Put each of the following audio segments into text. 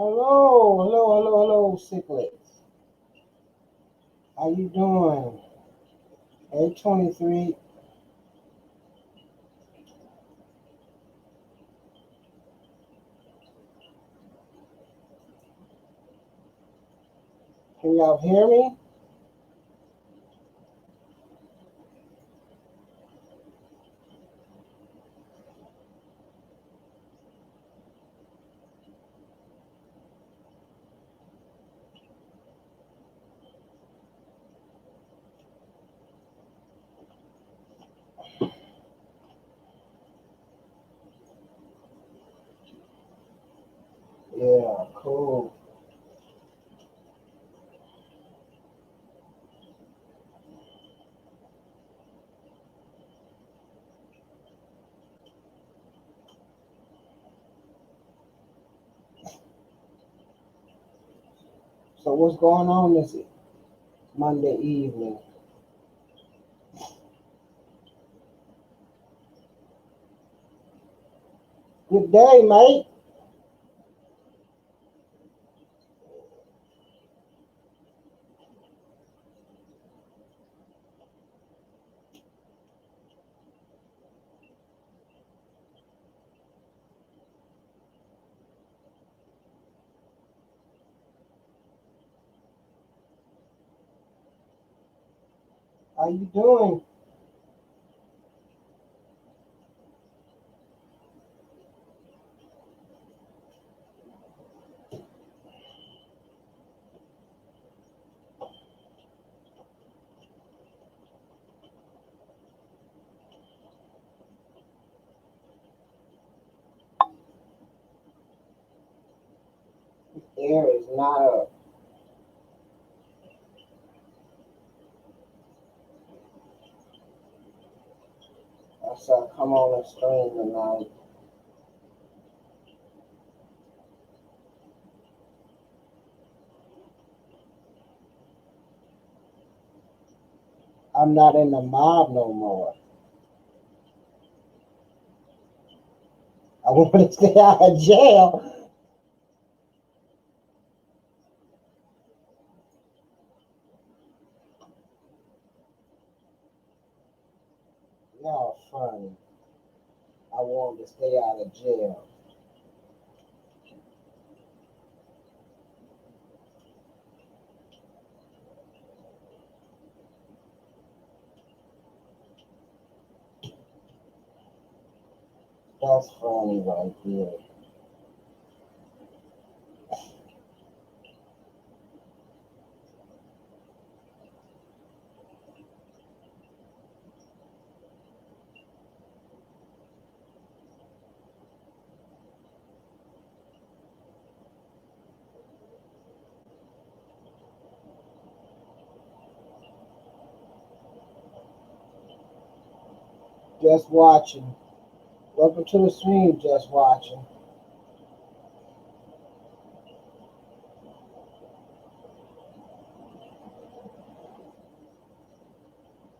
Hello, hello, hello, hello, Sicklets. How you doing? 8:23. Can y'all hear me? Yeah, cool. So what's going on this Monday evening? Good day, mate. How you doing? Air is not up. I saw come on the stream tonight. I'm not in the mob no more. I want to stay out of jail. Y'all funny. I want to stay out of jail. That's funny right there. Just watching. Welcome to the stream, just watching.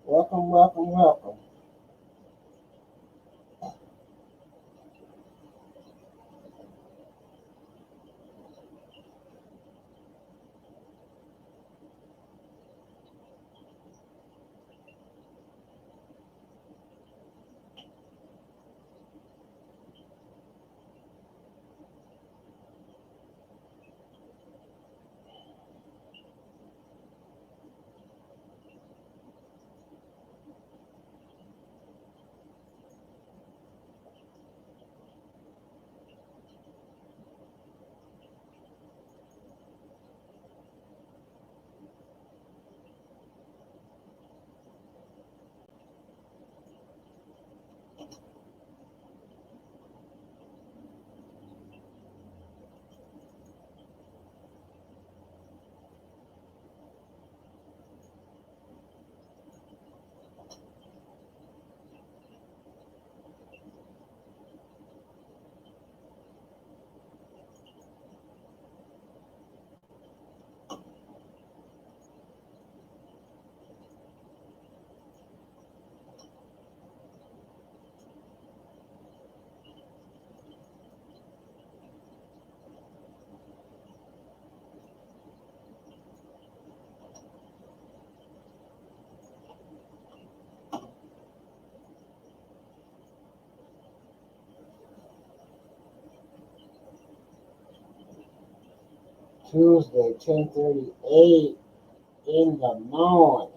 Welcome, welcome, welcome. Tuesday, 10:38 in the morning.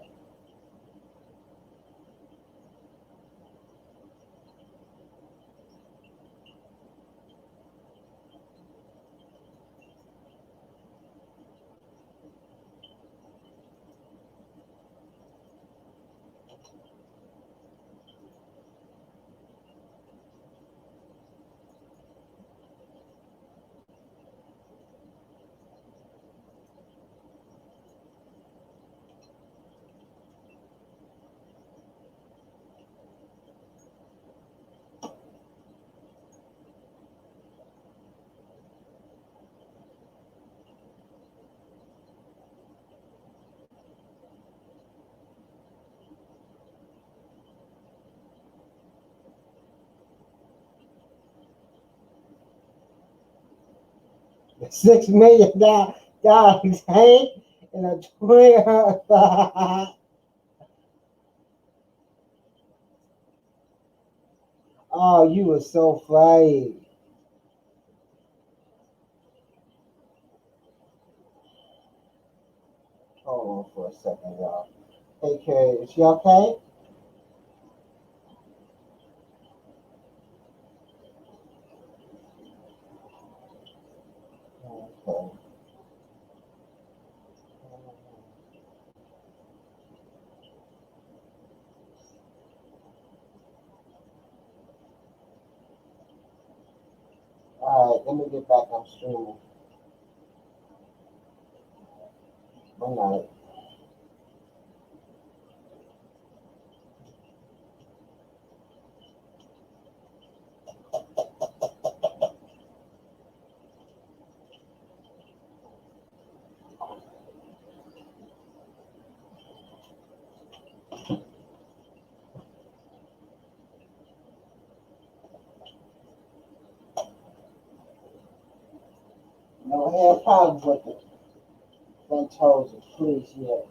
$6 million dollars, Hank, and a 20. Oh, you were so funny. Hold on for a second, y'all. Hey, Carrie, is she okay? Okay. All right, let me get back on streaming. Good night. No had problems with it. Been told to please yet.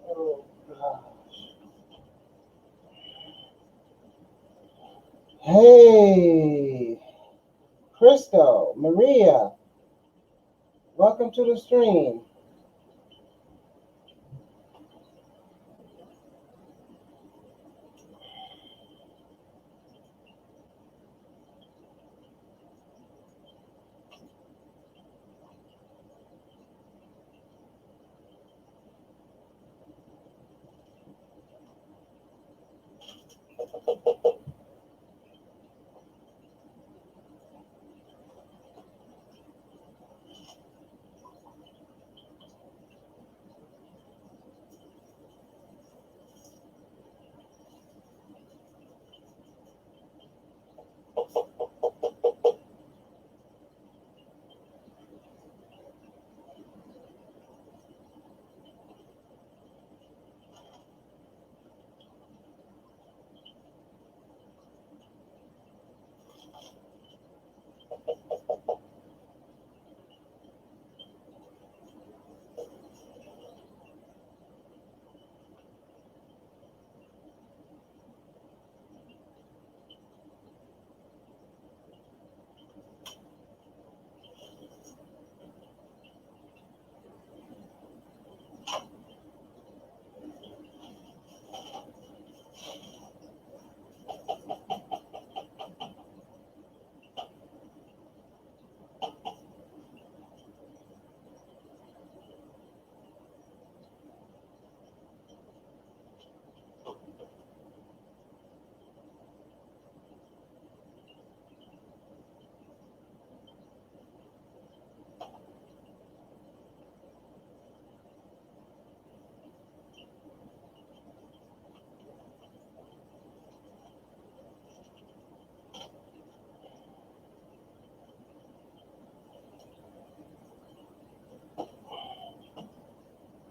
Oh, God. Hey, Crystal, Maria, welcome to the stream.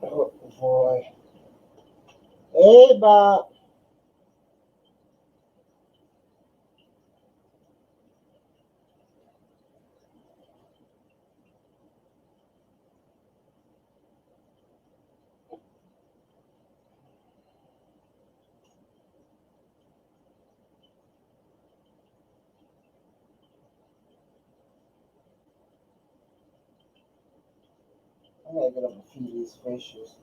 Oh boy. Hey Bob. I'm gonna get up and feed these fishes.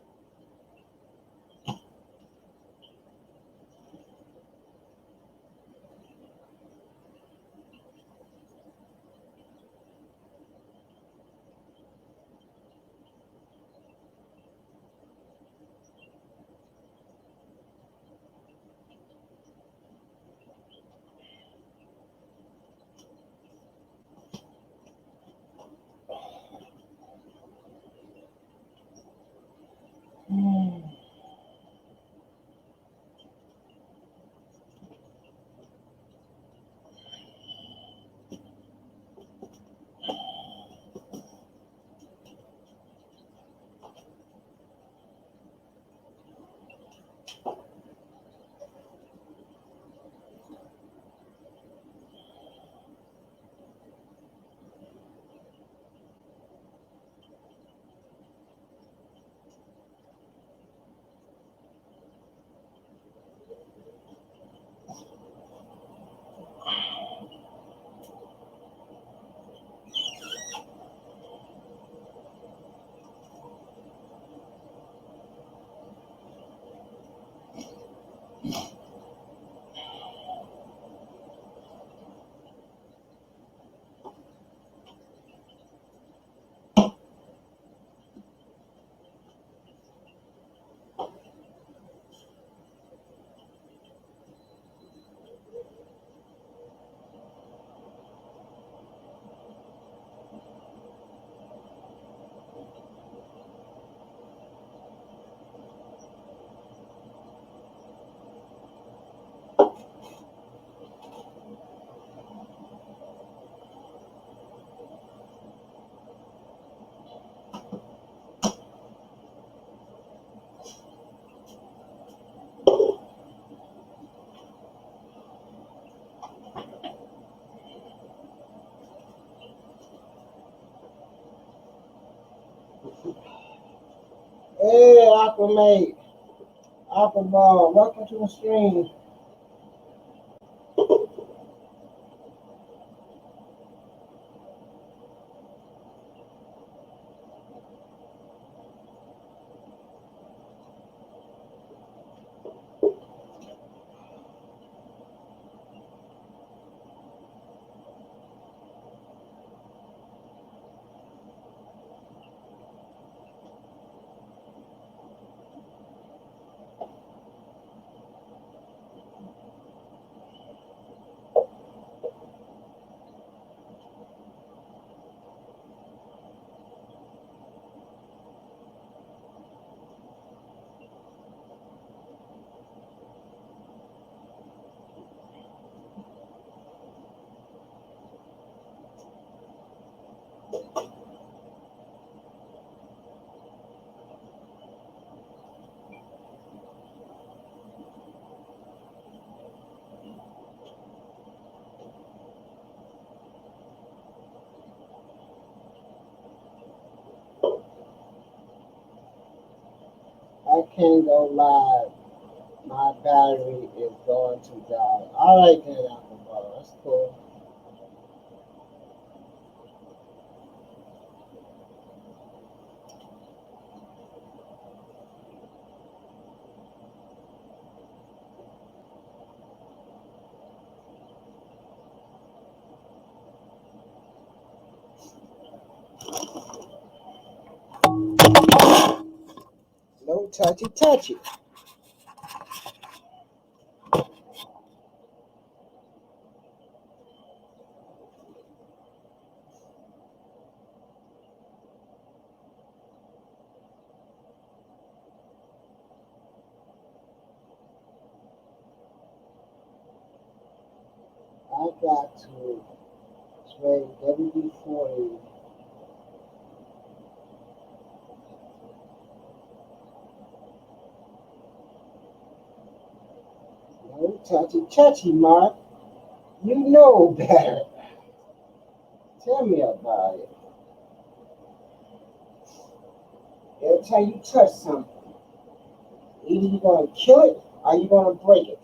Hmm. Hey Aquamate. Aquaball. Welcome to the stream. can't go live. My battery is going to die. All right then, alcohol. That's cool. No touchy touchy. I got to trade WD-40. No touchy touchy, Mark. You know better. Tell me about it. Every time you touch something, either you're gonna kill it or you're gonna break it.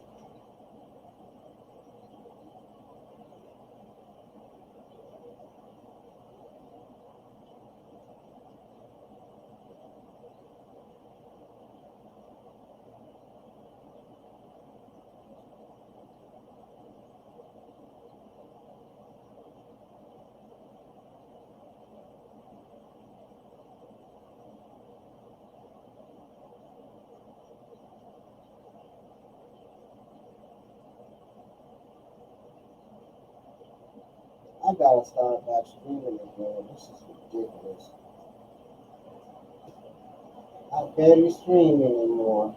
I gotta start back streaming again. This is ridiculous. I barely stream anymore.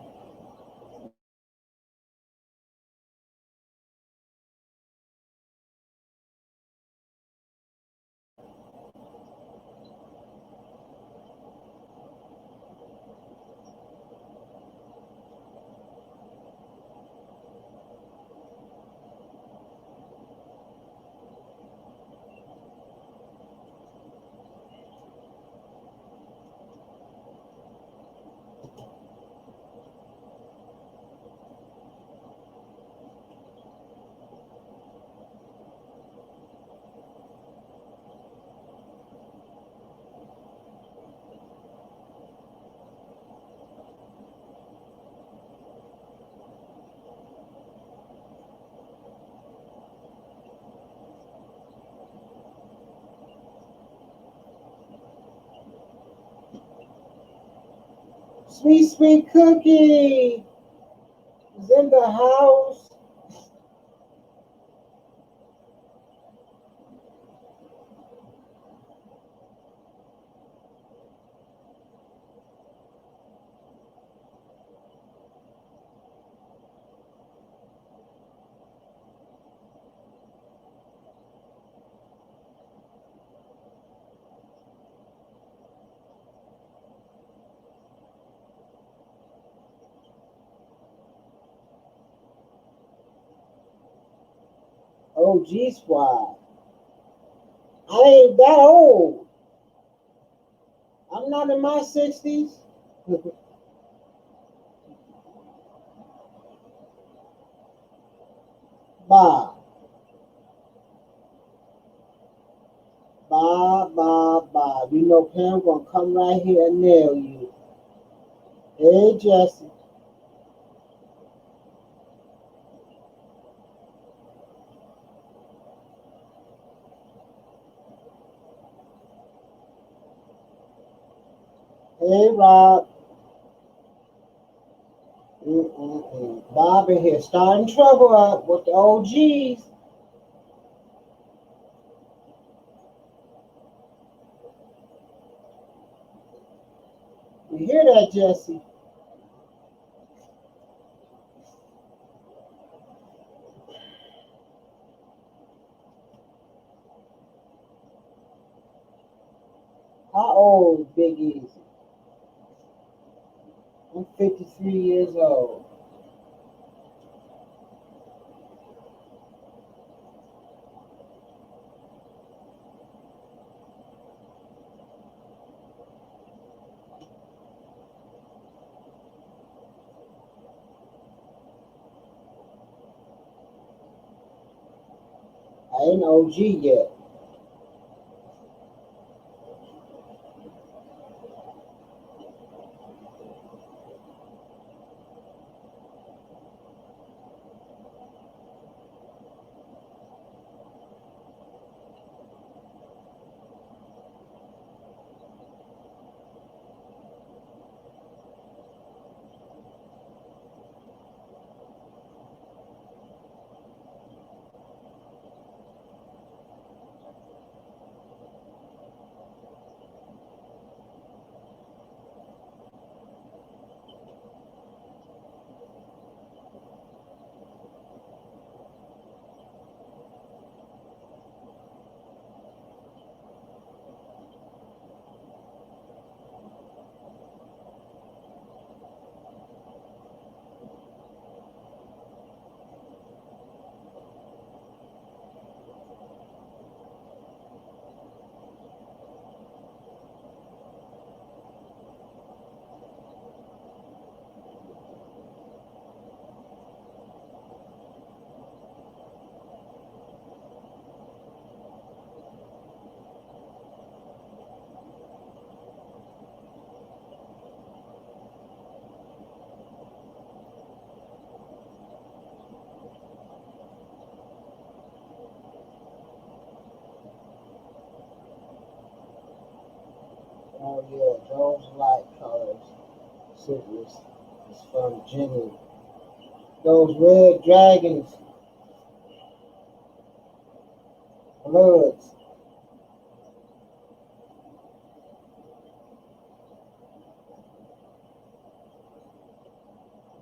Sweet Sweet Cookie is in the house. OG Squad. I ain't that old. I'm not in my 60s. Bob, Bob. You know Pam gonna come right here and nail you. Hey Jesse. Hey Rob. Bob in here starting trouble up with the OGs. You hear that, Jesse? How old is Big Easy? I'm 53 years old. I ain't OG yet. Oh yeah, those light colors. Sickness is from Jenny. Those red dragons, bloods.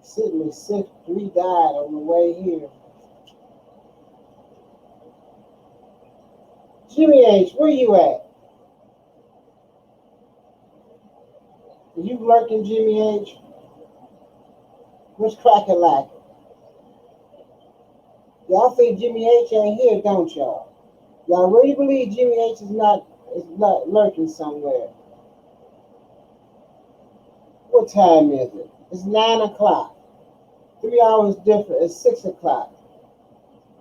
Sydney sick, three died on the way here. Jimmy H, where you at? Are you lurking, Jimmy H? What's cracking like? Y'all think Jimmy H ain't here, don't y'all? Y'all really believe Jimmy H is not lurking somewhere? What time is it? It's 9 o'clock. 3 hours different. It's 6 o'clock.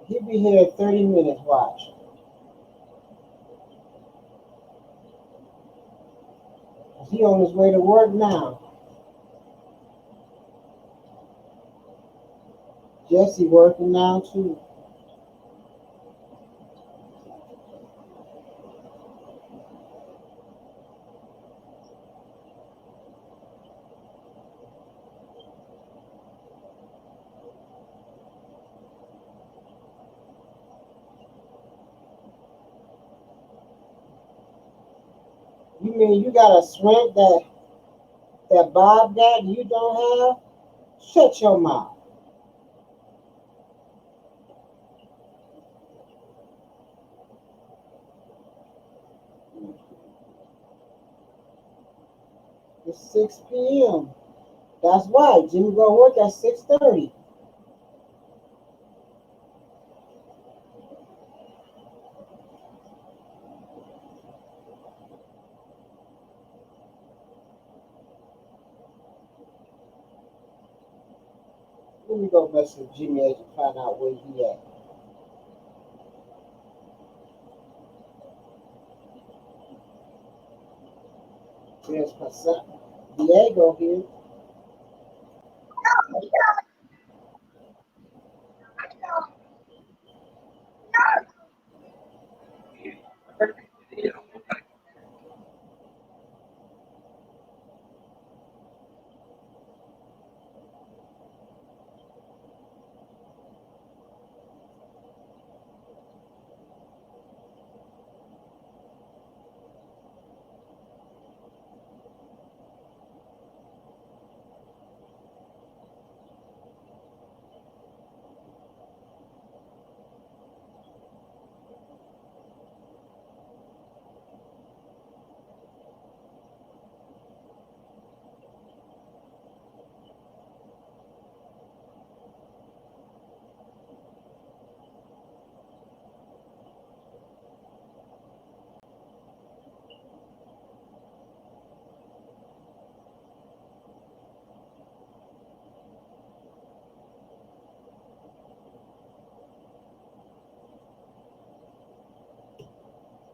He'll be here in 30 minutes. Watch. He on his way to work now. Jesse working now too. You mean you got a swimp that Bob got and you don't have? Shut your mouth. It's 6 p.m. That's why Jimmy go work at 6:30. Let me go mess with Jimmy H and find out where he at. There's my son. Diego here.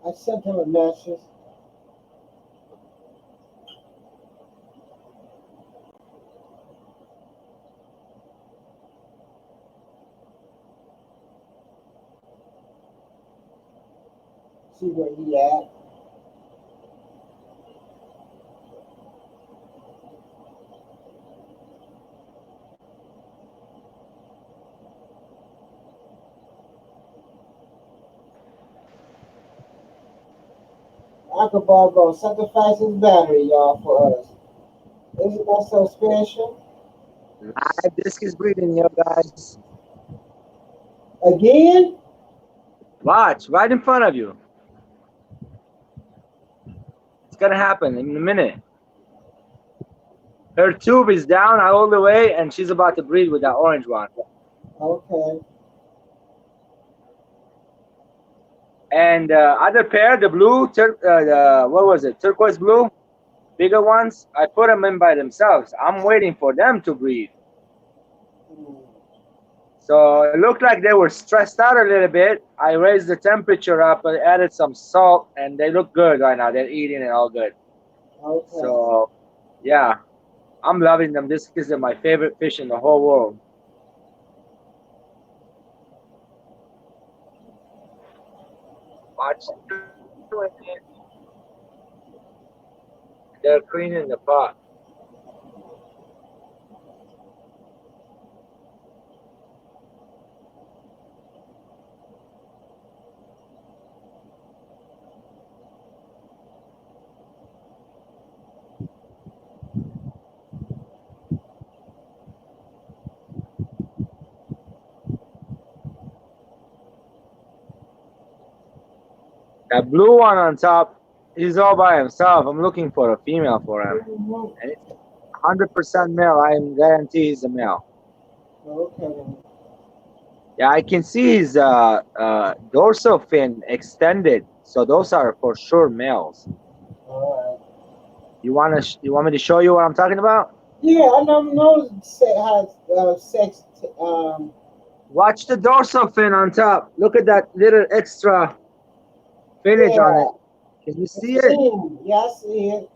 I sent him a message. See where he at. Akbar gonna sacrifice his battery, y'all, for us. Isn't that so special? Live disc is breeding, yo guys. Again? Watch, right in front of you. It's gonna happen in a minute. Her tube is down all the way, and she's about to breed with that orange one. Okay. And other pair, the blue, what was it? Turquoise blue, bigger ones. I put them in by themselves. I'm waiting for them to breed. Hmm. So it looked like they were stressed out a little bit. I raised the temperature up, I added some salt, and they look good right now. They're eating it all good. Okay. So, yeah, I'm loving them. This is my favorite fish in the whole world. Watch. They're cleaning the pot. That blue one on top, he's all by himself. I'm looking for a female for him. Mhm. And it's 100% male. I guarantee he's a male. Okay. Yeah, I can see his dorsal fin extended. So those are for sure males. All right. You want me to show you what I'm talking about? Yeah, I don't know how sex. Watch the dorsal fin on top. Look at that little extra finnage on it. Yeah, Can you I see it? seen. Yeah, I see it.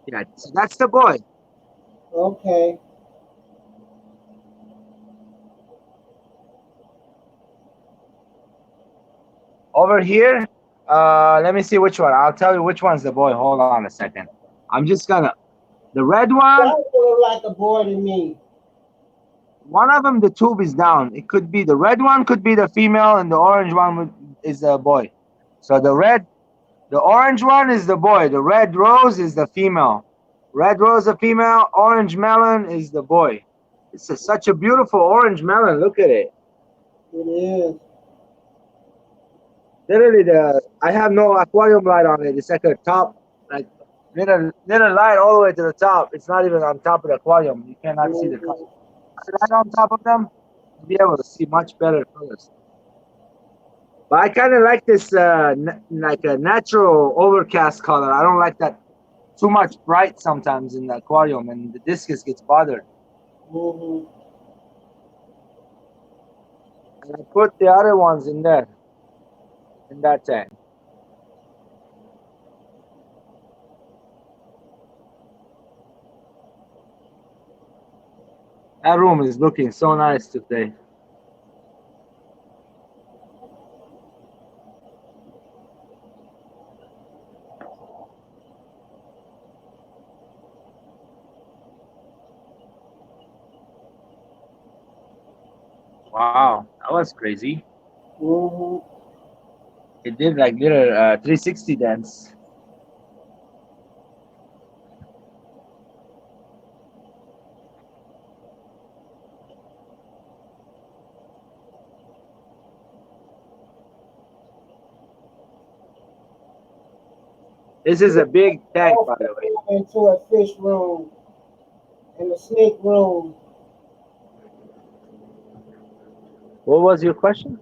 Yeah, so that's the boy. Okay. Over here, let me see which one. I'll tell you which one's the boy. Hold on a second. I'm just gonna. The red one, That look like a boy to me. one of them, the tube is down. It could be the red one, could be the female, and the orange one is the boy. So the orange one is the boy. The red rose is the female. Red rose, a female. Orange melon is the boy. It's such a beautiful orange melon. Look at it. It is. Literally, I have no aquarium light on it. It's like a top, like little light all the way to the top. It's not even on top of the aquarium. You cannot see the color. Mhm. Right on top of them, you'll be able to see much better colors. But I kind of like this, like a natural overcast color. I don't like that too much bright sometimes in the aquarium, and the discus gets bothered. Mhm. And I put the other ones in there, in that tank. That room is looking so nice today. Wow, that was crazy. Mhm. It did like little 360 dance. This is a big tank, by the way. Into a fish room and a snake room. What was your question?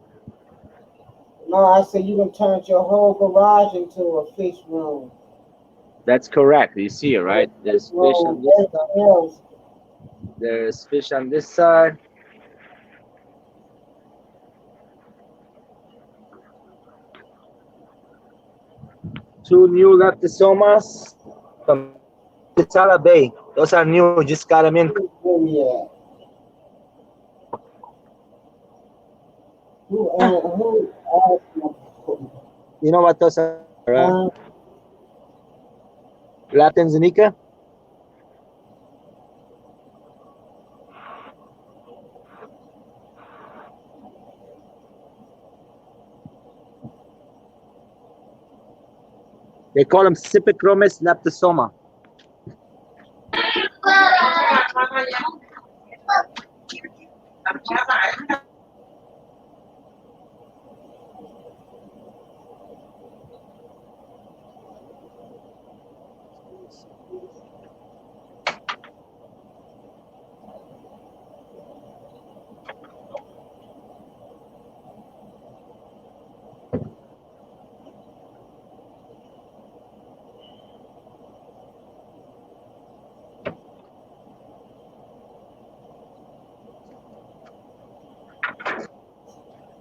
No, I said you can turn your whole garage into a fish room. That's correct. You see it, And a right? snake There's fish on room. this Everything side. else. There's fish on this side. Two new leptosomas from Tala Bay. Those are new. Just got them in. Where we at? Who You know what those are, right? uh, Latin Zanika. They call them Cipicromis leptosoma.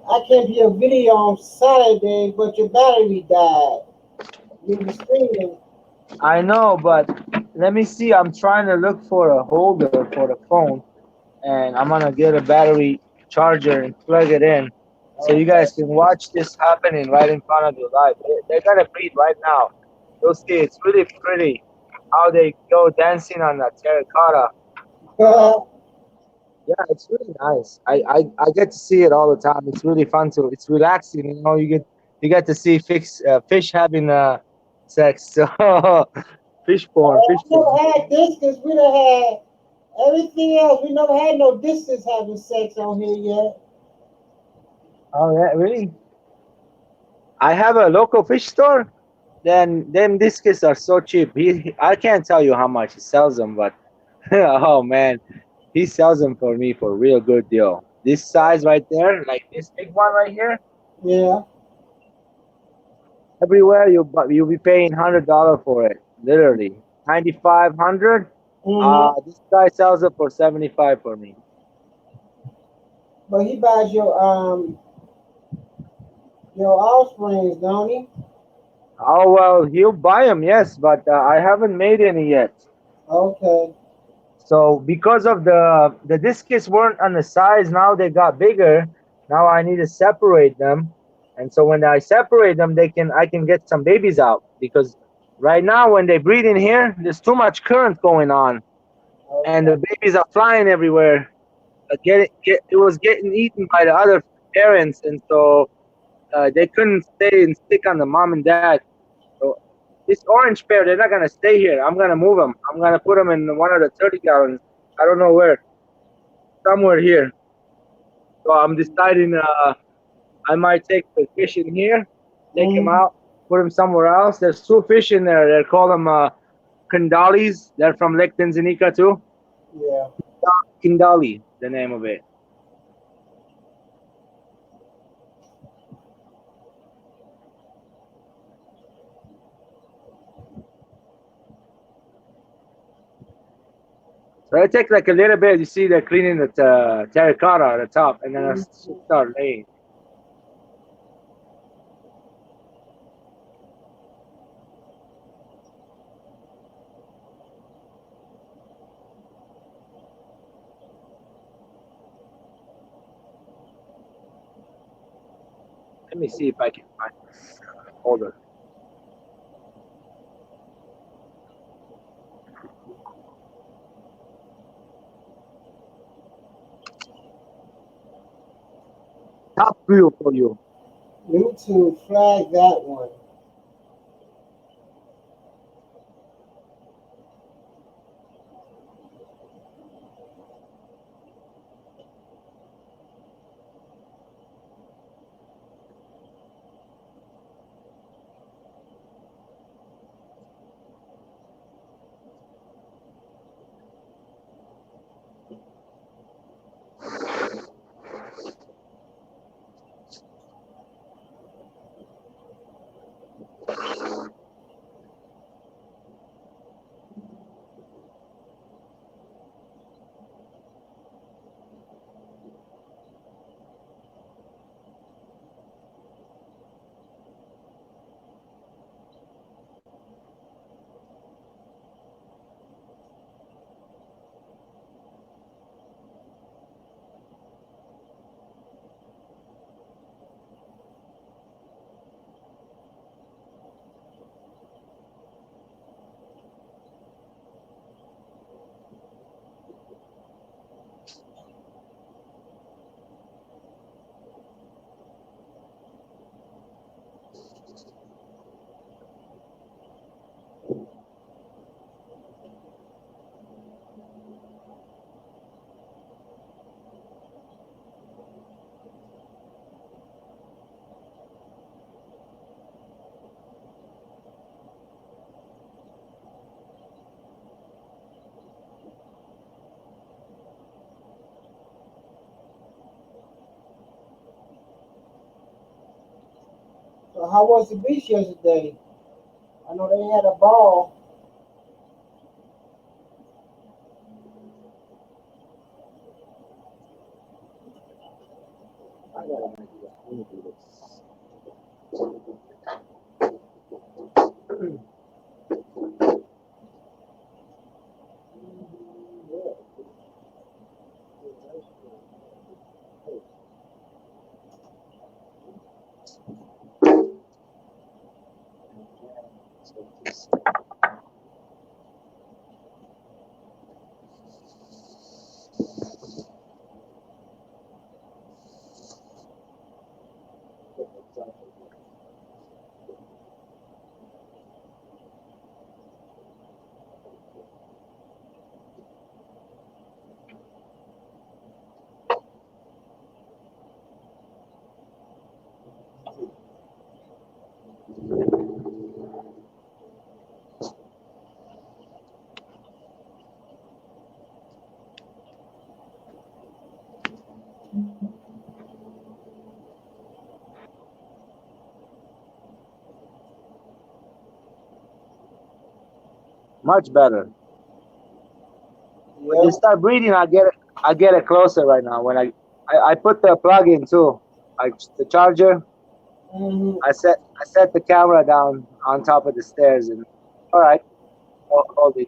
I came to your video on Saturday, but your battery died. You were streaming. I know, but let me see. I'm trying to look for a holder for the phone, and I'm gonna get a battery charger and plug it in, so you Okay. guys can watch this happening right in front of you live. They're gonna breed right now. You'll see. It's really pretty how they go dancing on that terracotta. Yeah, it's really nice. I get to see it all the time. It's really fun to. It's relaxing. You get to see fish having sex. So fish porn, fish I never porn. had this because we done had everything else. We never had no distance having sex on here yet. Oh yeah, really? I have a local fish store. Then them discus are so cheap. I can't tell you how much he sells them, but oh man, he sells them for me for a real good deal. This size right there, like this big one right here, Yeah. everywhere you'll be paying $100 for it, literally 9500. Mm-hmm. This guy sells it for 75 for me. But he buys your offsprings, don't he? Oh well, he'll buy them, yes, but I haven't made any yet. Okay. So because of the discus weren't on the size, now they got bigger. Now I need to separate them, and so when I separate them, I can get some babies out because right now when they breed in here, there's too much current going on, and Okay. the babies are flying everywhere. It was getting eaten by the other parents, and so they couldn't stay and stick on the mom and dad. So this orange pair, they're not gonna stay here. I'm gonna move them. I'm gonna put them in one of the 30 gallons. I don't know where, somewhere here. So I'm deciding. I might take the fish in here, take them Mm-hmm. out, put them somewhere else. There's two fish in there. They call them Kandalis. They're from Lake Tanzania too. Yeah. Kindali, the name of it. So I take like a little bit. You see, they're cleaning the terracotta at the top, and then I start laying. Let me see if I can find this holder. Top grill for you. YouTube flag that one. So how was the beach yesterday? I know they had a ball. I got an idea. Let me do this. Much better. When they Yep. start breathing, I get it closer right now. When I put the plug in too, like the charger. Hmm. I set the camera down on top of the stairs and all right, hold it.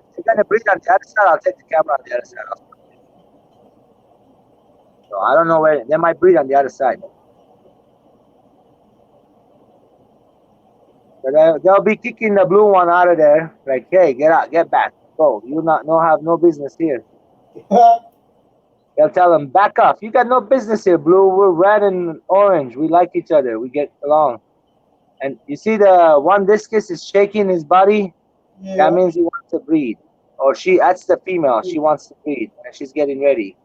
If you're gonna breathe on the other side, I'll take the camera on the other side. So I don't know where they might breathe on the other side, but they'll be kicking the blue one out of there. Like, hey, get out, get back, go. You not no have no business here. They'll tell them back off. You got no business here, blue. We're red and orange. We like each other. We get along. And you see the one discus is shaking his body. That Yeah. means he wants to breed. Or she, that's the female. She wants to breed and she's getting ready.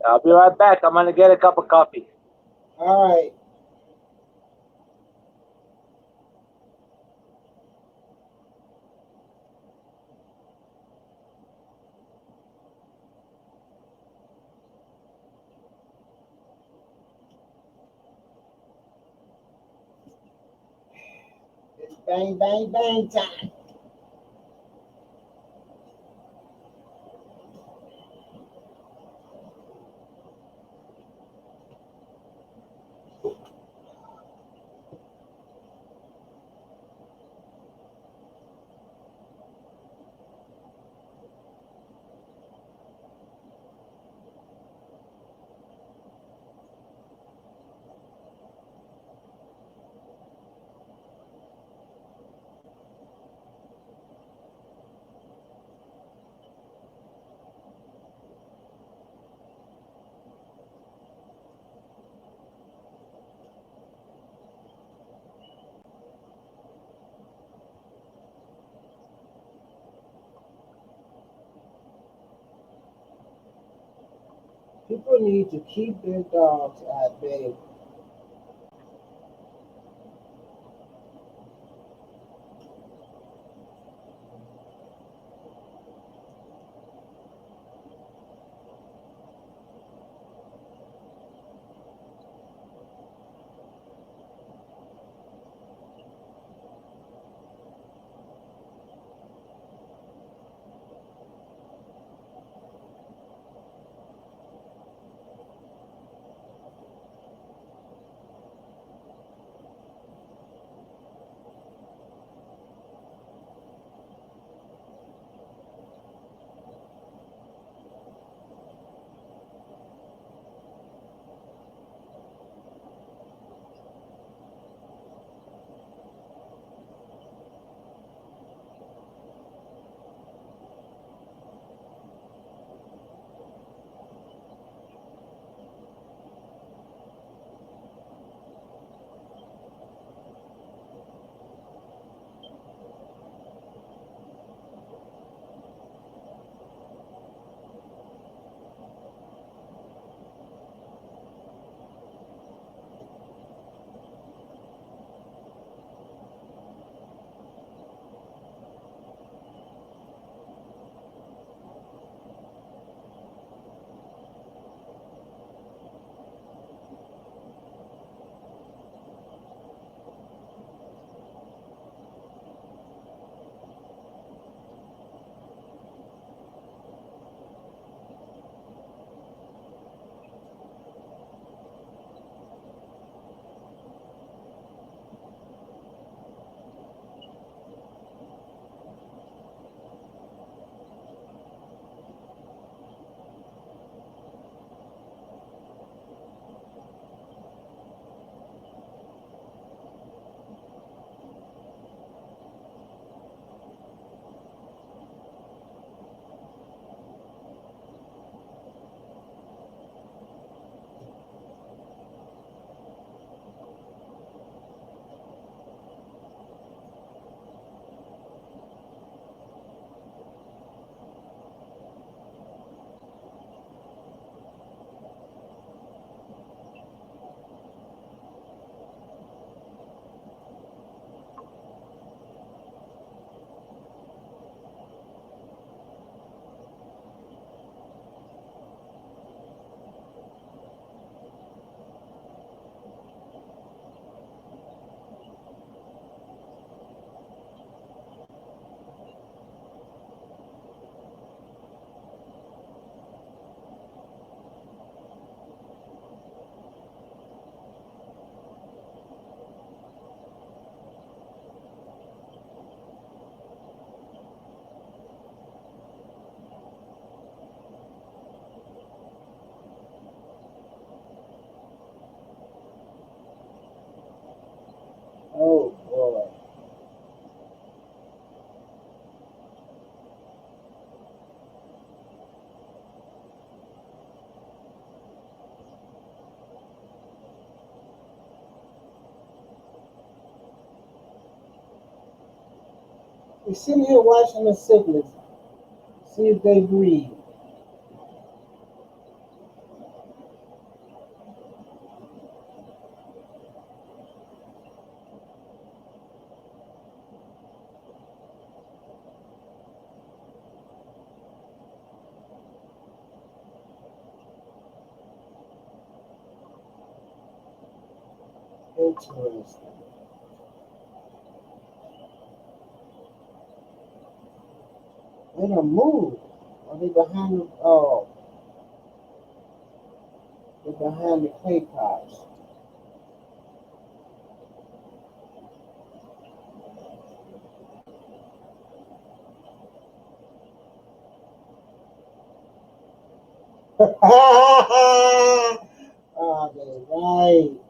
I'll be right back. I'm gonna get a cup of coffee. All right. It's bang, bang, bang time. People need to keep their dogs at bay. We're sitting here watching the siblings, see if they breathe. Interesting. They don't move. Are they behind the they're behind the clay pots. Oh, they right.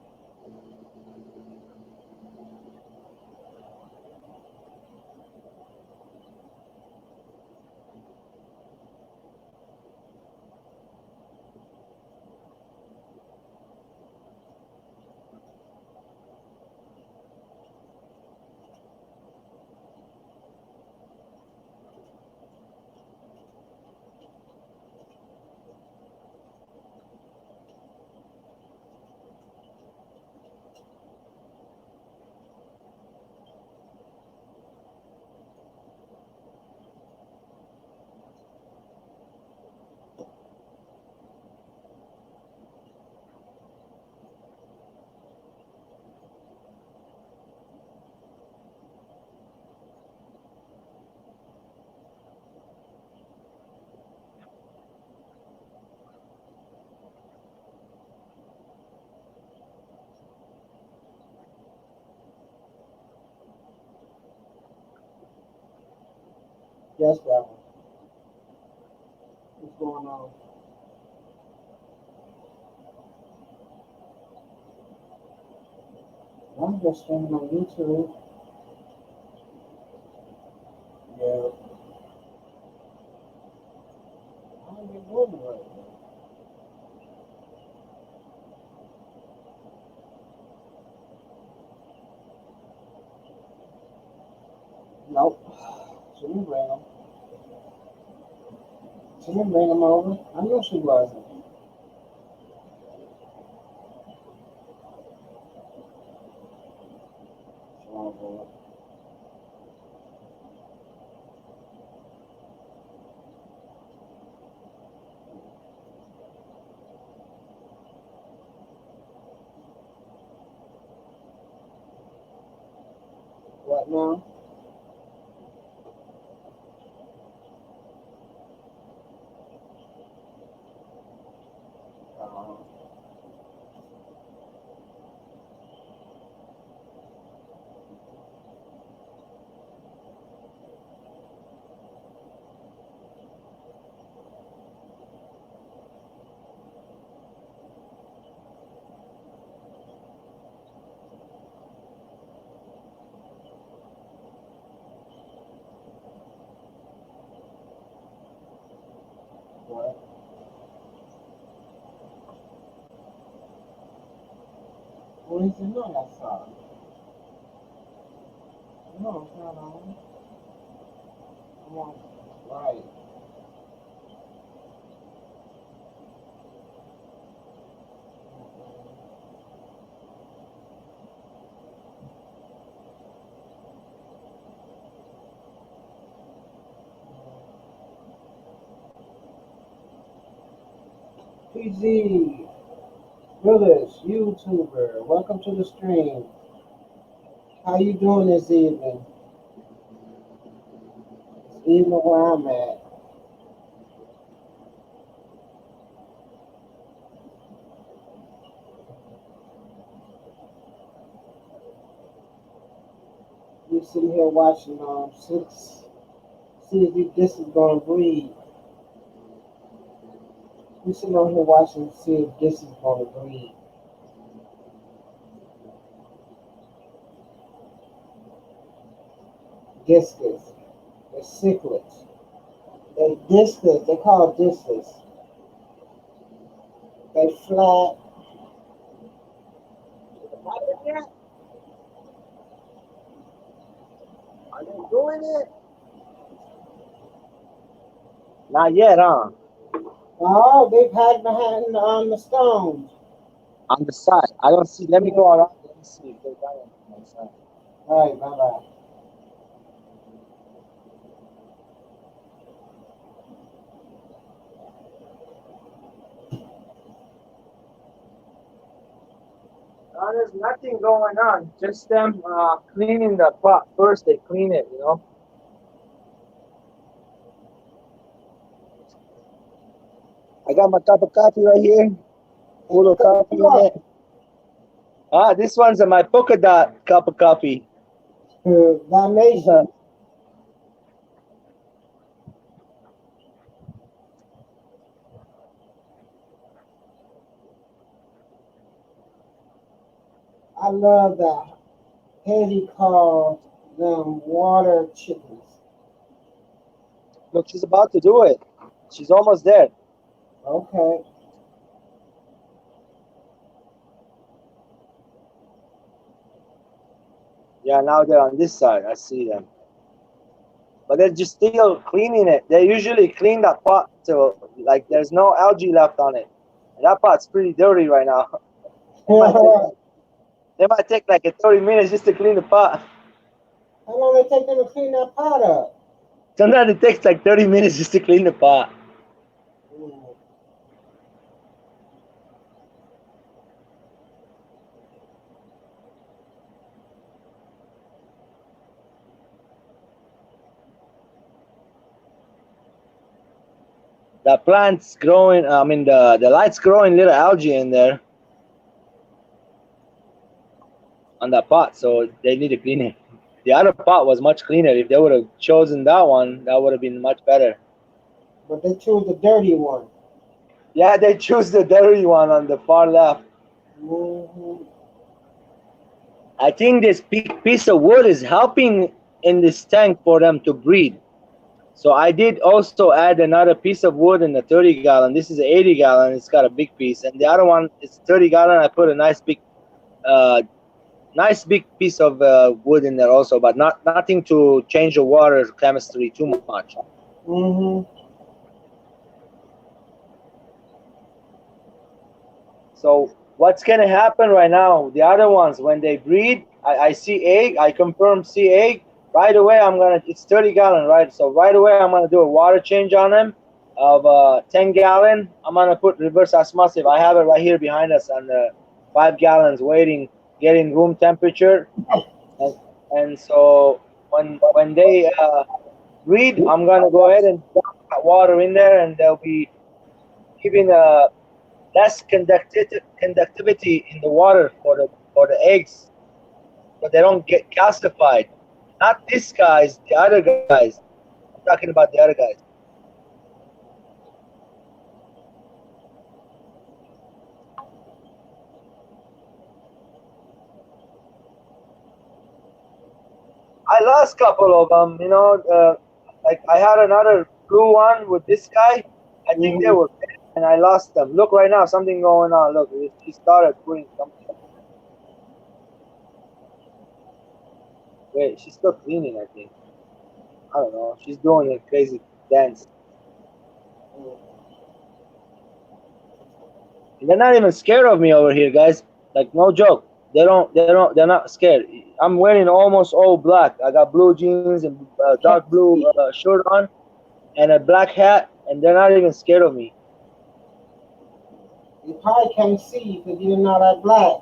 Yes, that one. What's going on? I'm just streaming on YouTube. Yeah. I don't get moving right now. Nope. She didn't bring them. She didn't bring them over. I knew she wasn't. So, what now? Uh, what? What is it? No, I saw it. No, it's not on. Come on. Right. PZ Village, YouTuber, welcome to the stream. How you doing this evening? This evening where I'm at. We sitting here watching six. See if this is gonna breathe. We sitting on here watching to see if this is gonna breathe. Discus. They're cichlids. They discus. They call discus. They flat. Are they doing it? Not yet, huh? Oh, they've had behind on the stones. On the side. I don't see. Let me Yeah. go around. Let me see if they got anything on the side. All right, bye bye. No, there's nothing going on. Just them cleaning the pot. First, they clean it, you know. I got my cup of coffee right here. Full of coffee in it. Ah, this one's my polka dot cup of coffee. Dalmatian. I love that. Haiti calls them water chickens. Look, she's about to do it. She's almost there. Okay. Yeah, now they're on this side. I see them. But they're just still cleaning it. They usually clean that pot till like there's no algae left on it. And that pot's pretty dirty right now. It might take, How they might take like a 30 minutes just to clean the pot. long it take them to clean that pot up? Sometimes it takes like 30 minutes just to clean the pot. Mm. The plant's growing, I mean, the light's growing little algae in there on that pot, so they need to clean it. The other pot was much cleaner. If they would have chosen that one, that would have been much better. But they choose the dirty one. Yeah, they choose the dirty one on the far left. Mm-hmm. I think this piece of wood is helping in this tank for them to breathe. So I did also add another piece of wood in the 30 gallon. This is an 80 gallon. It's got a big piece, and the other one is 30 gallon. I put a nice big piece of wood in there also, but nothing to change the water chemistry too much. Mm-hmm. So what's gonna happen right now? The other ones, when they breed, I see egg. I confirm see egg. Right away, it's 30 gallon, right? So right away, I'm gonna do a water change on them of 10 gallon. I'm gonna put reverse osmosis. I have it right here behind us on the 5 gallons waiting, getting room temperature. And so when they breed, I'm gonna go ahead and dump that water in there, and they'll be giving less conductivity in the water for the eggs, so they don't get calcified. Not these guys, the other guys. I'm talking about the other guys. I lost a couple of them. You know, like I had another blue one with this guy. I think they Mm-hmm. were dead, and I lost them. Look right now, something going on. Look, he started putting something. Wait, she's still cleaning. I think. I don't know. She's doing a crazy dance. And they're not even scared of me over here, guys. Like no joke. They're not scared. I'm wearing almost all black. I got blue jeans and dark Can't blue see. shirt on and a black hat, and they're not even scared of me. You probably can't see because you're not that black.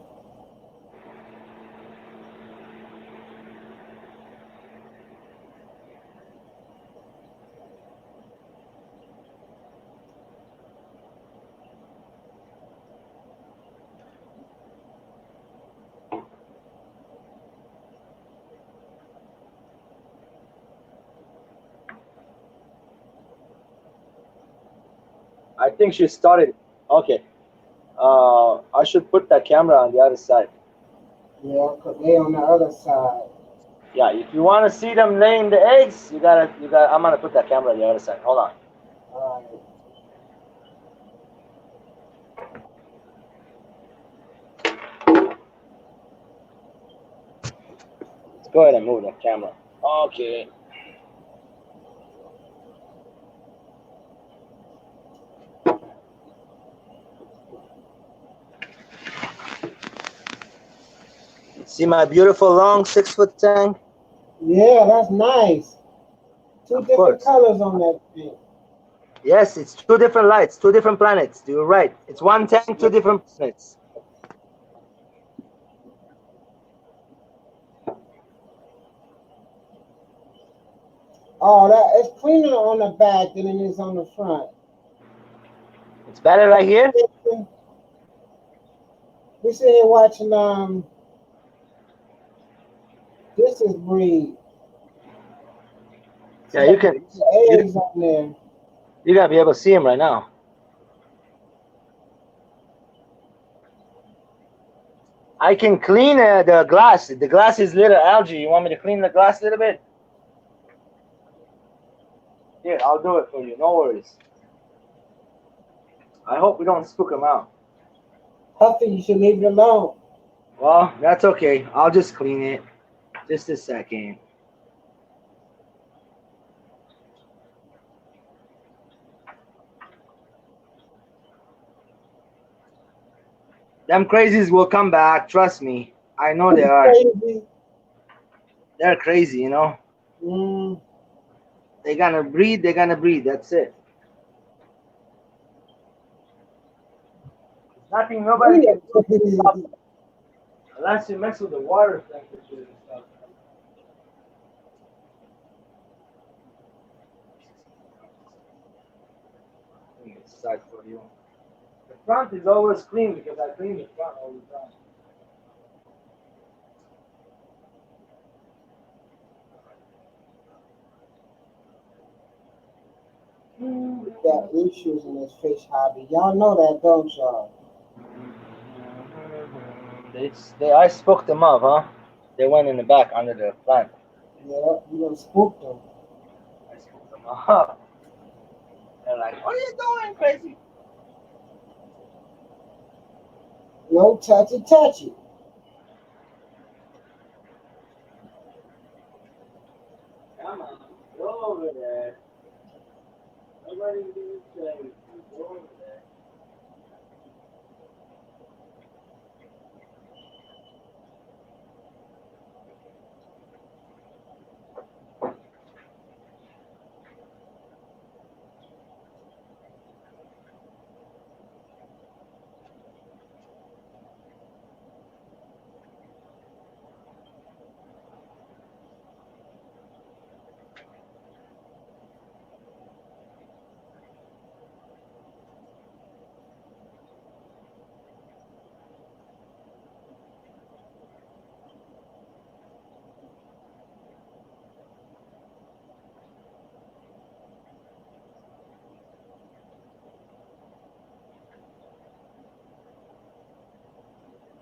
I think she started. Okay. I should put that camera on the other side. Yeah, because they on the other side. Yeah, if you want to see them laying the eggs, you got. I'm gonna put that camera on the other side. Hold on. All right. Let's go ahead and move the camera. Okay. See my beautiful long 6-foot tank? Yeah, that's nice. Two Of different course. colors on that thing. Yes, it's two different lights, two different planets. You're right. It's one tank, two different planets. Oh, that it's cleaner on the back than it is on the front. It's better right here. We sit here watching this is breed. Yeah, you can. The eggs on there. You're gonna be able to see him right now. I can clean the glass. The glass is little algae. You want me to clean the glass a little bit? Here, I'll do it for you. No worries. I hope we don't spook him out. Huffy, you should leave it alone. Well, that's okay. I'll just clean it. Just a second. Them crazies will come back. Trust me. I know they are. Crazy. They're crazy, you know. Mm. They're gonna breed. They're gonna breed. That's it. Nothing. Nobody can stop them. Unless you mess with the water temperature and stuff. Let me decide for you. The front is always clean because I clean the front all the time. We got issues in this fish hobby. Y'all know that, don't y'all? I spooked them up, huh? They went in the back under the plant. Yeah, you done spooked them. I spooked them up. They're like, what are you doing, crazy? No touchy. Come on, go over there. Nobody didn't say, go over there.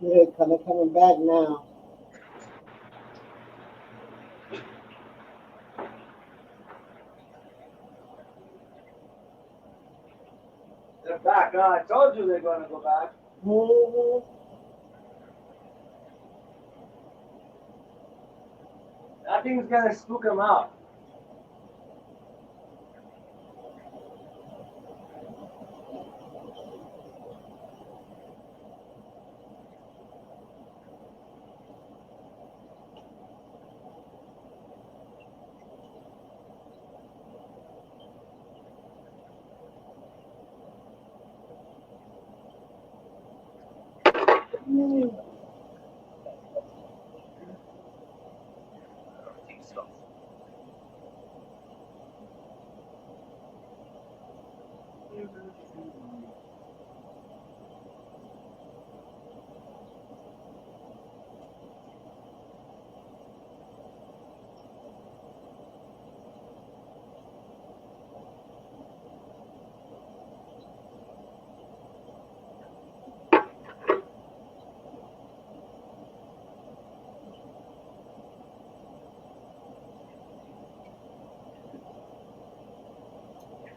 Yeah, they're coming back now. They're back, huh? I told you they're going to go back. Mm-hmm. Nothing's going to spook them out.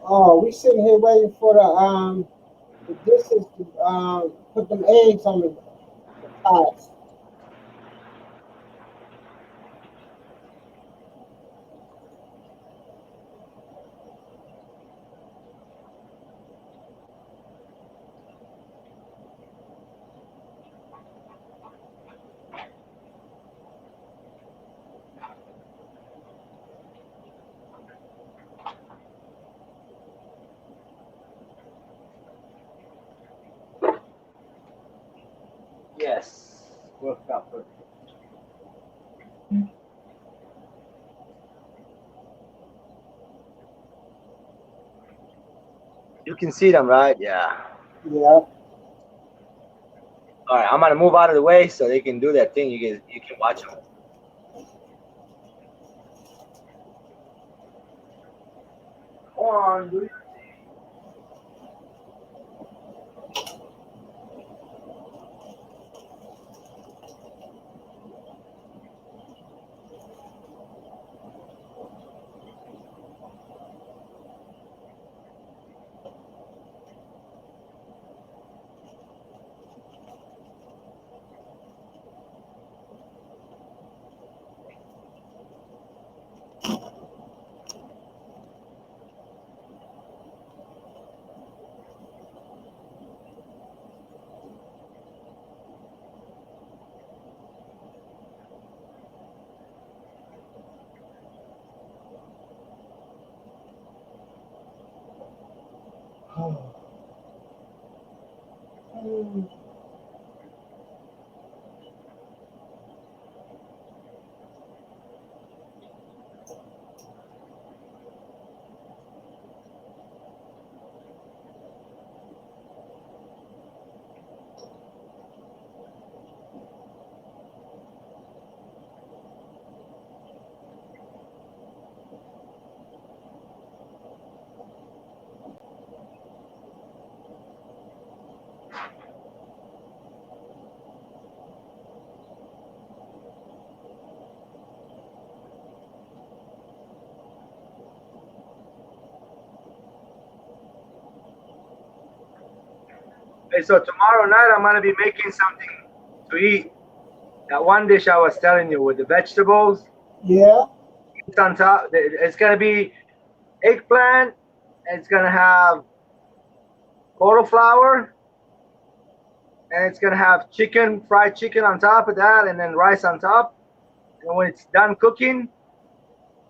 Oh, we sitting here waiting for the dishes to put them eggs on the pots. worked out perfect. You can see them, right? Yeah. Yeah. All right, I'm gonna move out of the way so they can do that thing. You can watch them. Come on, dude. Hey, so tomorrow night I'm gonna be making something to eat. That one dish I was telling you with the vegetables. Yeah. It's on top. It's gonna be eggplant. It's gonna have cauliflower, and it's gonna have chicken, fried chicken on top of that, and then rice on top. And when it's done cooking,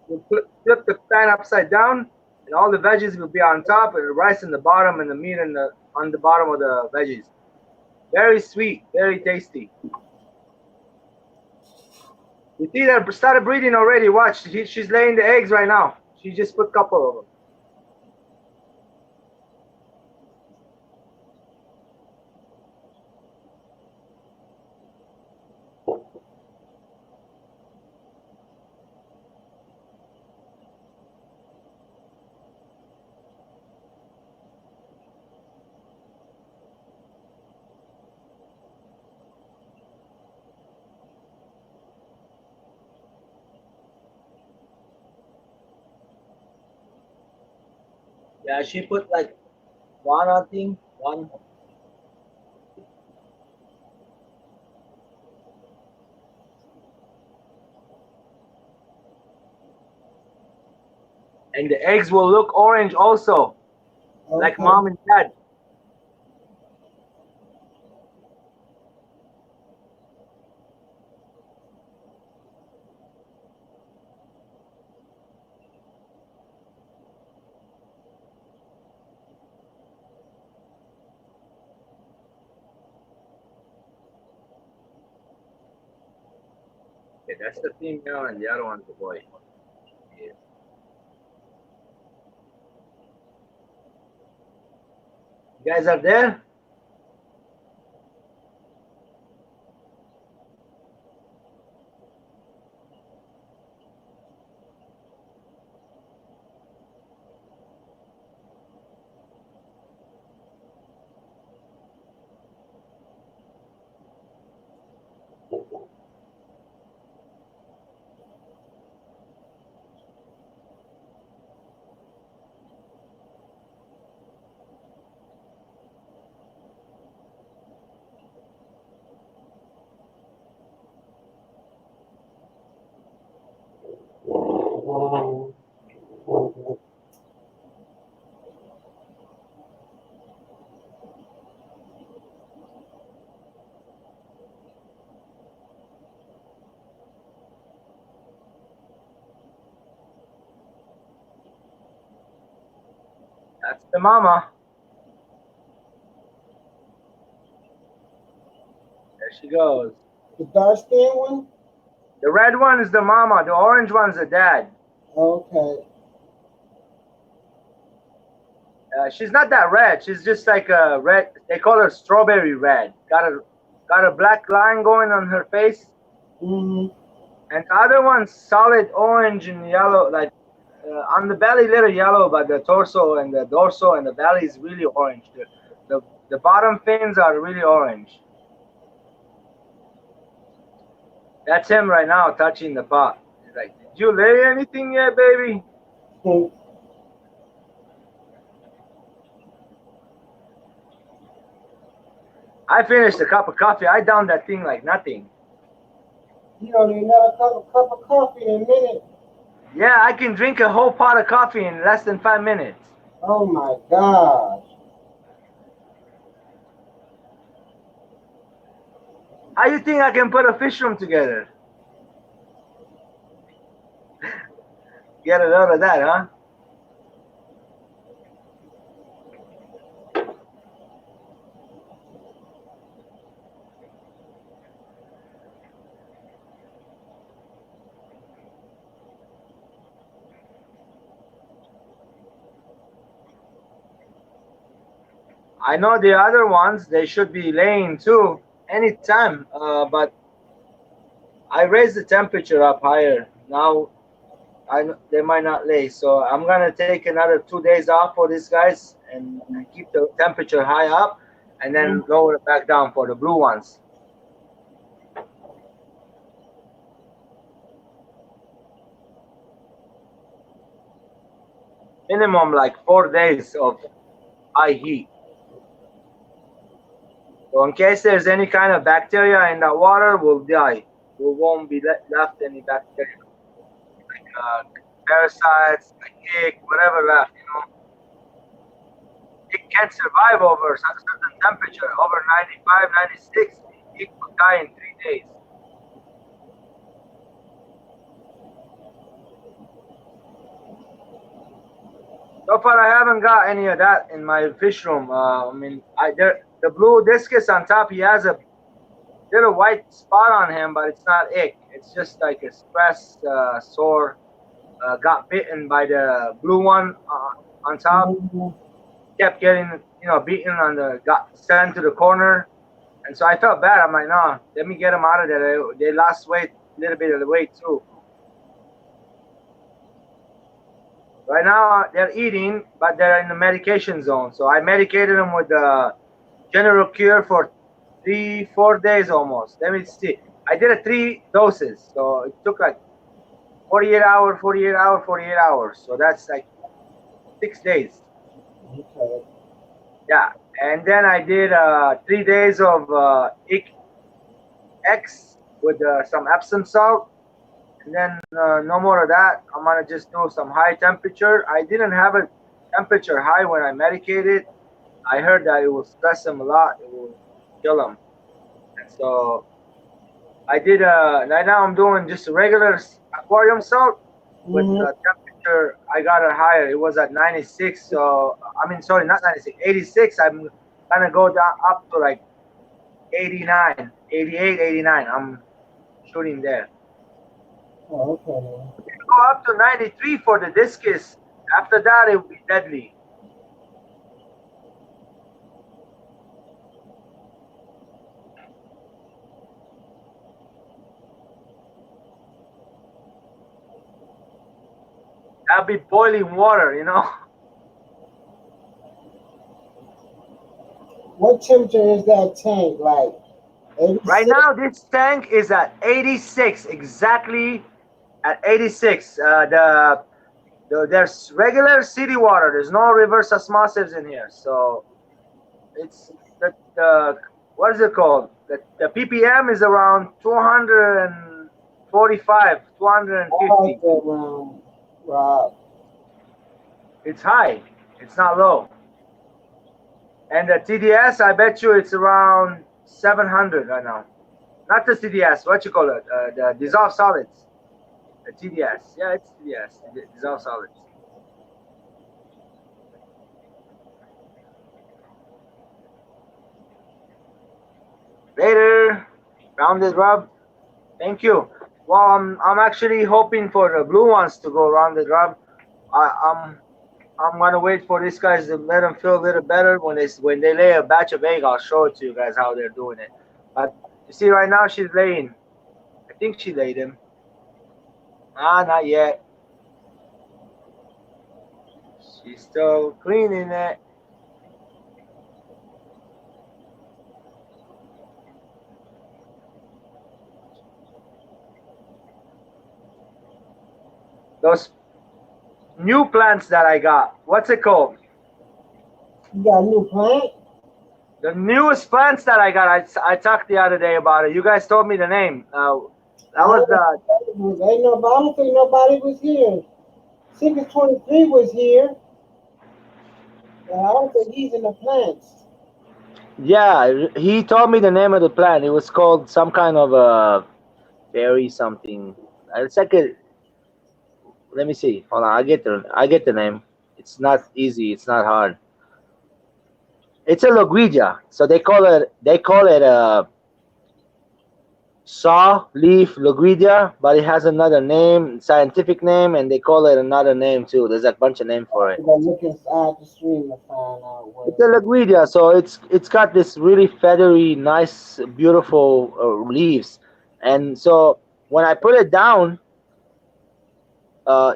you flip the pan upside down, and all the veggies will be on top, and the rice in the bottom, and the meat on the bottom of the veggies. Very sweet, very tasty. You see that started breeding already. Watch, she's laying the eggs right now. She just put a couple of them. Yeah, she put like one, I think, one. And the eggs will look orange also, like Okay. mom and dad. Okay, that's the female, and the other one's the boy. Yeah. You guys are there? That's the mama. There she goes. The dark skinned one? The red one is the mama. The orange one's the dad. Okay. She's not that red. She's just like a red. They call her strawberry red. Got a black line going on her face, Mm-hmm. and the other one's solid orange and yellow. Like on the belly, little yellow, but the torso and the dorsal and the belly is really orange. The bottom fins are really orange. That's him right now touching the pot. He's like, "Did you lay anything yet, baby?" I finished a cup of coffee. I downed that thing like nothing. You don't need another cup of coffee in a minute. Yeah, I can drink a whole pot of coffee in less than 5 minutes. Oh my gosh. How you think I can put a fish room together? Get a load of that, huh? I know the other ones, they should be laying too anytime, but I raised the temperature up higher. Now they might not lay, so I'm gonna take another 2 days off for these guys and keep the temperature high up, and then lower it back down for the blue ones. Minimum like 4 days of high heat. So in case there's any kind of bacteria in that water, we'll die. We won't be left any bacteria, like parasites, like ick, whatever left. It can't survive over a certain temperature, over 95, 96. It could die in 3 days. So far, I haven't got any of that in my fish room. The blue discus on top, he has a little white spot on him, but it's not ick. It's just like a stress, sore, got bitten by the blue one on top. Kept getting, beaten got sent to the corner. And so I felt bad. I'm like, no, let me get them out of there. They lost weight, a little bit of the weight too. Right now, they're eating, but they're in the medication zone. So I medicated them with the General Cure for 3-4 days almost. Let me see. I did it 3 doses. So it took like 48 hours, 48 hours, 48 hours. So that's like 6 days. Okay. Yeah. And then I did 3 days of X with some Epsom salt. And then no more of that. I'm gonna just do some high temperature. I didn't have a temperature high when I medicated. I heard that it will stress them a lot. It will kill them. And so I did. Right now I'm doing just a regular aquarium salt with the temperature. I got it higher. It was at 96. So sorry, not 96, 86. I'm gonna go down up to like 89, 88, 89. I'm shooting there. Oh, okay. If you go up to 93 for the discus, after that it will be deadly. That'll be boiling water, What temperature is that tank like? 86? Right now, this tank is at 86, exactly at 86. There's regular city water. There's no reverse osmosis in here. So it's the what is it called? The ppm is around 245, 250. Rob. It's high. It's not low. And the TDS, I bet you it's around 700 right now. Not the TDS, what you call it? The dissolved solids. The TDS. Yeah, it's TDS. Dissolved solids. Later. Rounded rub. Thank you. Well, I'm actually hoping for the blue ones to go rounded rub. I'm gonna wait for these guys to let them feel a little better when they lay a batch of egg. I'll show it to you guys how they're doing it. But you see, right now she's laying. I think she laid him. Ah, not yet. She's still cleaning it. Those new plants that I got. What's it called? You got a new plant? The newest plants that I got. I talked the other day about it. You guys told me the name. That was the. Ain't nobody, I don't think nobody was here. Secret 23 was here. I don't think he's in the plants. Yeah, he told me the name of the plant. It was called some kind of a berry something. It's like a. Let me see. Hold on. I get the name. It's not easy. It's not hard. It's a loguidia. So they call it a saw leaf loguidia, but it has another name, scientific name, and they call it another name too. There's a bunch of name for it. I gotta look inside the stream to find out what. It's a loguidia, so it's got this really feathery, nice, beautiful leaves, and so when I put it down, uh,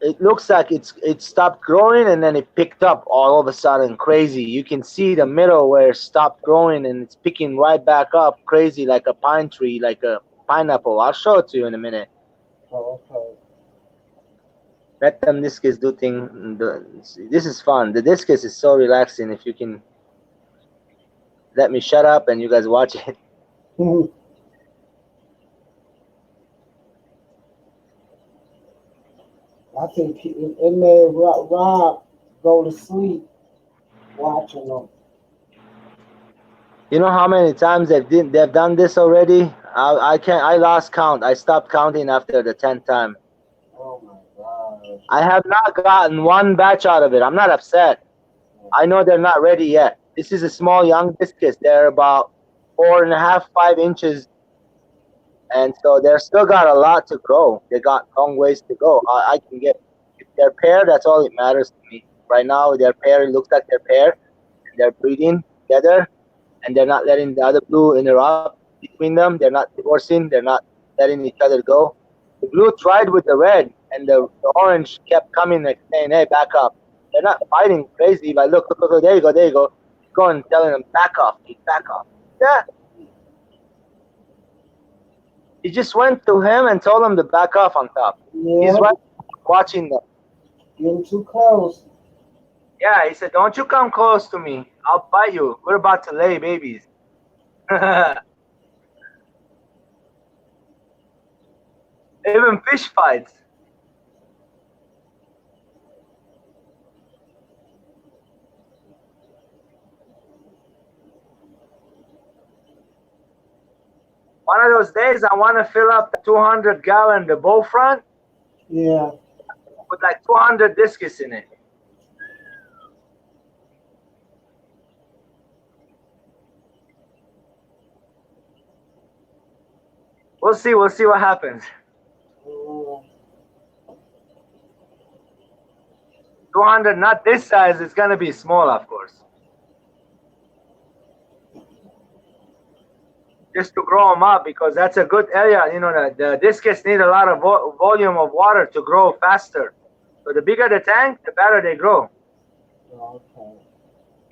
it looks like it stopped growing and then it picked up all of a sudden crazy. You can see the middle where it stopped growing and it's picking right back up crazy like a pine tree, like a pineapple. I'll show it to you in a minute. Oh, okay. Let them discus do thing. This is fun. The discus is so relaxing if you can let me shut up and you guys watch it. I think it made Rob go to sleep watching them. You know how many times they've done this already? I lost count. I stopped counting after the 10th time. Oh my God. I have not gotten one batch out of it. I'm not upset. I know they're not ready yet. This is a small young discus. They're about 4.5, 5 inches. And so they're still got a lot to grow. They got long ways to go. I can get, if they're paired, that's all that matters to me. Right now, they're paired. It looks like they're paired. And they're breeding together. And they're not letting the other blue interrupt between them. They're not divorcing. They're not letting each other go. The blue tried with the red, and the orange kept coming and saying, hey, back up. They're not fighting crazy, but look, there you go. Going, telling them, back off, back off. Yeah. He just went to him and told him to back off on top. Yeah. He's right watching them. Getting too close. Yeah, he said, don't you come close to me. I'll bite you. We're about to lay babies. Even fish fights. One of those days, I want to fill up the 200-gallon, the bow front. Yeah. With like 200 discus in it. We'll see what happens. 200, not this size. It's gonna be small, of course. Just to grow them up, because that's a good area. You know, the discus need a lot of volume of water to grow faster. So the bigger the tank, the better they grow. Okay.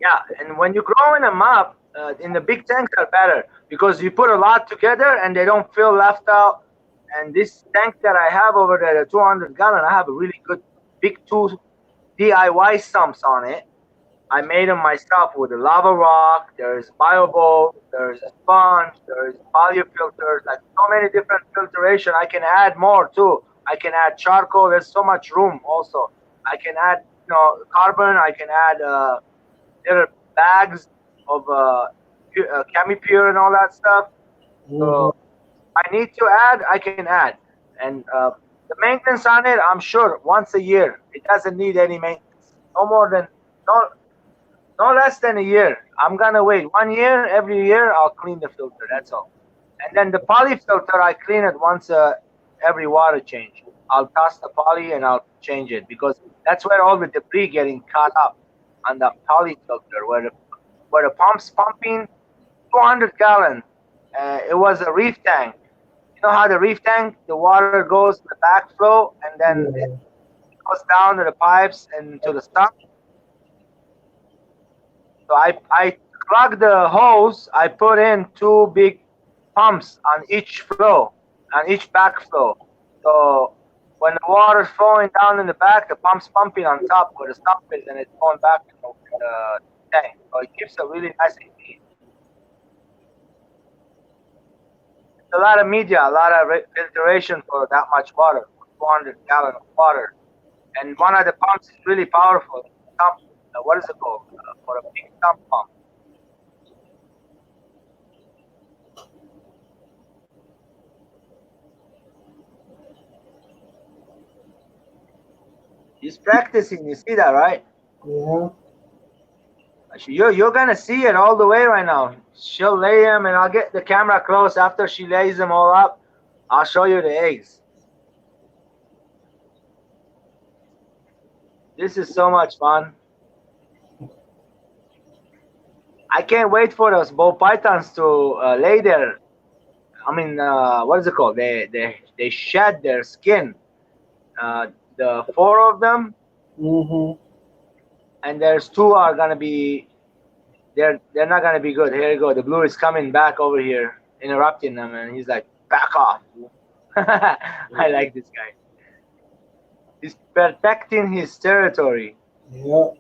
Yeah, and when you're growing them up, in the big tanks are better because you put a lot together and they don't feel left out. And this tank that I have over there, the 200-gallon, I have a really good big 2 DIY sumps on it. I made them myself with a lava rock. There's BioBolt, there's a sponge, there's polyfilters, like so many different filtration. I can add more too. I can add charcoal. There's so much room also. I can add, you know, carbon. I can add little bags of ChemiPure and all that stuff. So I need to add, I can add. And the maintenance on it, I'm sure once a year. It doesn't need any maintenance. No less than a year. I'm gonna wait 1 year. Every year I'll clean the filter. That's all. And then the poly filter, I clean it once every water change. I'll toss the poly and I'll change it because that's where all the debris getting caught up on the poly filter, where the pump's pumping 200 gallon. It was a reef tank. You know how the reef tank, the water goes to the backflow and then it Yeah. goes down to the pipes and to the stump. So I plug the hose. I put in two big pumps on each flow, on each backflow. So when the water's flowing down in the back, the pump's pumping on top where the stump is, and it's going back in the tank. So it keeps it really nice and clean. It's a lot of media, a lot of filtration for that much water, 400 gallon of water. And one of the pumps is really powerful. Stump, what is it called? For a big stump pump. He's practicing. You see that, right? Yeah. You're gonna see it all the way right now. She'll lay him, and I'll get the camera close after she lays them all up. I'll show you the eggs. This is so much fun. I can't wait for those ball pythons to lay their. I mean, what is it called? They shed their skin. The four of them, Mm-hmm. and there's two are gonna be. They're not gonna be good. Here you go. The blue is coming back over here, interrupting them, and he's like, "Back off." I like this guy. He's protecting his territory. Yep.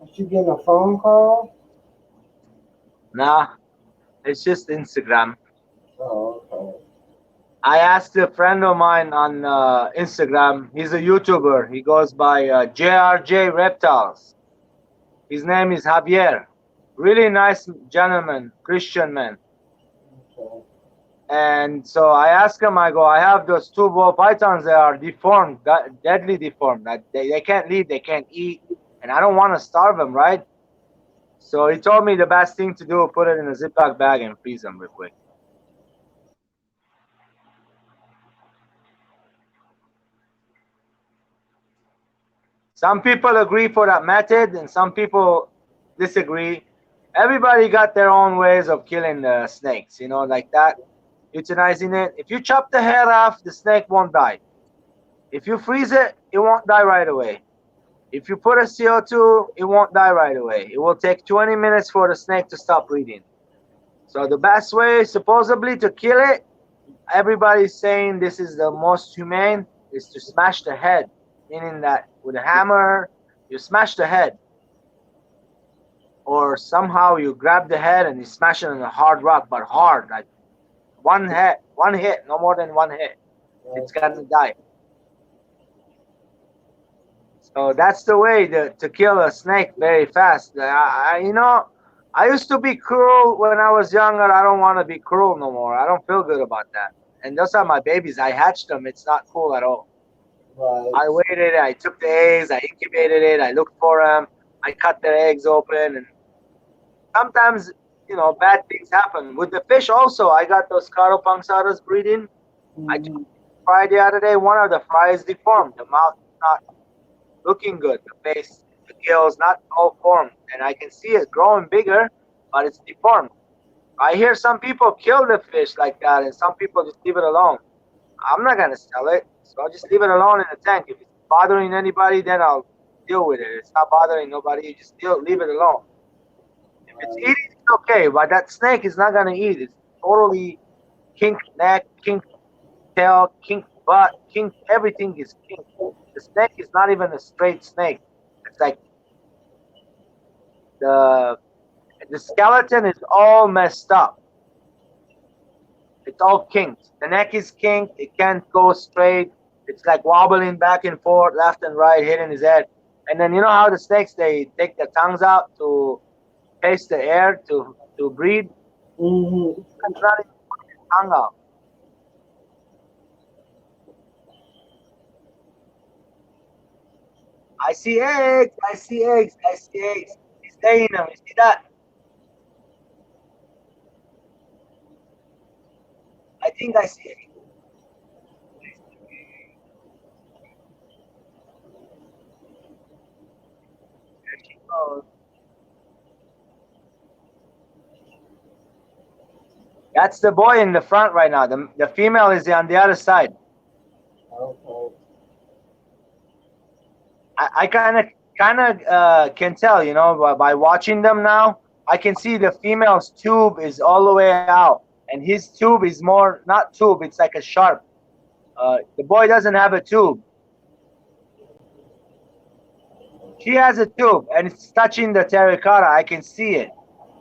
Was you getting a phone call? Nah, it's just Instagram. Oh, okay. I asked a friend of mine on Instagram. He's a YouTuber. He goes by JRJ Reptiles. His name is Javier. Really nice gentleman, Christian man. Okay. And so I asked him, I go, I have those two ball pythons that are deformed, deadly deformed. That they can't leave, they can't eat, and I don't want to starve them, right? So he told me the best thing to do, put it in a Ziploc bag and freeze them real quick. Some people agree for that method, and some people disagree. Everybody got their own ways of killing the snakes, you know, like that, euthanizing it. If you chop the head off, the snake won't die. If you freeze it, it won't die right away. If you put a CO2, it won't die right away. It will take 20 minutes for the snake to stop breathing. So the best way, supposedly, to kill it, everybody's saying this is the most humane, is to smash the head, meaning that with a hammer, you smash the head. Or somehow you grab the head and you smash it on a hard rock, but hard, like one hit, no more than one hit. It's gonna die. So that's the way to kill a snake very fast. I used to be cruel when I was younger. I don't want to be cruel no more. I don't feel good about that. And those are my babies. I hatched them. It's not cool at all. Right. I waited. I took the eggs. I incubated it. I looked for them. I cut their eggs open. And sometimes, bad things happen. With the fish also, I got those Caropunxatus breeding. I took a fry the other day. One of the fries deformed. The mouth is not looking good. The face, the gills, not all formed. And I can see it growing bigger, but it's deformed. I hear some people kill the fish like that, and some people just leave it alone. I'm not going to sell it, so I'll just leave it alone in the tank. If it's bothering anybody, then I'll deal with it. If it's not bothering nobody, you just leave it alone. If it's eating, it's okay, but that snake is not going to eat. It's totally kinked neck, kinked tail, kinked butt, kinked, everything is kinked. The snake is not even a straight snake. It's like the skeleton is all messed up. It's all kinked. The neck is kinked. It can't go straight. It's like wobbling back and forth, left and right, hitting his head. And then you know how the snakes they take their tongues out to taste the air to breathe. Mm-hmm. It's not even putting his tongue out. I see eggs. I see eggs. I see eggs. He's laying them. You see that? I think I see eggs. There she goes. That's the boy in the front right now. The female is on the other side. Okay. I kind of can tell, you know, by watching them now. I can see the female's tube is all the way out, and his tube is more not tube. It's like a sharp. The boy doesn't have a tube. She has a tube, and it's touching the terracotta. I can see it.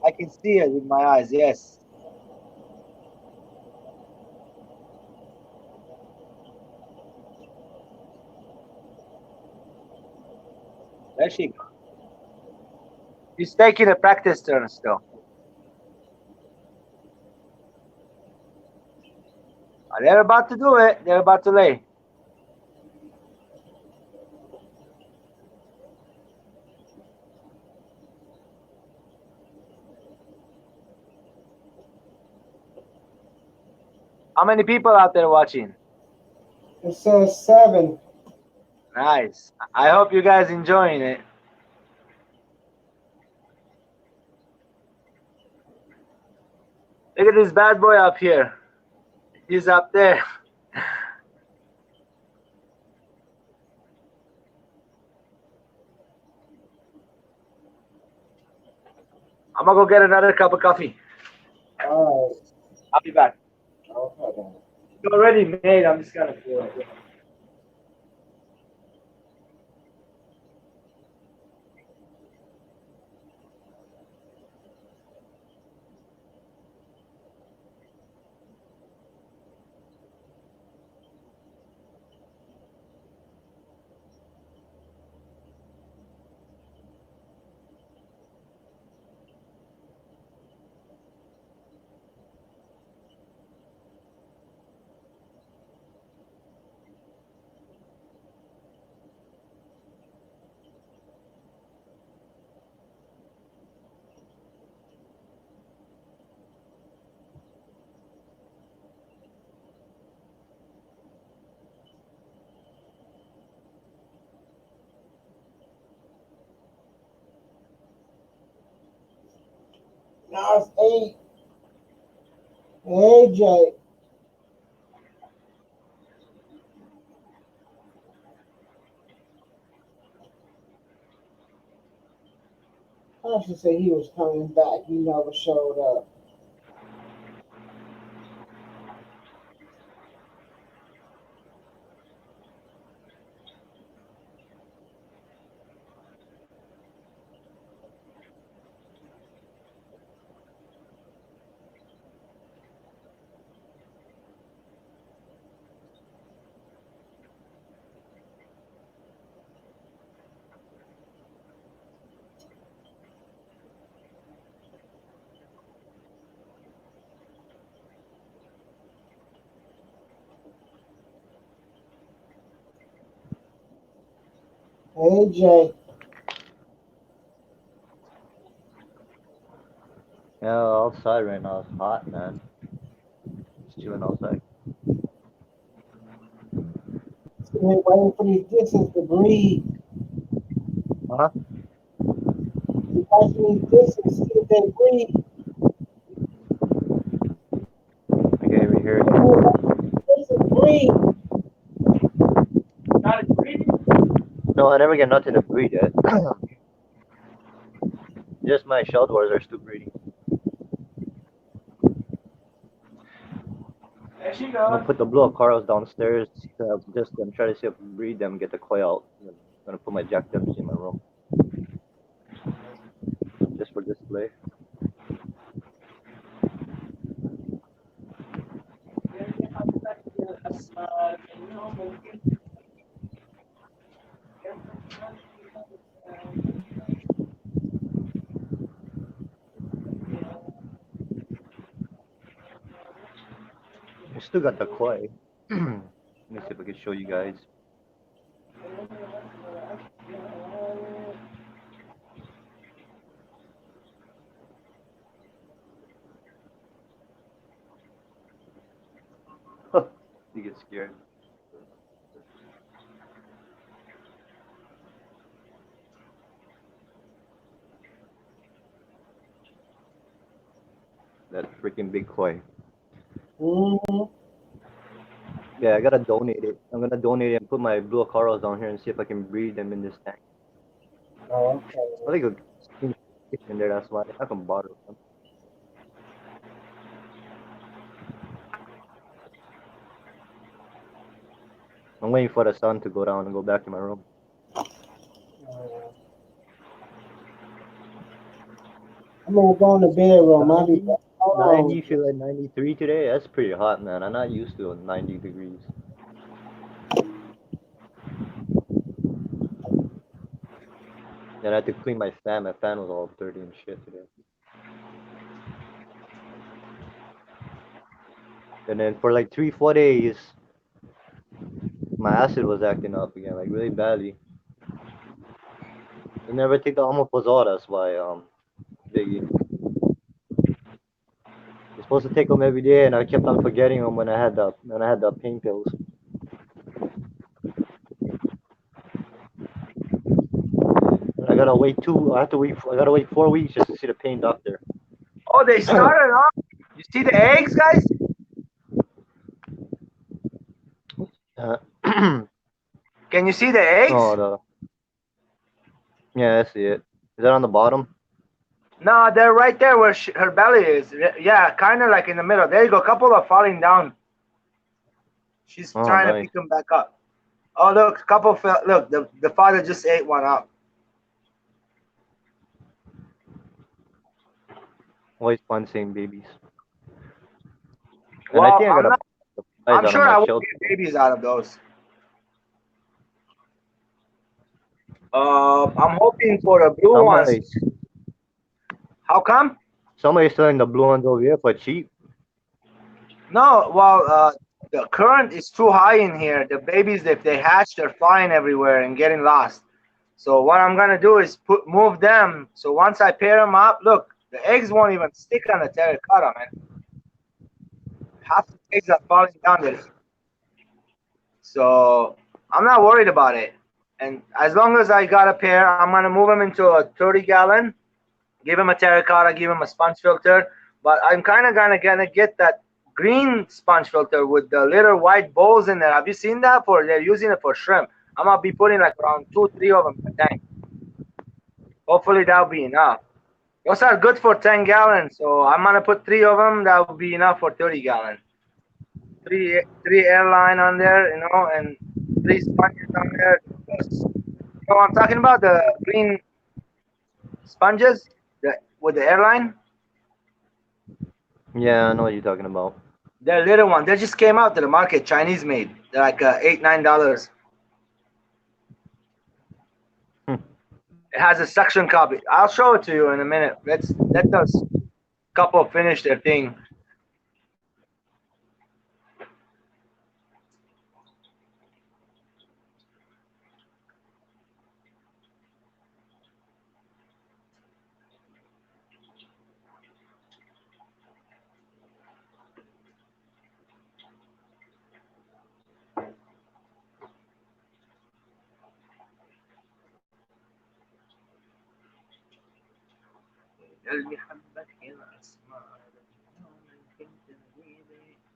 I can see it with my eyes. Yes. There she goes. She's taking a practice turn still. They're about to do it. They're about to lay. How many people out there watching? It says 7. Nice. I hope you guys enjoying it. Look at this bad boy up here. He's up there. I'm gonna go get another cup of coffee. All right. I'll be back. Okay then. It's already made. I'm just gonna do it. Now it's 8. Hey Jay. I should say he was coming back. He never showed up. Hey Jay. Yeah, outside right now it's hot, man. Just chilling outside. We're waiting for these discs to breathe. Huh? We're watching these discs to see if they breathe. I can't even hear it. Discs breathe. Not breathing. No, I never get nothing to breathe yet. Just my shell doors are still breathing. There she I'm gonna goes. put the blow up corals downstairs. Just try to see if I can breathe them, get the coil out. I'm gonna put my jack dempsey in my room. Just for display. I still got the koi. Let me see if I can show you guys. You get scared. That freaking big koi. Mm-hmm. Yeah, I gotta donate it. I'm gonna donate it and put my blue corals down here and see if I can breed them in this tank. Oh, I think a in there. That's why I can bother them. I'm waiting for the sun to go down and go back to my room. I'm gonna go in the bedroom. I'll be 90, back. Hold 90, on. feel like 93 today. That's pretty hot, man. I'm not used to 90 degrees. And I had to clean my fan. My fan was all dirty and shit today. And then for like 3, 4 days, my acid was acting up again, like really badly. I never take the omeprazole. That's why, Biggie. You're supposed to take them every day, and I kept on forgetting them when I had the pain pills. I gotta wait two. I have to wait. I gotta wait 4 weeks just to see the pain doctor. Oh, they started, huh? You see the eggs, guys? Uh, Can you see the eggs? oh, yeah, I see it. Is that on the bottom? No, they're right there where her belly is. Yeah, kind of like in the middle. There you go. A couple are falling down. She's Oh, trying to nice. pick them back up. Oh, look, a couple fell. Look, the father just ate one up. Always fun seeing babies. And I Well, think I got a I'm prize out of sure my I won't shelter. get babies out of those. I'm hoping for the blue ones. How come? Somebody's selling the blue ones over here for cheap. No, well, the current is too high in here. The babies, if they hatch, they're flying everywhere and getting lost. So what I'm gonna do is move them. So once I pair them up, look, the eggs won't even stick on the terracotta, man. Half the eggs are falling down there. So I'm not worried about it. And as long as I got a pair, I'm gonna move them into a 30-gallon. Give them a terracotta, give them a sponge filter. But I'm kind of gonna get that green sponge filter with the little white bowls in there. Have you seen that? They're using it for shrimp. I'm gonna be putting like around 2, 3 of them in the tank. Hopefully that'll be enough. Those are good for 10 gallons, so I'm gonna put 3 of them. That will be enough for 30 gallons. Three airline on there, and 3 sponges on there. You know what I'm talking about? The green sponges, with the airline. Yeah, I know what you're talking about. They're little one. They just came out to the market, Chinese made. They're like $8, $9. It has a suction cup. I'll show it to you in a minute. Let us couple finish their thing.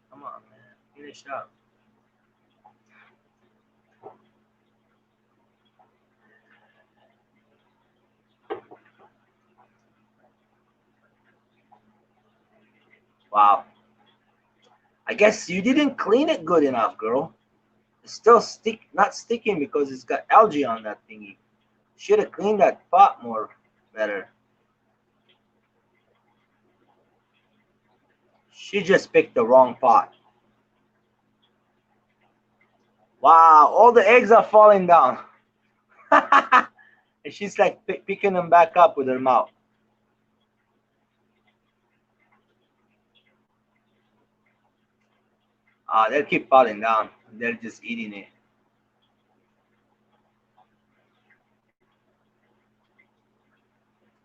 Come on, man. Finish up. Wow. I guess you didn't clean it good enough, girl. It's still not sticking because it's got algae on that thingy. Should have cleaned that pot more better. She just picked the wrong pot. Wow. Wow, all the eggs are falling down. And she's like picking them back up with her mouth. They'll keep falling down. They're just eating it.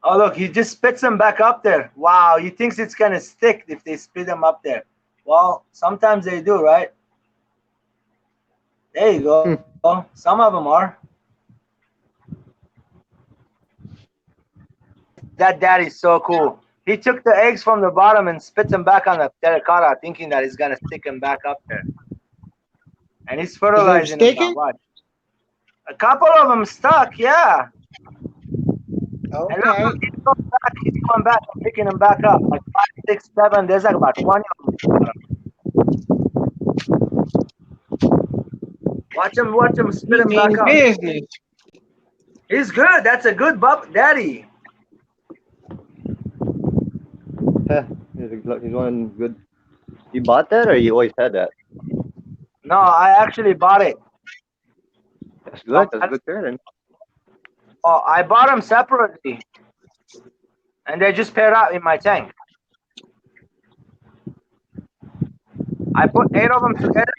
Oh, look, he just spits them back up there. Wow, he thinks it's going to stick if they spit them up there. Well, sometimes they do, right? There you go. Some of them are. That daddy's so cool. He took the eggs from the bottom and spit them back on the terracotta, thinking that he's going to stick them back up there. And he's fertilizing them now. Watch. A couple of them stuck, yeah. Okay. And look, he's going back and picking them back up. Like 5, 6, 7. There's like about 20 of them. Watch him spit them back up. Business. He's good. That's a good daddy. Yeah, he's one good. You bought that, or you always had that? No, I actually bought it. That's good. That's good parenting. Oh, I bought them separately, and they just paired out in my tank. I put 8 of them together,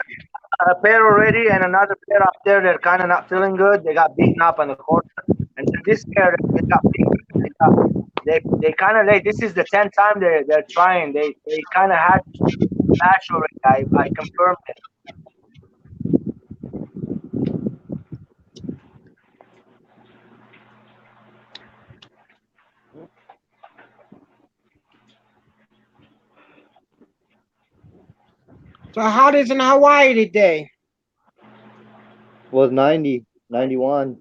a pair already, and another pair up there. They're kind of not feeling good. They got beaten up on the corner, and then this pair they got beaten. They kind of this is the 10th time they're trying. They kind of had match already. I confirmed it. So how is in Hawaii today? Was 90, 91.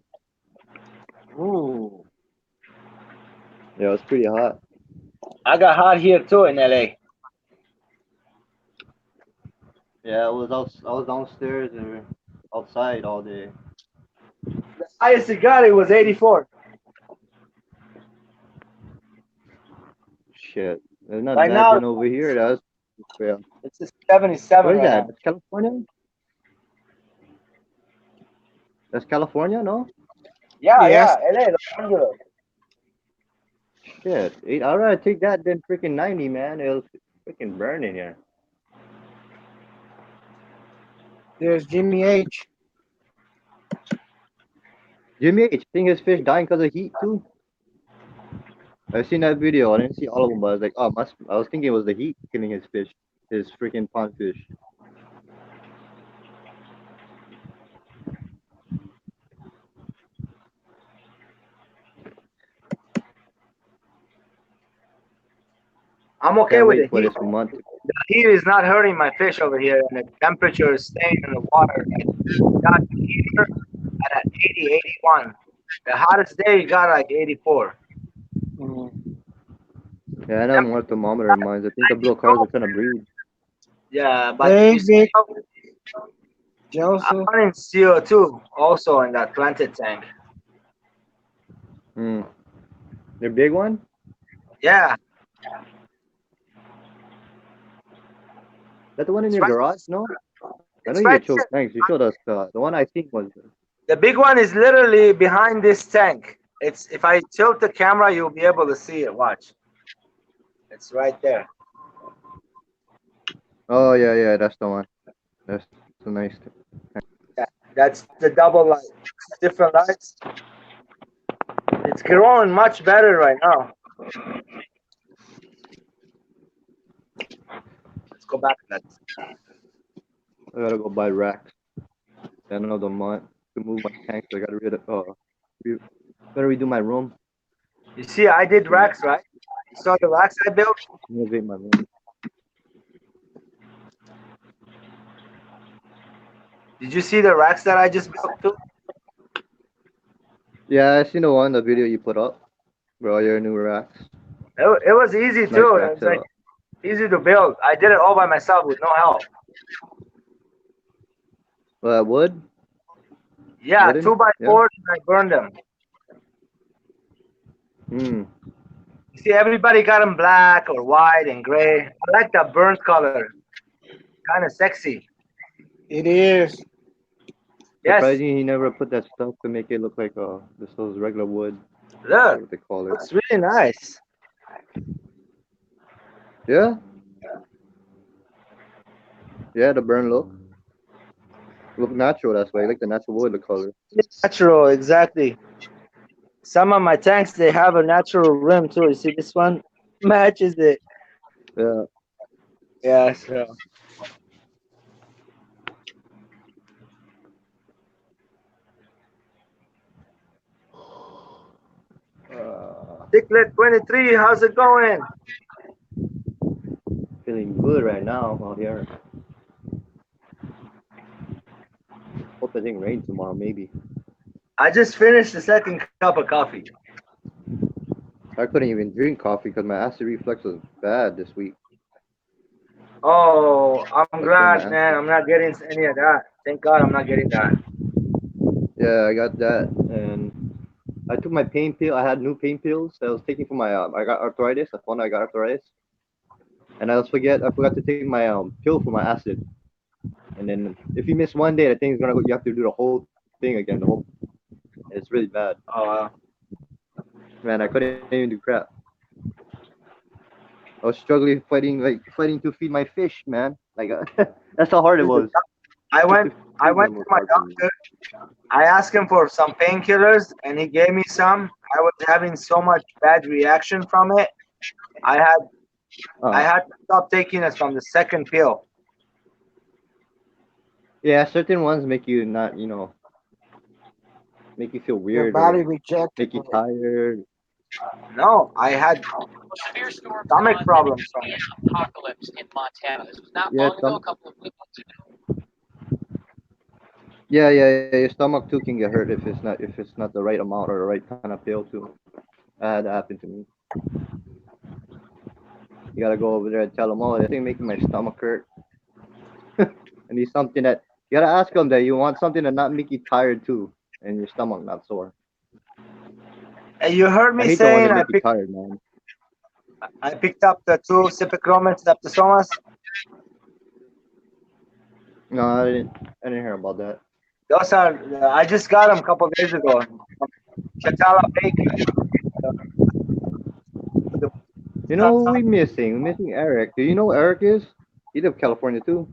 Ooh. Yeah, it was pretty hot. I got hot here too in LA. Yeah, I was downstairs or outside all day. The highest it got, it was 84. Shit, there's not Right imagine now- over here. That's yeah. It's a 77 Where is right that? now. That's California. That's California, no? Yeah, Yes. LA, Los Angeles. Shit, I'd rather take that than freaking 90, man. It was freaking burning here. There's Jimmy H. Jimmy H, think his fish dying because of heat too. I've seen that video. I didn't see all of them, but I was like, oh, I was thinking it was the heat killing his fish, his freaking pond fish. I'm okay Can't with wait the for heat. this month. The heat is not hurting my fish over here, and the temperature is staying in the water. It got here at 80, 81. The hottest day got like 84. Yeah, I know more thermometer in mine. I think the blue cars are trying to breed. Yeah, but Hey, you see, Vic. I'm Joseph. running CO2 also in that planted tank. Hmm. The big one? Yeah, That the one in It's your right- garage? No? I it's know you right get choked tanks. You showed us the one I think was. the big one is literally behind this tank. It's if I tilt the camera, you'll be able to see it. Watch. It's right there. Oh yeah, that's the one. That's so nice. That's the double light. Different lights. It's growing much better right now. Let's go back to that. I gotta go buy racks. Another month to move my tanks. I gotta gotta redo my room. You see, I did racks, right? You saw the racks I built? Renovate my room. Did you see the racks that I just built too? Yeah, I seen the video you put up, bro. Your new racks. It was easy Nice too. It rack was like setup. easy to build. I did it all by myself with no help. Wood? Yeah, Wooden? 2x4s, and I burned them. Hmm. You see, everybody got them black or white and gray. I like that burnt color. Kind of sexy. It is. Yes. Surprising he never put that stuff to make it look like this was regular wood. Look, What they call it. looks really nice. Yeah. Yeah, the burn look natural. That's why I like the natural wood, the color. Natural, exactly. Some of my tanks they have a natural rim too. You see this one matches it. Yeah. Yeah, so Dicklet 23, how's it going? Feeling good right now out here. Hope it didn't rain tomorrow, maybe. I just finished the second cup of coffee. I couldn't even drink coffee because my acid reflux was bad this week. Oh, I'm I killed my glad, man. acid. I'm not getting any of that. Thank God I'm not getting that. Yeah, I got that, and I took my pain pill. I had new pain pills that I was taking for my. I got arthritis. I found out I got arthritis, and I forgot to take my pill for my acid. And then if you miss one day, the thing's gonna go. You have to do the whole thing again. The whole. It's really bad, Oh, man. I couldn't even do crap. I was struggling fighting to feed my fish, man. Like that's how hard it was. I Just went to I feed went them to was my hard for me. doctor. I asked him for some painkillers and he gave me some. I was having so much bad reaction from it. I had I Uh, had to stop taking it from the second pill. yeah, certain ones make you not, make you feel Your weird body or rejected make you it. tired. No, I had Severe storms stomach caused problems from an it. apocalypse in Montana. This was not Yeah, long ago, a couple of weeks ago. yeah. Your stomach too can get hurt if it's not the right amount or the right kind of pill too. That had happened to me. You gotta go over there and tell them, oh, this thing making my stomach hurt. I need something that you gotta ask them that you want something to not make you tired too, and your stomach not sore. And you heard I me hate the ones saying that make you tired, man. I picked up the two Cipicromin Streptosomas. No, I didn't hear about that. Those are I just got them a couple of days ago. Chatala Bakery. The- You know who we missing? We're missing Eric. Do you know who Eric is? He live in California too.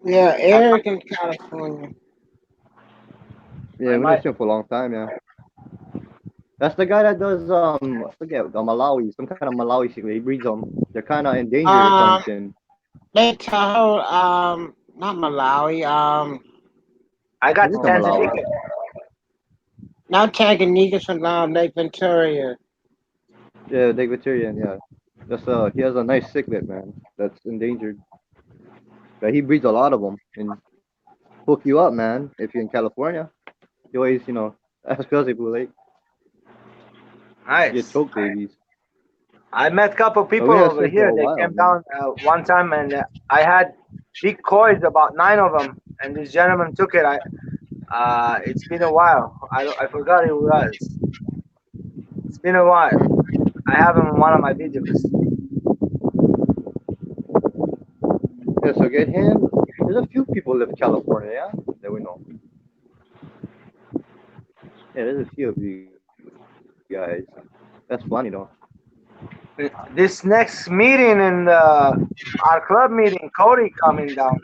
Yeah, Eric in California. Yeah, I we missed might. him for a long time, yeah. That's the guy that does I forget the Malawi, some kind of Malawi chicken. He breeds them. They're kind of endangered or Um, something. Lake Tahoe, not Malawi, I He got is the from oh, Malawi. Tanzania. not Tanganyika, from Lake Venturia. Yeah, Lake Victorian, yeah. That's he has a nice cichlid, man. That's endangered. But he breeds a lot of them and hook you up, man. If you're in California, you always, ask us if we like get Nice. choke babies. I met a couple But people we have over him for here. a They while, came man. down one time, and I had big coins, about 9 of them, and this gentleman took it. It's been a while. I forgot who it was. It's been a while. I have him in one of my videos. Yeah, so get him. There's a few people live in California, yeah, that we know. Yeah, there's a few of you guys. That's funny though. This next meeting in our club meeting, Cody coming down.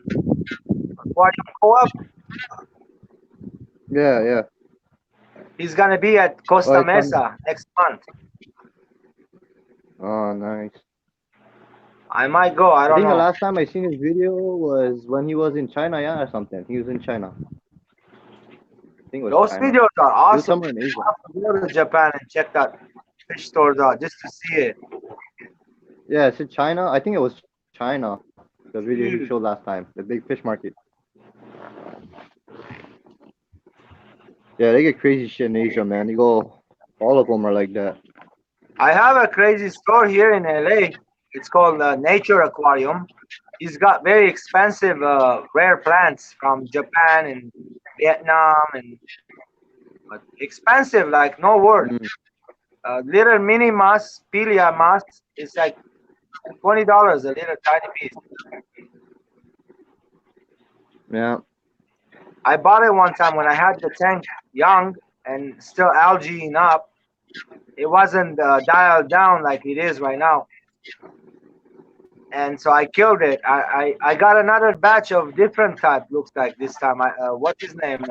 Aquarium Co-op. Yeah. He's gonna be at Oh, Costa it's on. Mesa next month. Oh, nice. I might go. I I don't think the know. last time I seen his video was when he was in China, yeah, or something. He was in China. I think it was Those China. videos are He was awesome. somewhere in Asia. I have to go to Japan and check that fish stores out just to see it. Yeah, is it China? I think it was China. The video he showed Huge. last time, the big fish market. Yeah, they get crazy shit in Asia, man. You go, all of them are like that. I have a crazy store here in LA. It's called Nature Aquarium. He's got very expensive rare plants from Japan and Vietnam, and but expensive like no word. Mm, Little mini moss, pilia moss, is like $20 a little tiny piece. yeah. I bought it one time when I had the tank young and still algaeing up. It wasn't dialed down like it is right now. And so I killed it. I got another batch of different type. Looks like this time. What's his name?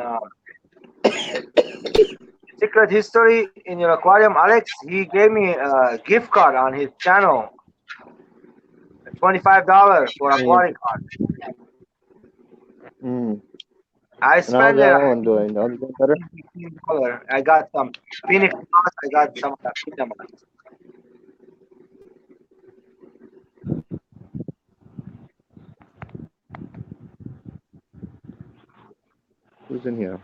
Secret History in your aquarium, Alex. He gave me a gift card on his channel. $25 for aquarium card. Mm. I And how's spent that it. one doing? That one doing better? $15. I got some Phoenix moss. I got some Capita moss. Who's in here?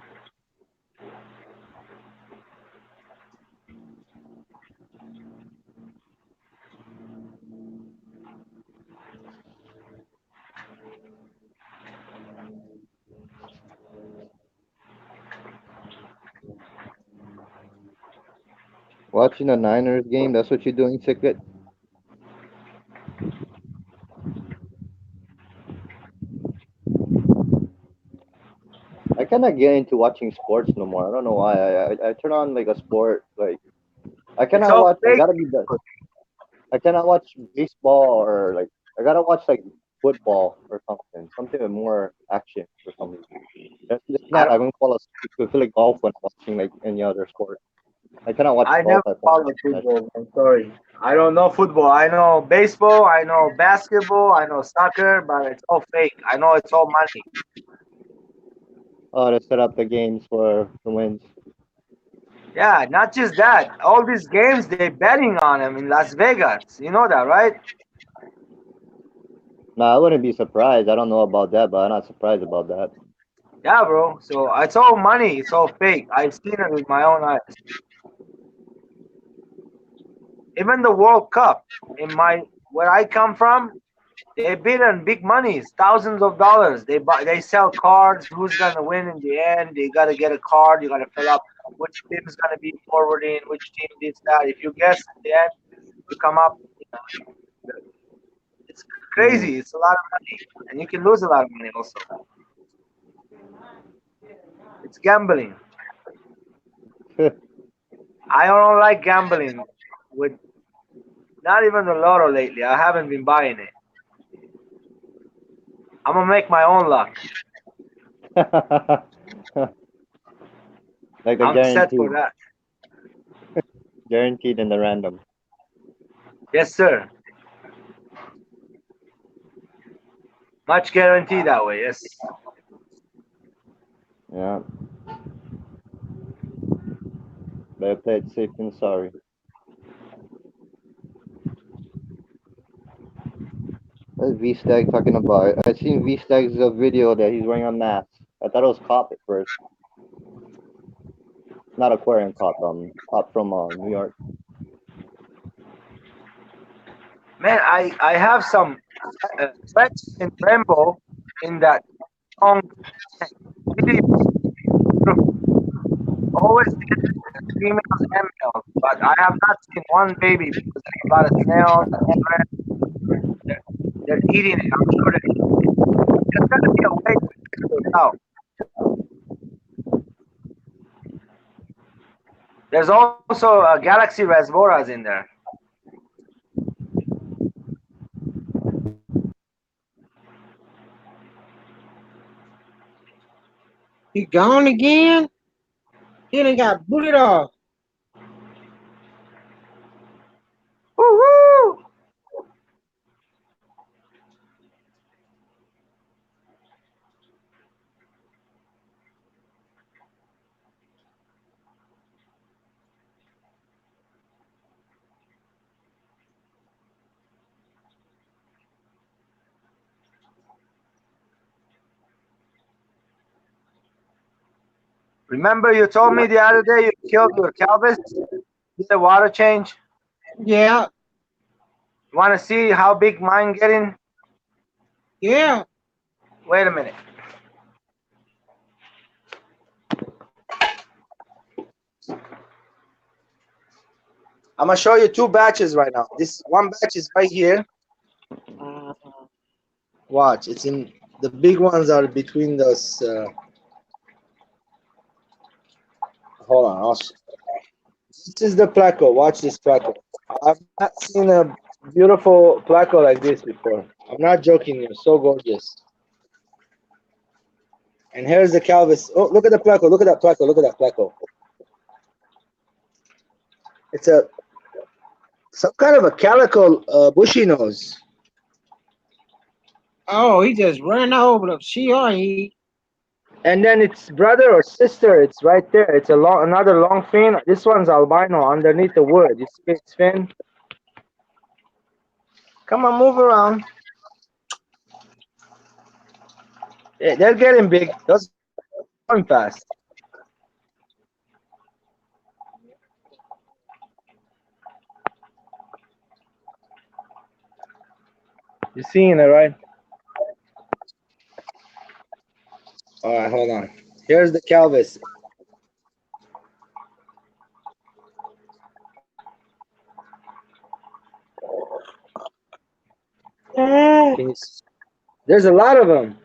Watching the Niners game? That's what you're doing, Secret? I cannot get into watching sports no more. I don't know why. I turn on like a sport like I It's cannot all watch. I fake. gotta be done. I cannot watch baseball or like I gotta watch like football or something with more action or something. It's I not. I won't fall asleep. I feel like golf when I'm watching like any other sport. I cannot watch I golf. never I fall followed asleep. football. I'm sorry. I don't know football. I know baseball. I know basketball. I know soccer, but it's all fake. I know it's all money. Oh, to set up the games for the wins. Yeah, not just that. All these games, they're betting on them in Las Vegas. You know that, right? No, I wouldn't be surprised. I don't know about that, but I'm not surprised about that. Yeah, bro. So it's all money. It's all fake. I've seen it with my own eyes. Even the World Cup, where I come from, they bid on big monies, thousands of dollars. They sell cards. Who's gonna win in the end? You gotta get a card. You gotta fill up which team is gonna be forwarding, which team this that. If you guess in the end, you come up. It's crazy. It's a lot of money, and you can lose a lot of money also. It's gambling. I don't like gambling with not even the lotto lately. I haven't been buying it. I'm gonna make my own luck. Like the I'm set for guaranteed, that. guaranteed in the random. Yes, sir. Much guarantee that way. Yes. Yeah. Better play it safe than sorry. What's V-Stag talking about? I seen V-Stag's video that he's wearing a mask. I thought it was cop at first. Not aquarium cop, cop from New York. Man, I have some threats in rainbow in that song. Always females and males, but I have not seen one baby because there's a lot of snails. They're eating it. I'm sure they're eating it. There's got to be a way to figure it out. There's also Galaxy Rasboras in there. He gone again? He done got booted off. Woo-hoo! Remember you told me the other day you killed your Calvis? Did the water change? Yeah, You want to see how big mine getting? yeah. Wait a minute. I'm gonna show you two batches right now. This one batch is right here. Watch, it's in the big ones are between those hold on. This is the Placo. Watch this Placo. I've not seen a beautiful Placo like this before. I'm not joking. You're so gorgeous. And here's the Calvis. Oh, look at the Placo. Look at that Placo. Look at that Placo. It's some kind of a calico bushy nose. Oh, he just ran over the she or he. And then its brother or sister, it's right there. It's another long fin. This one's albino underneath the wood. You see its fin? Come on, move around. Yeah, they're getting big. Those are going fast. You seeing it, right? All right, hold on. Here's the Calvis. Can you see? There's a lot of them.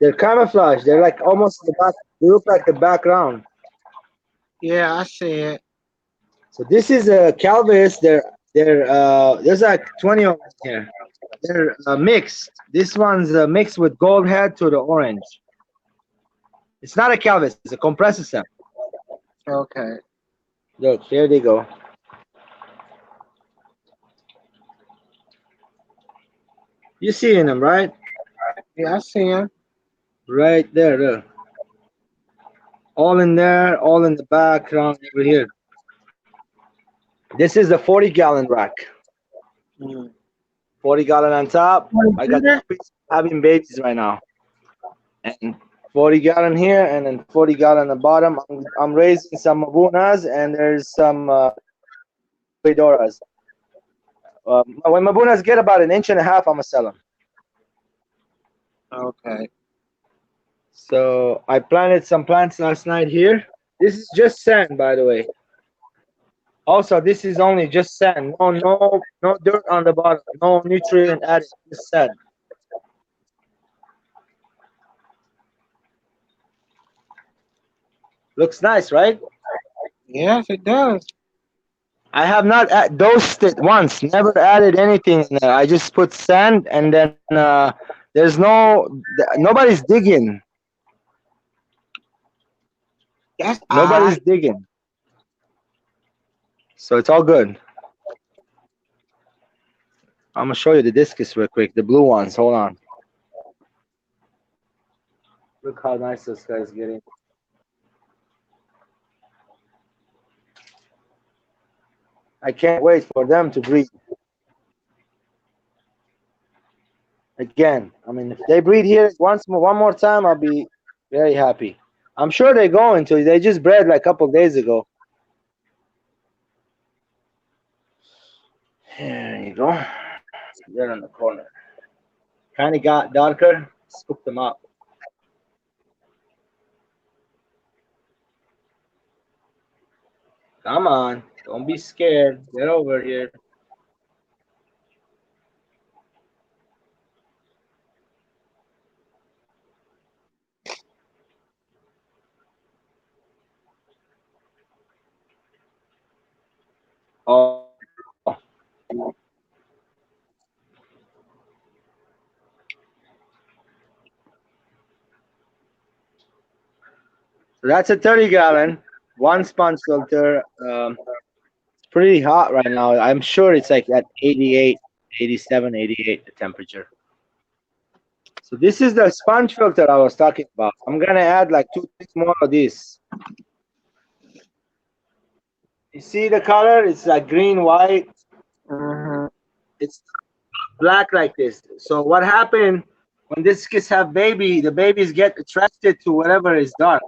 They're camouflaged. They're like almost the back. They look like the background. Yeah, I see it. So this is a Calvis. There's like 20 of them here. They're mixed. This one's mixed with gold head to the orange. It's not a Calvis. It's a compressor set. Okay. Look, here they go. You seeing them, right? Yeah, I see him. Right there, look. All in there, all in the background over here. This is the 40-gallon rack. 40-gallon on top. I got having babies right now. And 40-gallon here, and then 40-gallon on the bottom. I'm raising some Mabunas, and there's some Fedoras. When Mabunas get about 1.5 inches, I'm going to sell them. Okay. So I planted some plants last night here. This is just sand, by the way. Also, this is only just sand. No dirt on the bottom. No nutrient added. Just sand. Looks nice, right? Yes, it does. I have not dosed it once. Never added anything in there. I just put sand, and then there's nobody's digging. That's Nobody's odd. digging. So it's all good. I'm gonna show you the discus real quick. The blue ones. Hold on. Look how nice this guy's getting. I can't wait for them to breed. Again, I mean, if they breed here one more time, I'll be very happy. I'm sure they're going to. They just bred like a couple days ago. There you go. They're in the corner. Kind of got darker. Scoop them up. Come on. Don't be scared. Get over here. Oh. So that's a 30-gallon, one sponge filter. It's pretty hot right now. I'm sure it's like at 88, 87, 88, the temperature. So this is the sponge filter I was talking about. I'm going to add like 2 more of these. You see the color? It's like green, white. It's black like this. So what happened when these kids have baby, the babies get attracted to whatever is dark.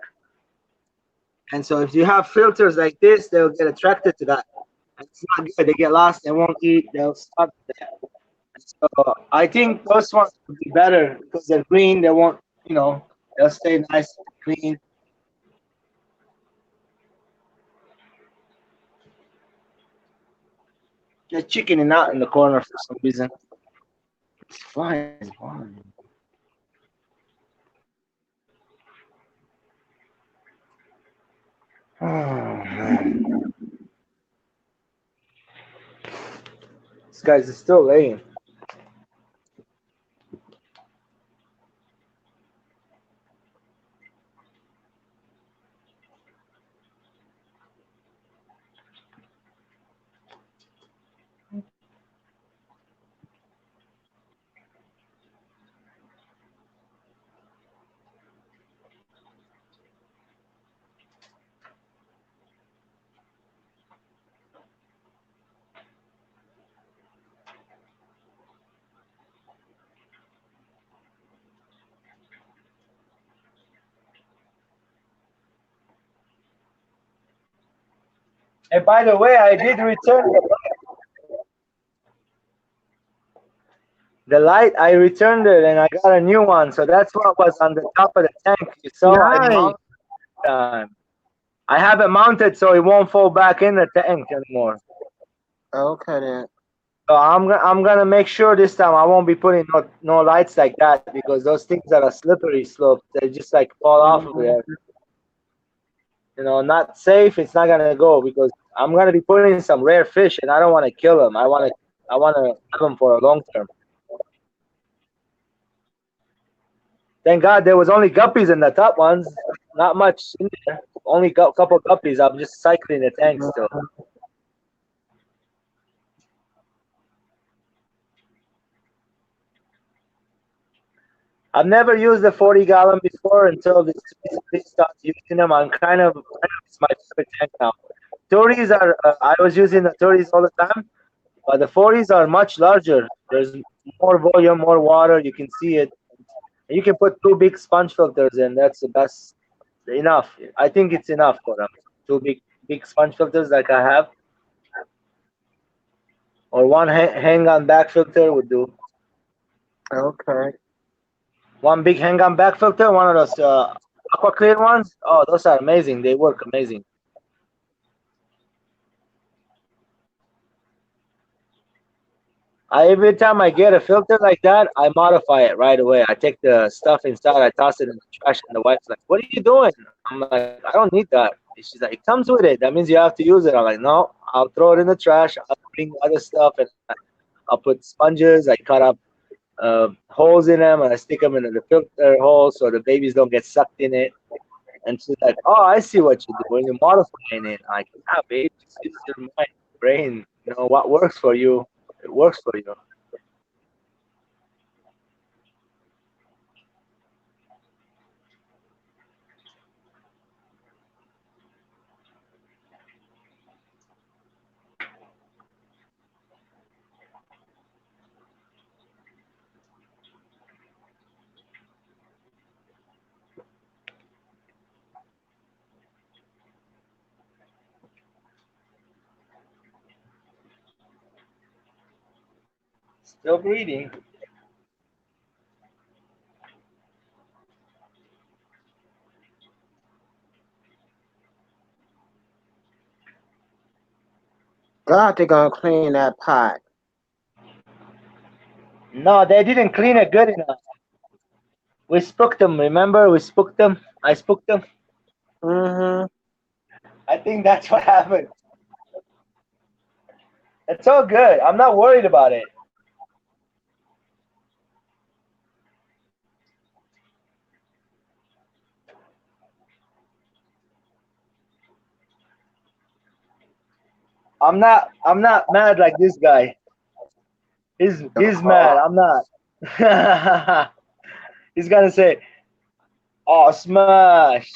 And so if you have filters like this, they'll get attracted to that. And it's not good. They get lost. They won't eat. They'll stop there. So I think those ones would be better because they're green. They won't, they'll stay nice and clean. They're chickening out in the corner for some reason. This fly is bothering me. Oh man. This guy's still laying. And by the way, I did return the light. I returned it and I got a new one. So that's what was on the top of the tank. You saw I Nice. mounted it. I have it mounted so it won't fall back in the tank anymore. Okay then. So I'm gonna make sure this time I won't be putting no lights like that because those things are a slippery slope. They just like fall off of there. You know, not safe. It's not gonna go because I'm gonna be putting some rare fish and I don't want to kill them. I wanna have them for a long term. Thank God there was only guppies in the top ones. Not much in there. Only couple guppies. I'm just cycling the tank still. I've never used a 40-gallon before until this recently started using them. I'm kind of it's my favorite tank now. 30s are I was using the 30s all the time, but the 40s are much larger. There's more volume, more water. You can see it. You can put 2 big sponge filters in. That's the best. Enough. I think it's enough for them. 2 big sponge filters like I have, or one hang-on back filter would do. Okay. One big hang-on back filter, one of those aqua clear ones. Oh, those are amazing. They work amazing. Every time I get a filter like that, I modify it right away. I take the stuff inside, I toss it in the trash, and the wife's like, "What are you doing?" I'm like, "I don't need that." She's like, "It comes with it. That means you have to use it." I'm like, "No, I'll throw it in the trash. I'll bring other stuff, and I'll put sponges. I cut up holes in them, and I stick them in the filter hole so the babies don't get sucked in it." And she's like, "Oh, I see what you're doing. You're modifying it." I'm like, "Yeah, babe, just use your mind, brain. You know what works for you. It works for you." Still breathing. God, they're gonna clean that pot. No, they didn't clean it good enough. We spooked them. Remember, we spooked them. I spooked them. Mm-hmm. I think that's what happened. It's all good. I'm not worried about it. I'm not mad like this guy. He's mad. I'm not. He's gonna say, "Oh, smash."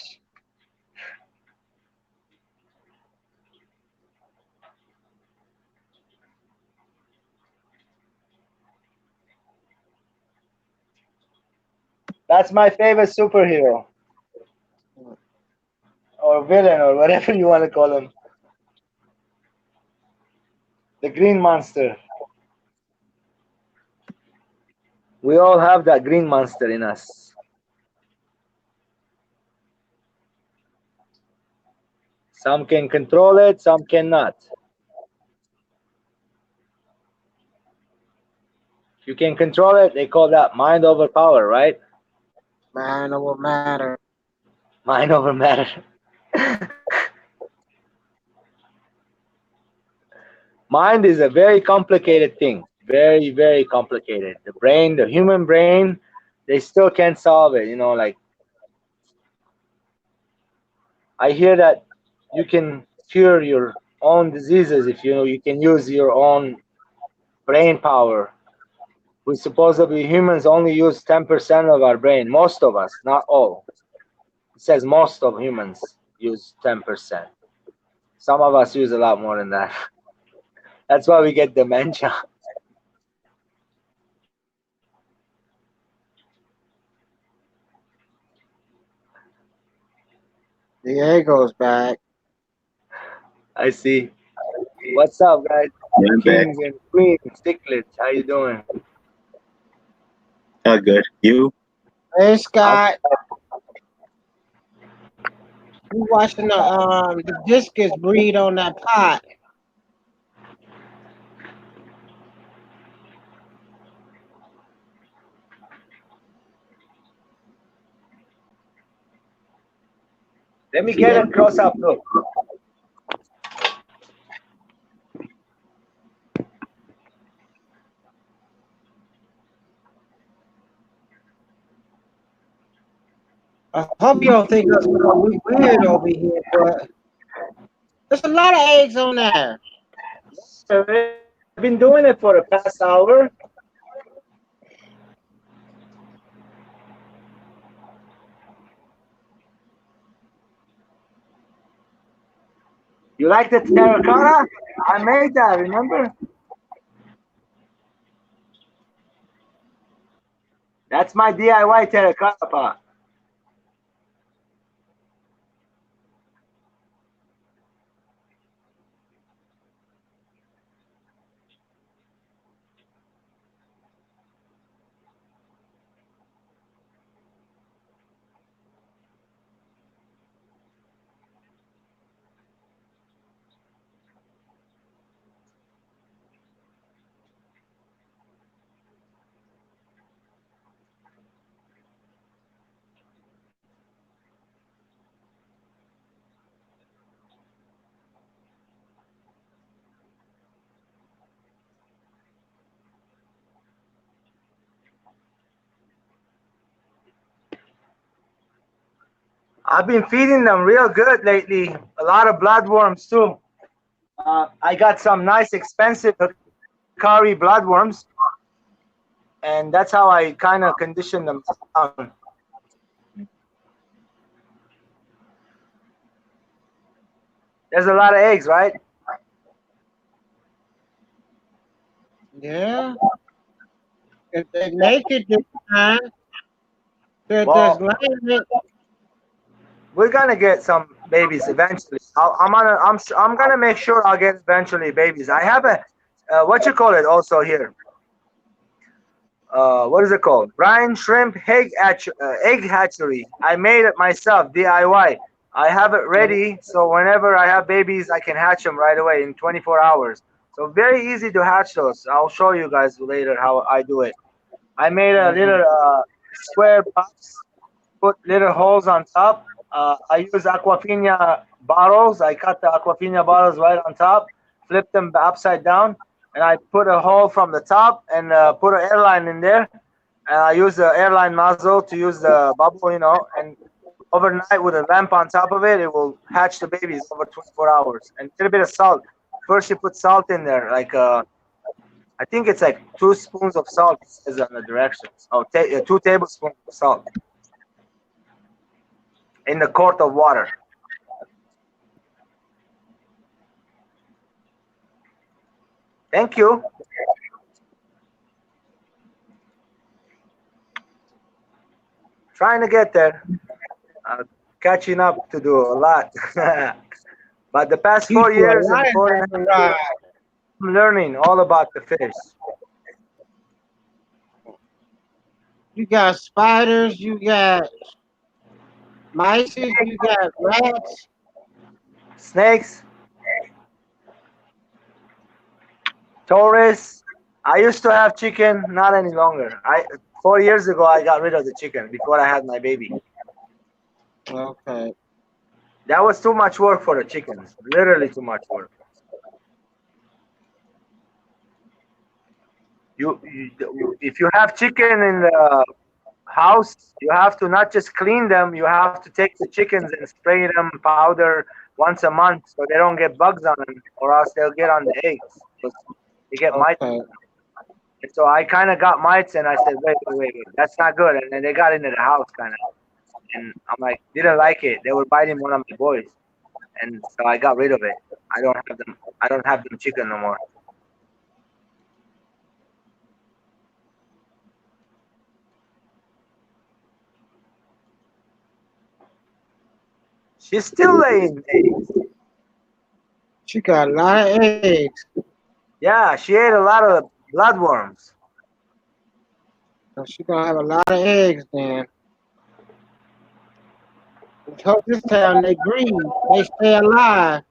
That's my favorite superhero or villain or whatever you want to call him. The Green Monster. We all have that green monster in us. Some can control it, some cannot. If you can control it, they call that mind over power, right? Man over matter. Mind over matter. Mind is a very complicated thing. Very, very complicated. The brain, the human brain, they still can't solve it. You know, like I hear that you can cure your own diseases if you can use your own brain power. We supposedly humans only use 10% of our brain. Most of us, not all. It says most of humans use 10%. Some of us use a lot more than that. That's why we get dementia. Diego's back. I see. What's up, guys? Yeah, I'm back. Kings and queens, Sticklets, how you doing? Good. You? Hey Scott, you watching the discus breed on that pot? Let me get a close-up look. I hope you don't think us weird over here, but there's a lot of eggs on there. I've been doing it for the past hour. You like the terracotta? I made that, remember? That's my DIY terracotta pot. I've been feeding them real good lately. A lot of bloodworms too. I got some nice expensive curry bloodworms, and that's how I kind of condition them down. There's a lot of eggs, right? Yeah, if they make it this time, they're Well, just laying it. we're gonna get some babies eventually. I'm gonna make sure I'll get eventually babies. I have a what you call it also here. What is it called? Brian Shrimp egg hatchery. I made it myself, DIY. I have it ready, so whenever I have babies, I can hatch them right away in 24 hours. So very easy to hatch those. I'll show you guys later how I do it. I made a little square box, put little holes on top. I use Aquafina bottles. I cut the Aquafina bottles right on top, flip them upside down, and I put a hole from the top and put an airline in there. And I use the airline nozzle to use the bubble, and overnight with a lamp on top of it, it will hatch the babies over 24 hours. And a little bit of salt. First, you put salt in there, like I think it's like 2 spoons of salt, it says on the directions. Oh, 2 tablespoons of salt in the quart of water. Thank you. Trying to get there. Catching up to do a lot. But the past 4 years and 4.5 years, I'm learning all about the fish. You got spiders, you got mice, you got rats. Snakes, Taurus, I used to have chicken, not any longer. 4 years ago I got rid of the chicken before I had my baby. Okay. That was too much work for the chickens. Literally too much work. If you have chicken in the house, you have to not just clean them, you have to take the chickens and spray them powder once a month so they don't get bugs on them, or else they'll get on the eggs. They get mites. Okay. And so I kind of got mites, and I said, wait, that's not good. And then they got into the house kind of, and I'm like, didn't like it. They were biting one of my boys, and so I got rid of it. I don't have them. I don't have them chicken no more. She's still laying eggs. She got a lot of eggs. Yeah, she ate a lot of bloodworms. So she gonna have a lot of eggs then. Let's hope this time they breathe. They stay alive.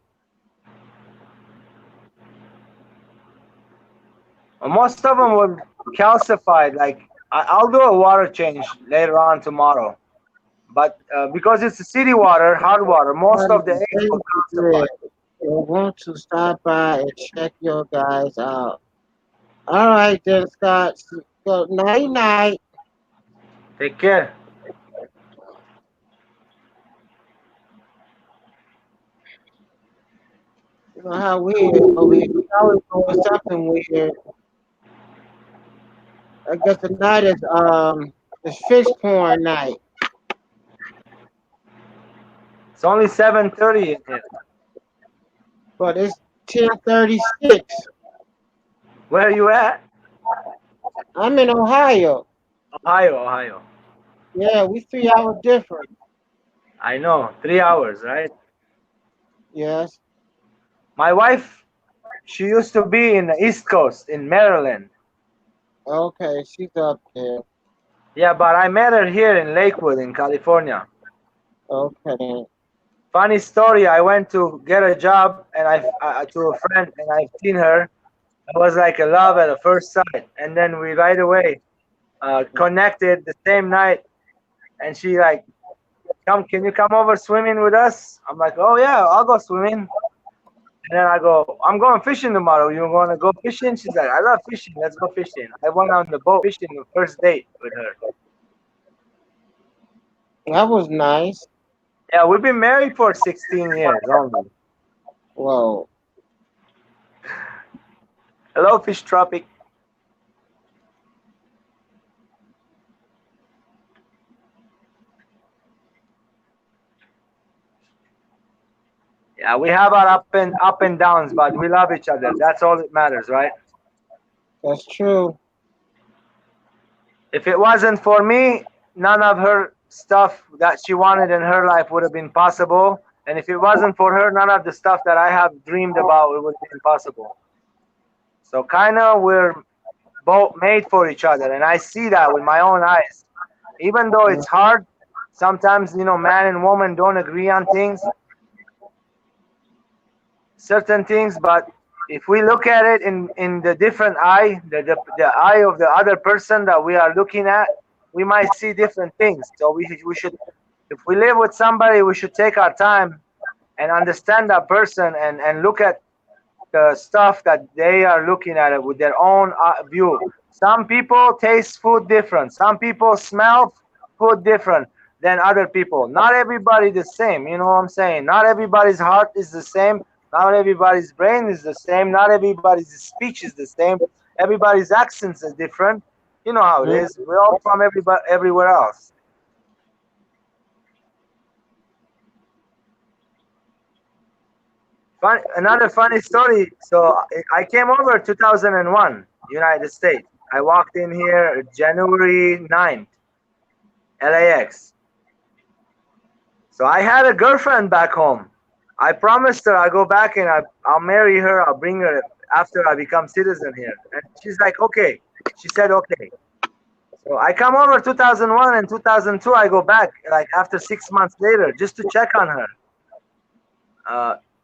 Most of them were calcified. Like I'll do a water change later on tomorrow, but because it's city water, hot water, most of the eggs were calcified. I want to stop by and check your guys out. All right then, Scott. So night night. Take care. You know how weird over here. We always doing something weird. I guess tonight is fish porn night. It's only 7:30 in here. But it's 10:36. Where are you at? I'm in Ohio. Ohio. Yeah, we 3 hours different. I know, 3 hours, right? Yes. My wife, she used to be in the East Coast in Maryland. Okay, she's up there. Yeah, but I met her here in Lakewood in California. Okay. Funny story, I went to get a job and to a friend, and I've seen her. It was like a love at a first sight, and then we right away connected the same night, and she like, can you come over swimming with us? I'm like, oh yeah, I'll go swimming. And then I go, I'm going fishing tomorrow. You want to go fishing? She's like, I love fishing. Let's go fishing. I went on the boat fishing the first date with her. That was nice. Yeah, we've been married for 16 years only. Whoa. Hello, Fish Tropic. Yeah, we have our up and downs, but we love each other. That's all that matters, right? That's true. If it wasn't for me, none of her stuff that she wanted in her life would have been possible. And if it wasn't for her, none of the stuff that I have dreamed about it would have been possible. So kind of we're both made for each other, and I see that with my own eyes. Even though it's hard, sometimes, man and woman don't agree on things, certain things, but if we look at it in the different eye, the eye of the other person that we are looking at, we might see different things. So we should, if we live with somebody, we should take our time and understand that person and look at the stuff that they are looking at it with their own view. Some people taste food different. Some people smell food different than other people. Not everybody the same. You know what I'm saying? Not everybody's heart is the same. Not everybody's brain is the same. Not everybody's speech is the same. Everybody's accents is different. You know how it is. We're all from everywhere else. Another funny story. So I came over 2001, United States. I walked in here January 9th, LAX. So I had a girlfriend back home. I promised her I'll go back and I'll marry her. I'll bring her after I become citizen here. And she's like, okay. She said, okay. So I come over 2001 and 2002. I go back like after 6 months later just to check on her.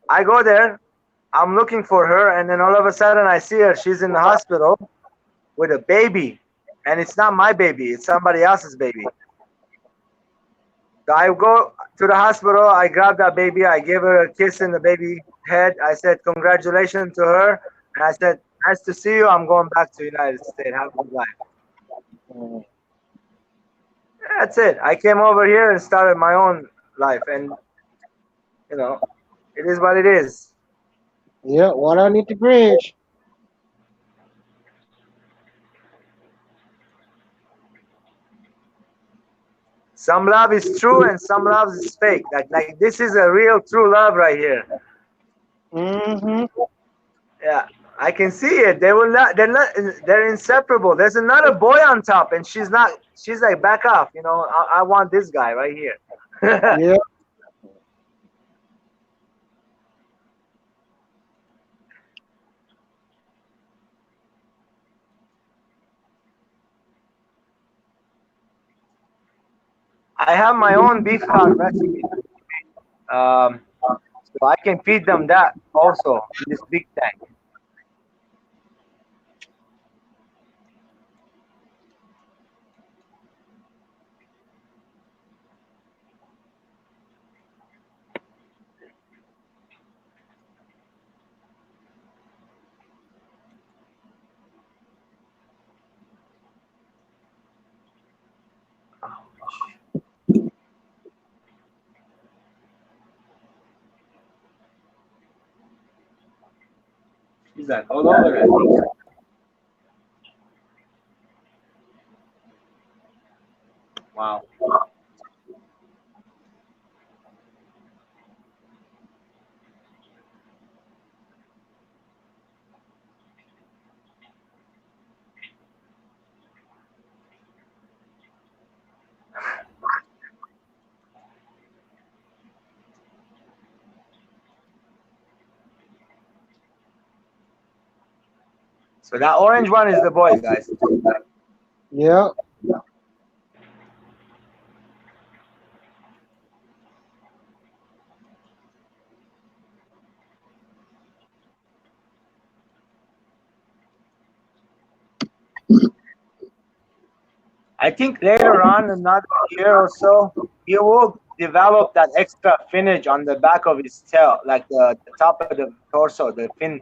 I go there. I'm looking for her. And then all of a sudden I see her. She's in the hospital. with a baby, and it's not my baby, it's somebody else's baby. So I go to the hospital, I grab that baby, I give her a kiss in the baby head. I said, congratulations to her. And I said, nice to see you. I'm going back to the United States. Have a good life. That's it. I came over here and started my own life. And, you know, it is what it is. Yeah, water need the bridge. Some love is true and some love is fake. Like this is a real true love right here. Mm-hmm. Yeah, I can see it. They will not. They're inseparable. There's another boy on top, and she's not. She's like, back off. You know, I want this guy right here. Yeah. I have my own beef heart recipe, so I can feed them that also in this big tank. She's like all over it. Wow. So that orange one is the boy, guys. Yeah. I think later on, another year or so, he will develop that extra finnage on the back of his tail, like the top of the torso, the fin,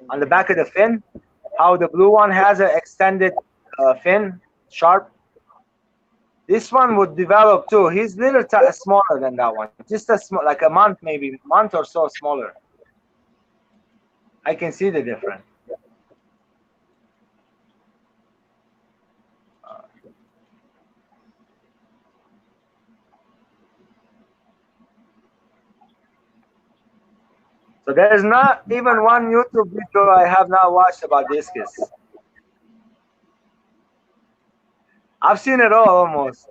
on the back of the fin. How the blue one has an extended fin, sharp. This one would develop too. He's little smaller than that one, just a small, like a month, maybe month or so smaller. I can see the difference. So there's not even one YouTube video I have not watched about discus. I've seen it all almost.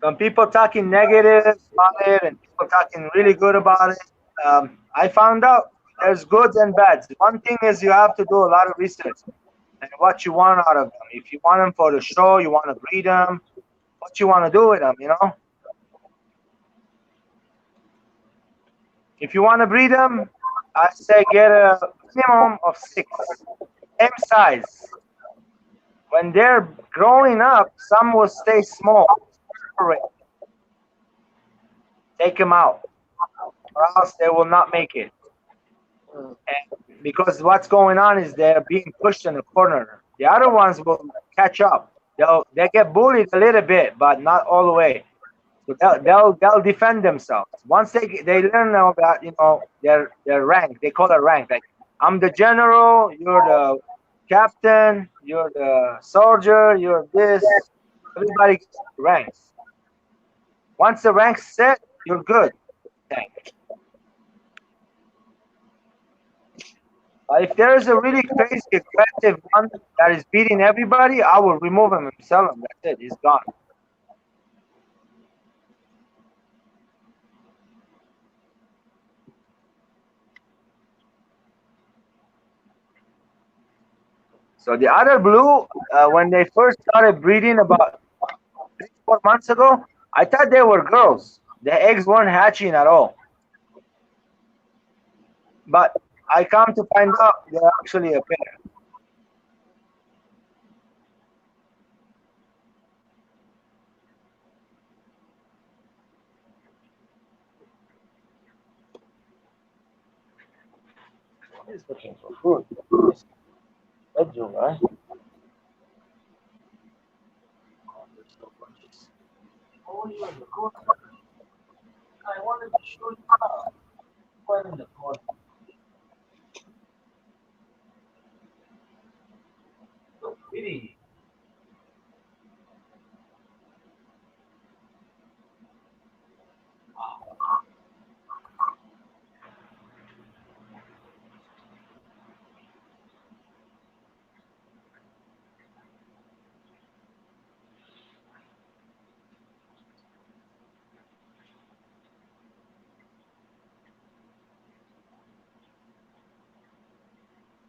Some people talking negative about it and people talking really good about it. I found out there's goods and bads. One thing is you have to do a lot of research and what you want out of them. If you want them for the show, you want to breed them, what you want to do with them, you know? If you want to breed them, I say get a minimum of 6, same size. When they're growing up, some will stay small. Take them out, or else they will not make it. And because what's going on is they're being pushed in the corner. The other ones will catch up. They get bullied a little bit, but not all the way. So they'll defend themselves. Once they learn about, you know, their rank. They call it rank. Like, I'm the general, you're the captain, you're the soldier, you're this. Everybody gets ranks. Once the rank's set, you're good. Tank. But if there is a really crazy aggressive one that is beating everybody, I will remove him and sell him. That's it. He's gone. So the other blue, when they first started breeding about 3-4 months ago, I thought they were girls. The eggs weren't hatching at all. But I come to find out they're actually a pair. He's looking for food. Bedroom, right? Oh, you're in the corner. I wanted to show you how. Why in the corner? So pretty.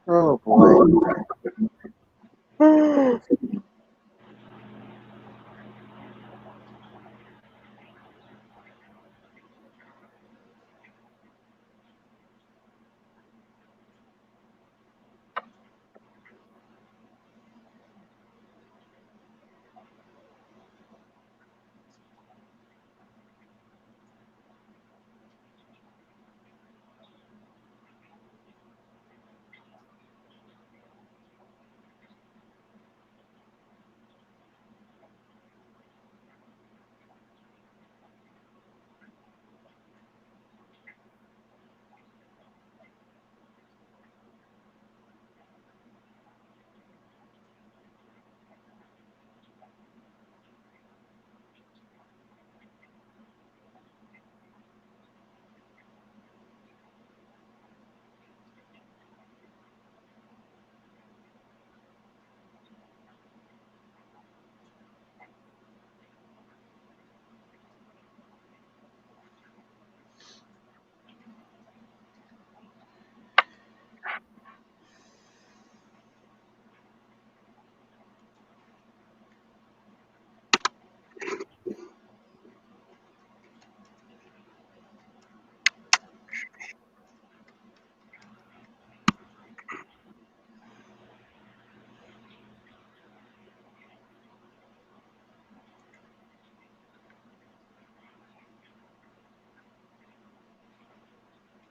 Oh boy.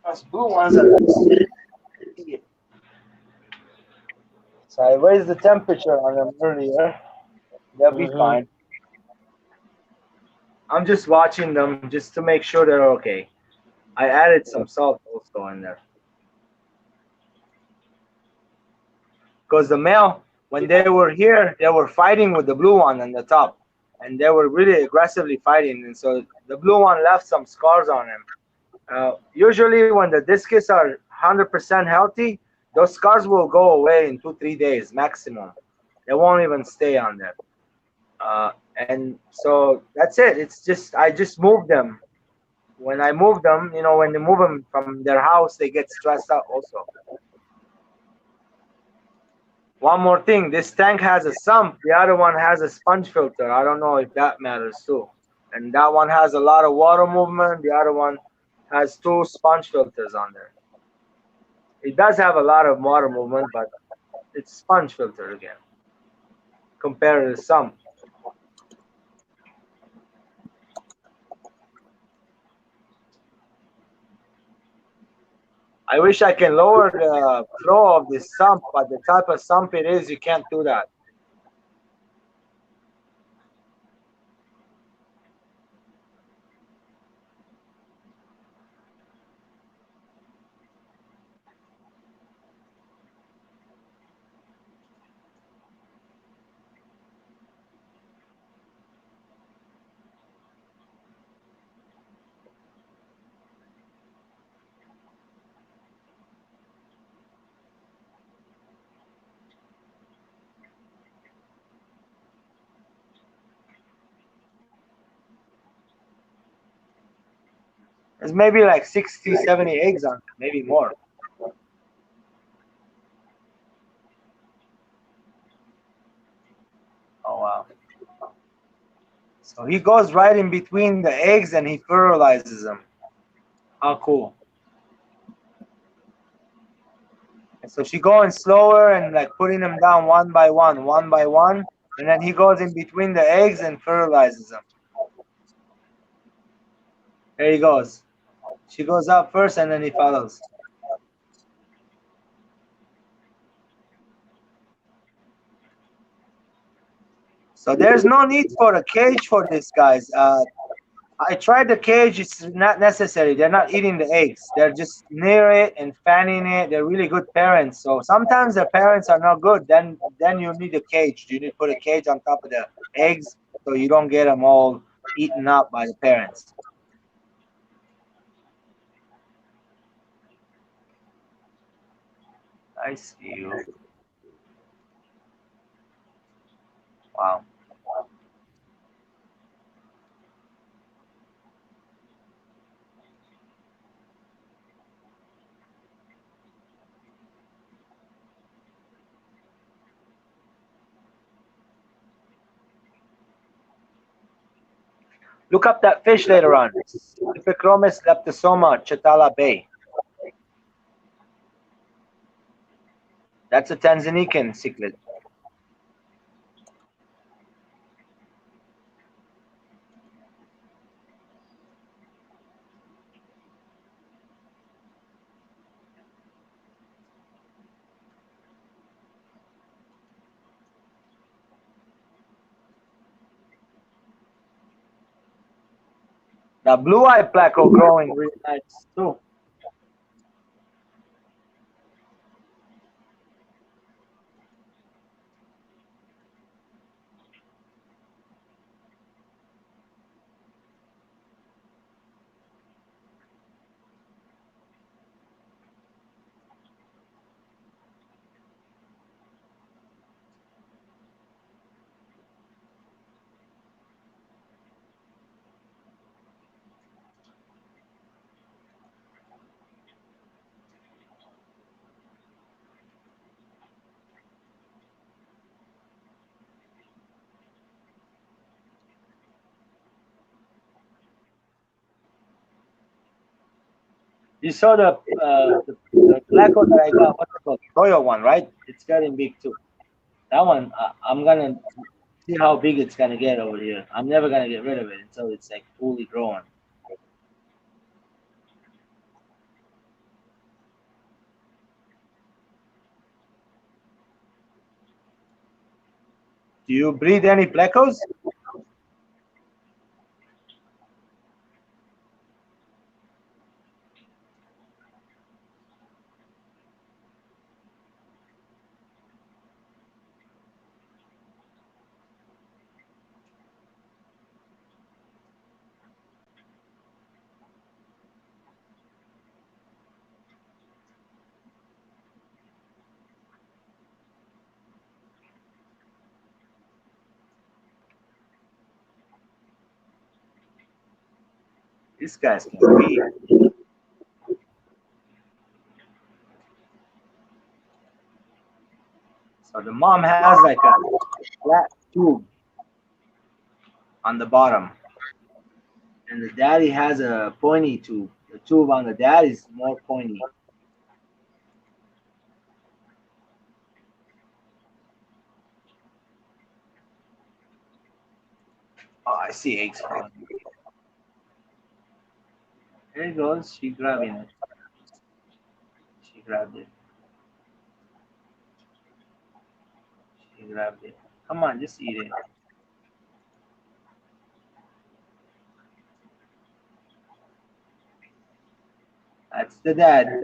Those blue ones are so I raised the temperature on them earlier. They'll be fine. I'm just watching them just to make sure they're okay. I added some salt also in there. Because the male, when they were here, they were fighting with the blue one on the top. And they were really aggressively fighting. And so the blue one left some scars on him. Usually when the discus are 100% healthy, those scars will go away in 2-3 days maximum. They won't even stay on there. And so that's it. It's just, I just moved them. When I move them, you know, when they move them from their house, they get stressed out also. One more thing, this tank has a sump. The other one has a sponge filter. I don't know if that matters too. And that one has a lot of water movement. The other one has 2 sponge filters on there. It does have a lot of water movement, but it's sponge filter again compared to the sump. I wish I can lower the flow of this sump, but the type of sump it is, you can't do that. There's maybe like 60, 70 eggs on it, maybe more. Oh, wow. So he goes right in between the eggs and he fertilizes them. How cool. And so she going slower and like putting them down one by one, and then he goes in between the eggs and fertilizes them. There he goes. She goes up first and then he follows. So there's no need for a cage for this, guys. I tried the cage. It's not necessary. They're not eating the eggs. They're just near it and fanning it. They're really good parents. So sometimes the parents are not good. Then you need a cage. You need to put a cage on top of the eggs so you don't get them all eaten up by the parents. I see you. Wow. Look up that fish later on. Pipicromis leptosoma chatala bay. That's a Tanzanican cichlid. The blue-eye placo growing really nice too. You saw the placo that I got. What's it called? Royal one, right? It's getting big too. That one, I'm gonna see how big it's gonna get over here. I'm never gonna get rid of it until it's like fully grown. Do you breed any plecos? These guys can breed. So the mom has like a flat tube on the bottom, and the daddy has a pointy tube. The tube on the dad is more pointy. Oh, I see eggs falling. There it goes. She grabbing it. She grabbed it. She grabbed it. Come on, just eat it. That's the dad.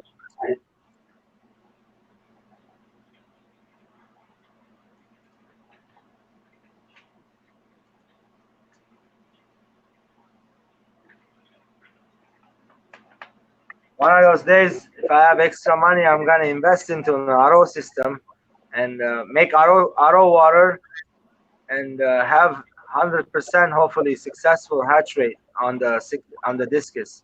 One of those days, if I have extra money, I'm gonna invest into an RO system and make RO water and have 100% hopefully successful hatch rate on the discus.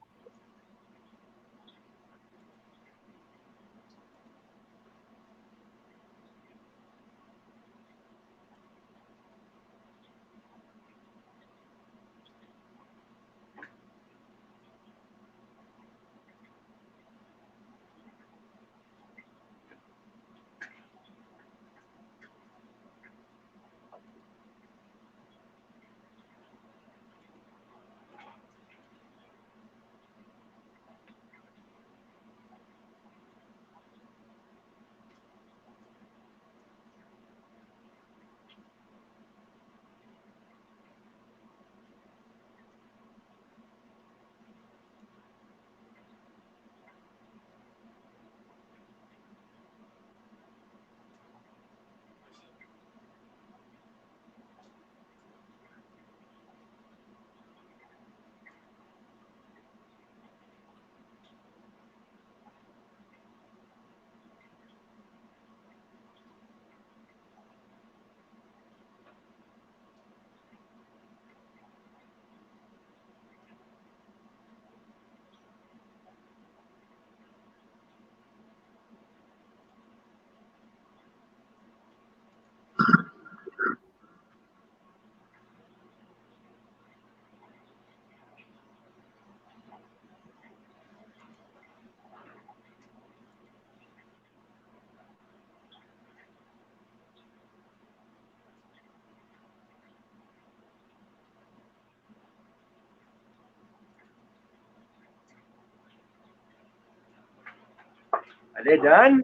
Are they done?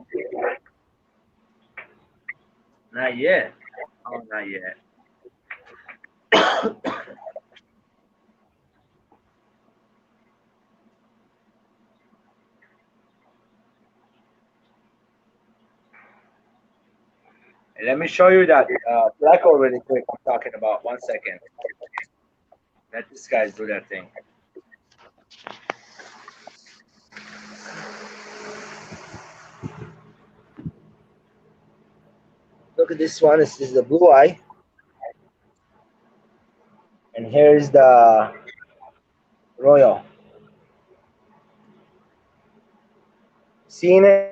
Not yet. Oh, not yet. Let me show you that Blacko really quick. I'm talking about 1 second. Let these guys do their thing. Look at this one. This is the blue eye, and here is the royal. Seeing it?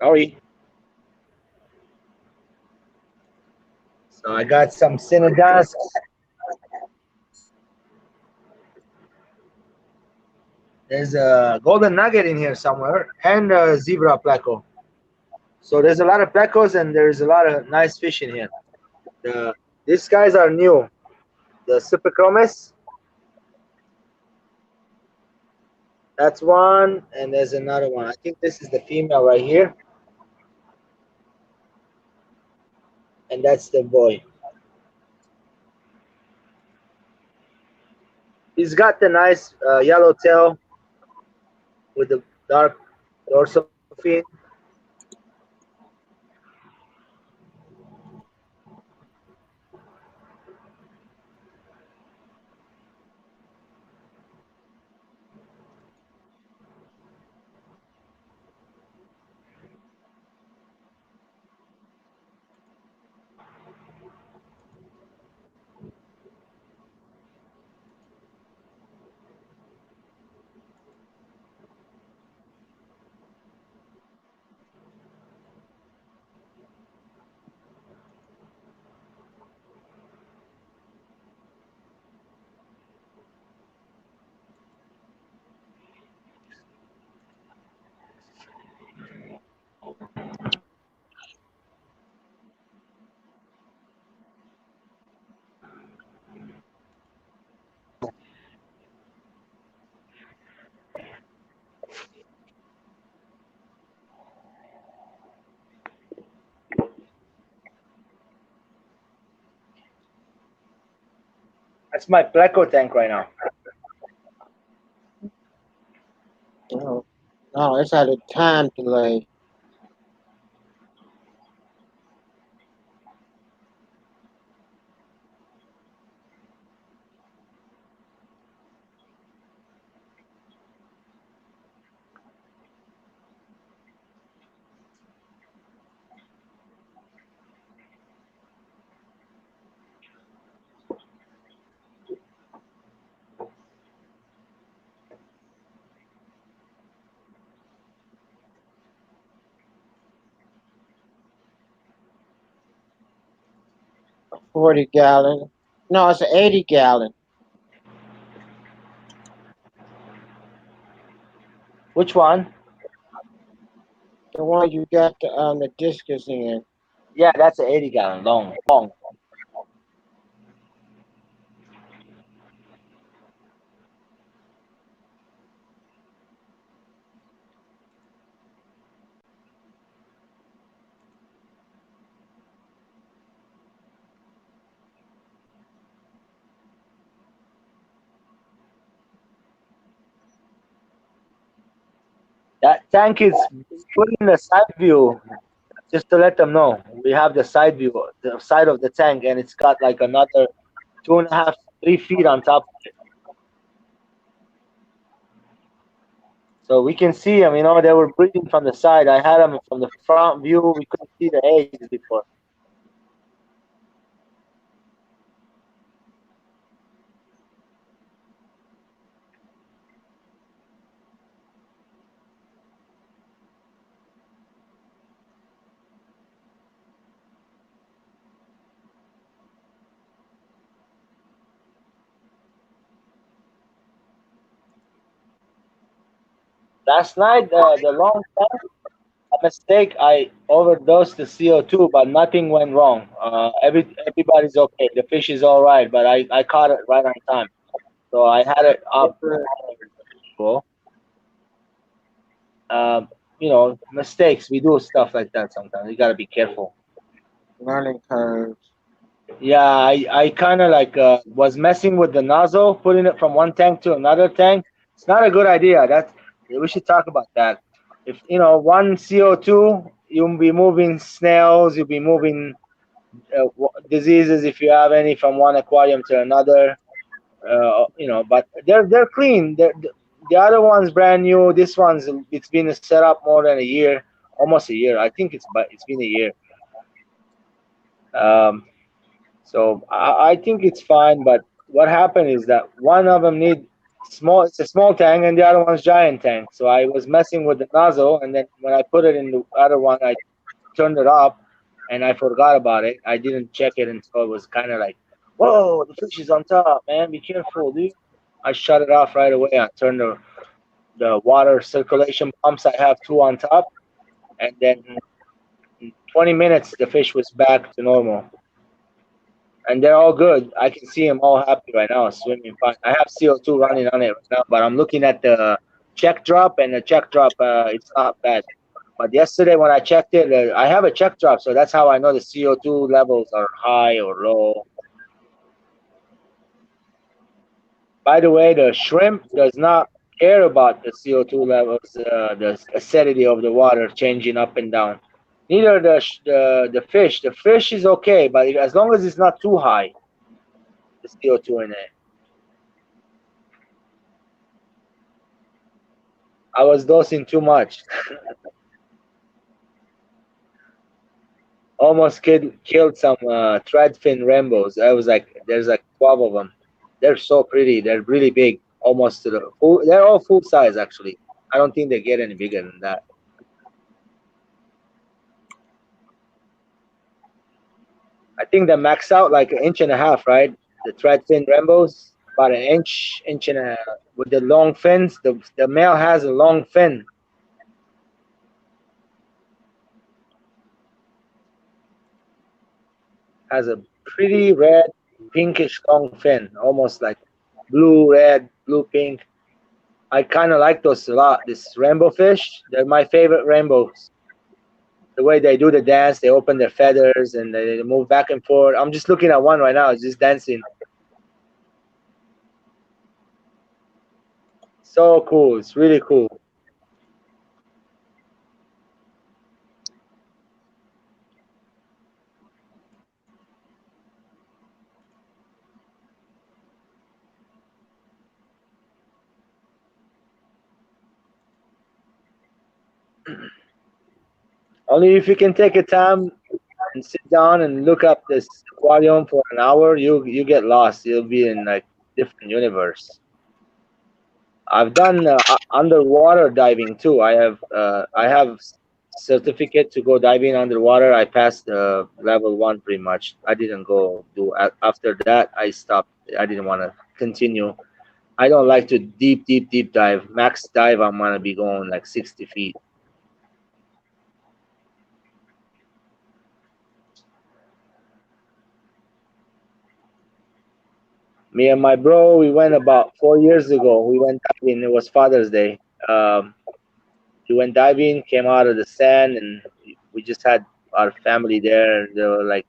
Sorry. So I got some Cinedas. There's a golden nugget in here somewhere, and a zebra pleco. So there's a lot of plecos, and there's a lot of nice fish in here. These guys are new. The Super Chromis. That's one, and there's another one. I think this is the female right here, and that's the boy. He's got the nice yellow tail with the dark dorsal fin. That's my pleco tank right now. No, no, it's had a time delay. A 40-gallon. No, it's an 80-gallon. Which one? The one you got the discus in. Yeah, that's an 80-gallon long. That tank is put in the side view, just to let them know. We have the side view, the side of the tank, and it's got like another 2.5, 3 feet on top of it. So we can see them, they were breathing from the side. I had them from the front view. We couldn't see the eggs before. Last night, the long tank, a mistake. I overdosed the CO2, but nothing went wrong. Everybody's okay. The fish is all right, but I caught it right on time. So I had it up. Cool. You know, mistakes. We do stuff like that sometimes. You gotta be careful. Learning curves. Yeah, I kind of like was messing with the nozzle, putting it from one tank to another tank. It's not a good idea. We should talk about that. If you know one CO2, you'll be moving snails, you'll be moving diseases if you have any from one aquarium to another. You know, but they're clean. The other one's brand new. This one's it's been set up more than a year, almost a year. I think it's been a year. Um, So I think it's fine, but what happened is that one of them need small. It's a small tank, and the other one's giant tank. So I was messing with the nozzle, and then when I put it in the other one, I turned it up, and I forgot about it. I didn't check it until it was kind of like, whoa, the fish is on top, man. Be careful, dude. I shut it off right away. I turned the water circulation pumps. I have two on top, and then in 20 minutes the fish was back to normal. And they're all good. I can see them all happy right now, swimming fine. I have CO2 running on it right now, but I'm looking at the check drop, and the check drop, it's not bad. But yesterday when I checked it, I have a check drop, so that's how I know the CO2 levels are high or low. By the way, the shrimp does not care about the CO2 levels, the acidity of the water changing up and down. Neither the fish. The fish is okay, but as long as it's not too high, the CO2 in it. I was dosing too much. Almost killed some threadfin rainbows. I was like, there's like 12 of them. They're so pretty. They're really big, almost to the full. They're all full size actually. I don't think they get any bigger than that. I think they max out like 1.5 inches, right? The threadfin rainbows, about an inch, inch and a half. With the long fins, the male has a long fin. Has a pretty red, pinkish long fin, almost like blue, red, blue, pink. I kind of like those a lot. This rainbow fish, they're my favorite rainbows. The way they do the dance, they open their feathers and they move back and forth. I'm just looking at one right now. It's just dancing. So cool. It's really cool. Only if you can take a time and sit down and look up this aquarium for an hour, you get lost. You'll be in like different universe. I've done underwater diving too. I have certificate to go diving underwater. I passed level 1 pretty much. I didn't go do after that. I stopped. I didn't want to continue. I don't like to deep dive. Max dive, I'm gonna be going like 60 feet. Me and my bro, we went about 4 years ago. We went diving. It was Father's Day. We went diving, came out of the sand, and we just had our family there. They were like,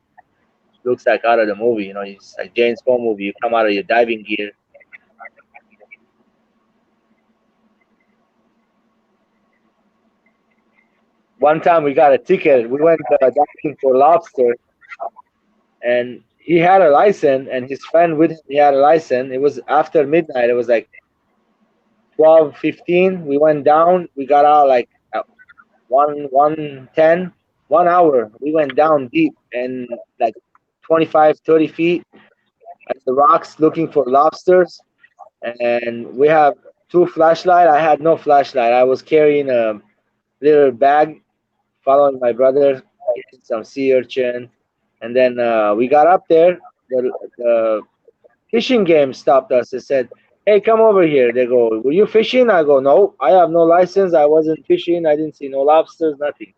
looks like out of the movie, you know, it's like James Bond movie. You come out of your diving gear. One time we got a ticket. We went diving for lobster, and he had a license, and his friend with him, he had a license. It was after midnight. It was like 12:15. We went down. We got out like at 1:10. 1 hour. We went down deep and like 25, 30 feet at the rocks looking for lobsters. And we have two flashlight. I had no flashlight. I was carrying a little bag, following my brother, getting some sea urchin. And then we got up there. The fishing game stopped us. They said, Hey, come over here. They go, were you fishing? I go, no, I have no license. I wasn't fishing. I didn't see no lobsters, nothing.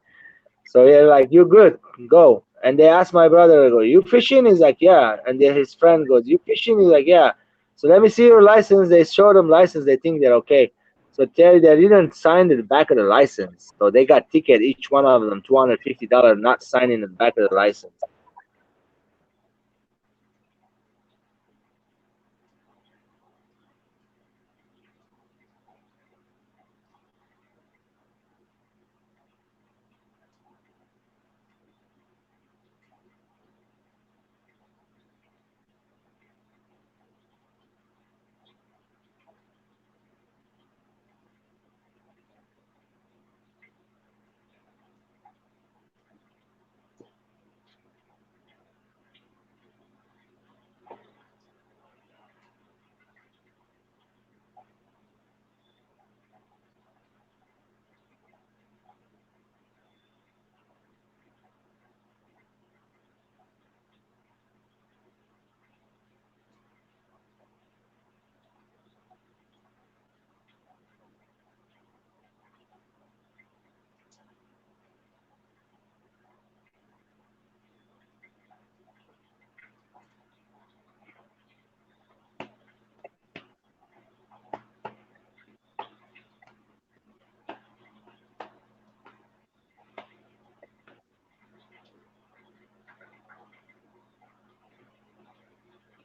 So they're like, you're good, go. And they asked my brother, I go, you fishing? He's like, yeah. And then his friend goes, you fishing? He's like, yeah. So let me see your license. They showed them license. They think they're okay. So Terry, they didn't sign the back of the license. So they got ticket, each one of them, $250, not signing the back of the license.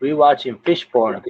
We watching fish porn.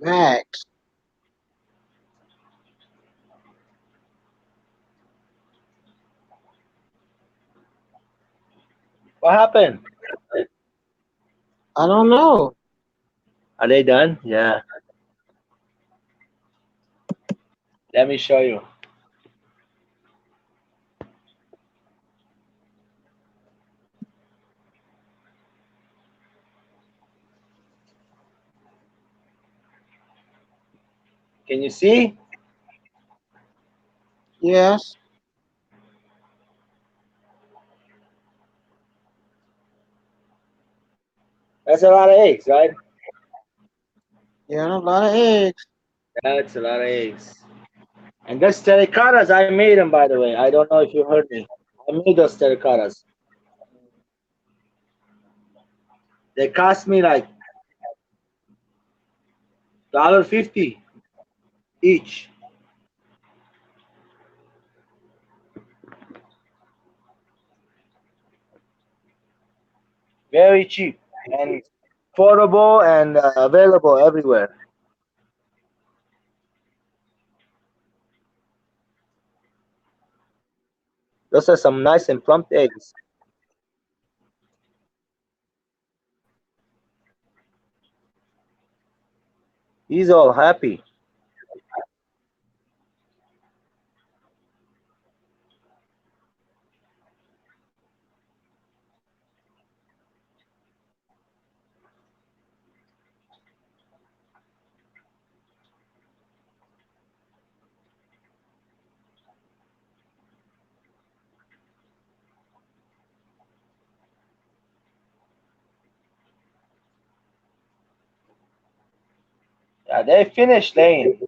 Max. What happened? I don't know. Are they done? Yeah. Let me show you. Can you see? Yes. That's a lot of eggs, right? Yeah, a lot of eggs. That's a lot of eggs. And those terracottas, I made them, by the way. I don't know if you heard me. I made those terracottas. They cost me like $1.50 each. Very cheap and affordable and available everywhere. Those are some nice and plump eggs. He's all happy. Yeah, they finished laying.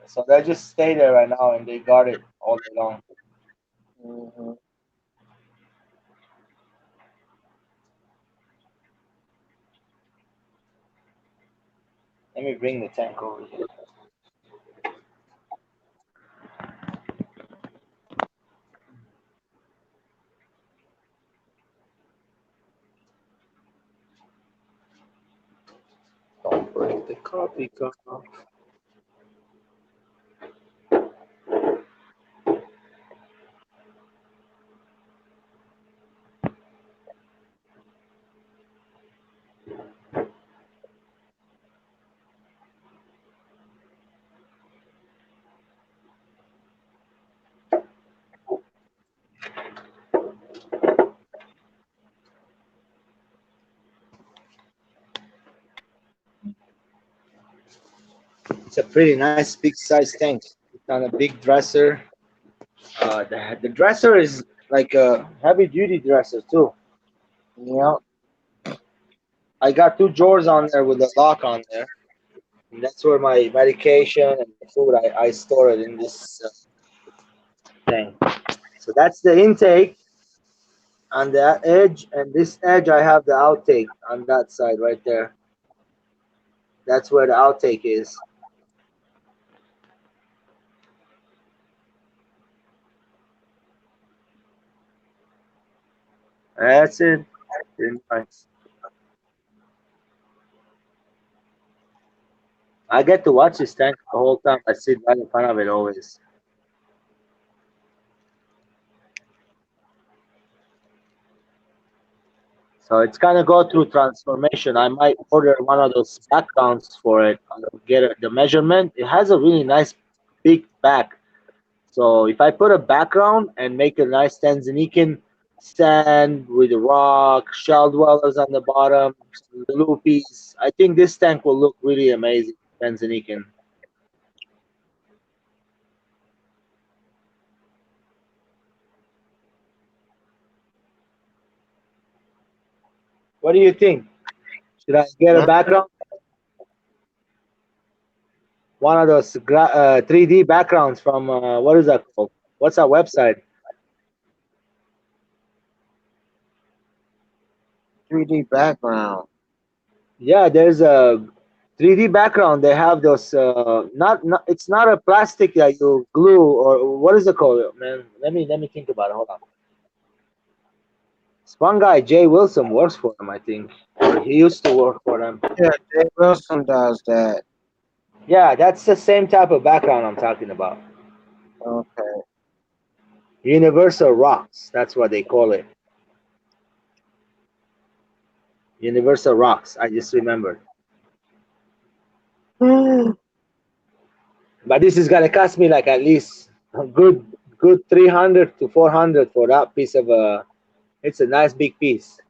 So they just stay there right now and they guard it all day long. Mhm. Let me bring the tank over here. Don't break the coffee cup. It's a pretty nice big size tank. It's on a big dresser. The dresser is like a heavy duty dresser too. Yep. I got two drawers on there with a lock on there. And that's where my medication and food I store it in this thing. So that's the intake on that edge, and this edge I have the outtake on that side right there. That's where the outtake is. That's it. Very nice. I get to watch this tank the whole time. I sit right in front of it always. So it's gonna go through transformation. I might order one of those backgrounds for it. I'll get the measurement. It has a really nice big back. So if I put a background and make a nice Tanzanican sand with a rock, shell dwellers on the bottom, some loopies, I think this tank will look really amazing, Tanzanican. What do you think? Should I get a background? One of those 3D backgrounds from what is that called? What's our website? 3D background. Yeah, there's a 3D background. They have those. Not. It's not a plastic that you glue or what is it called, man? Let me think about it. Hold on. This one guy, Jay Wilson, works for them, I think. Or he used to work for them. Yeah, Jay Wilson does that. Yeah, that's the same type of background I'm talking about. Okay. Universal Rocks, that's what they call it. Universal Rocks, I just remembered. But this is gonna cost me like at least a good 300 to 400 for that piece of it's a nice big piece.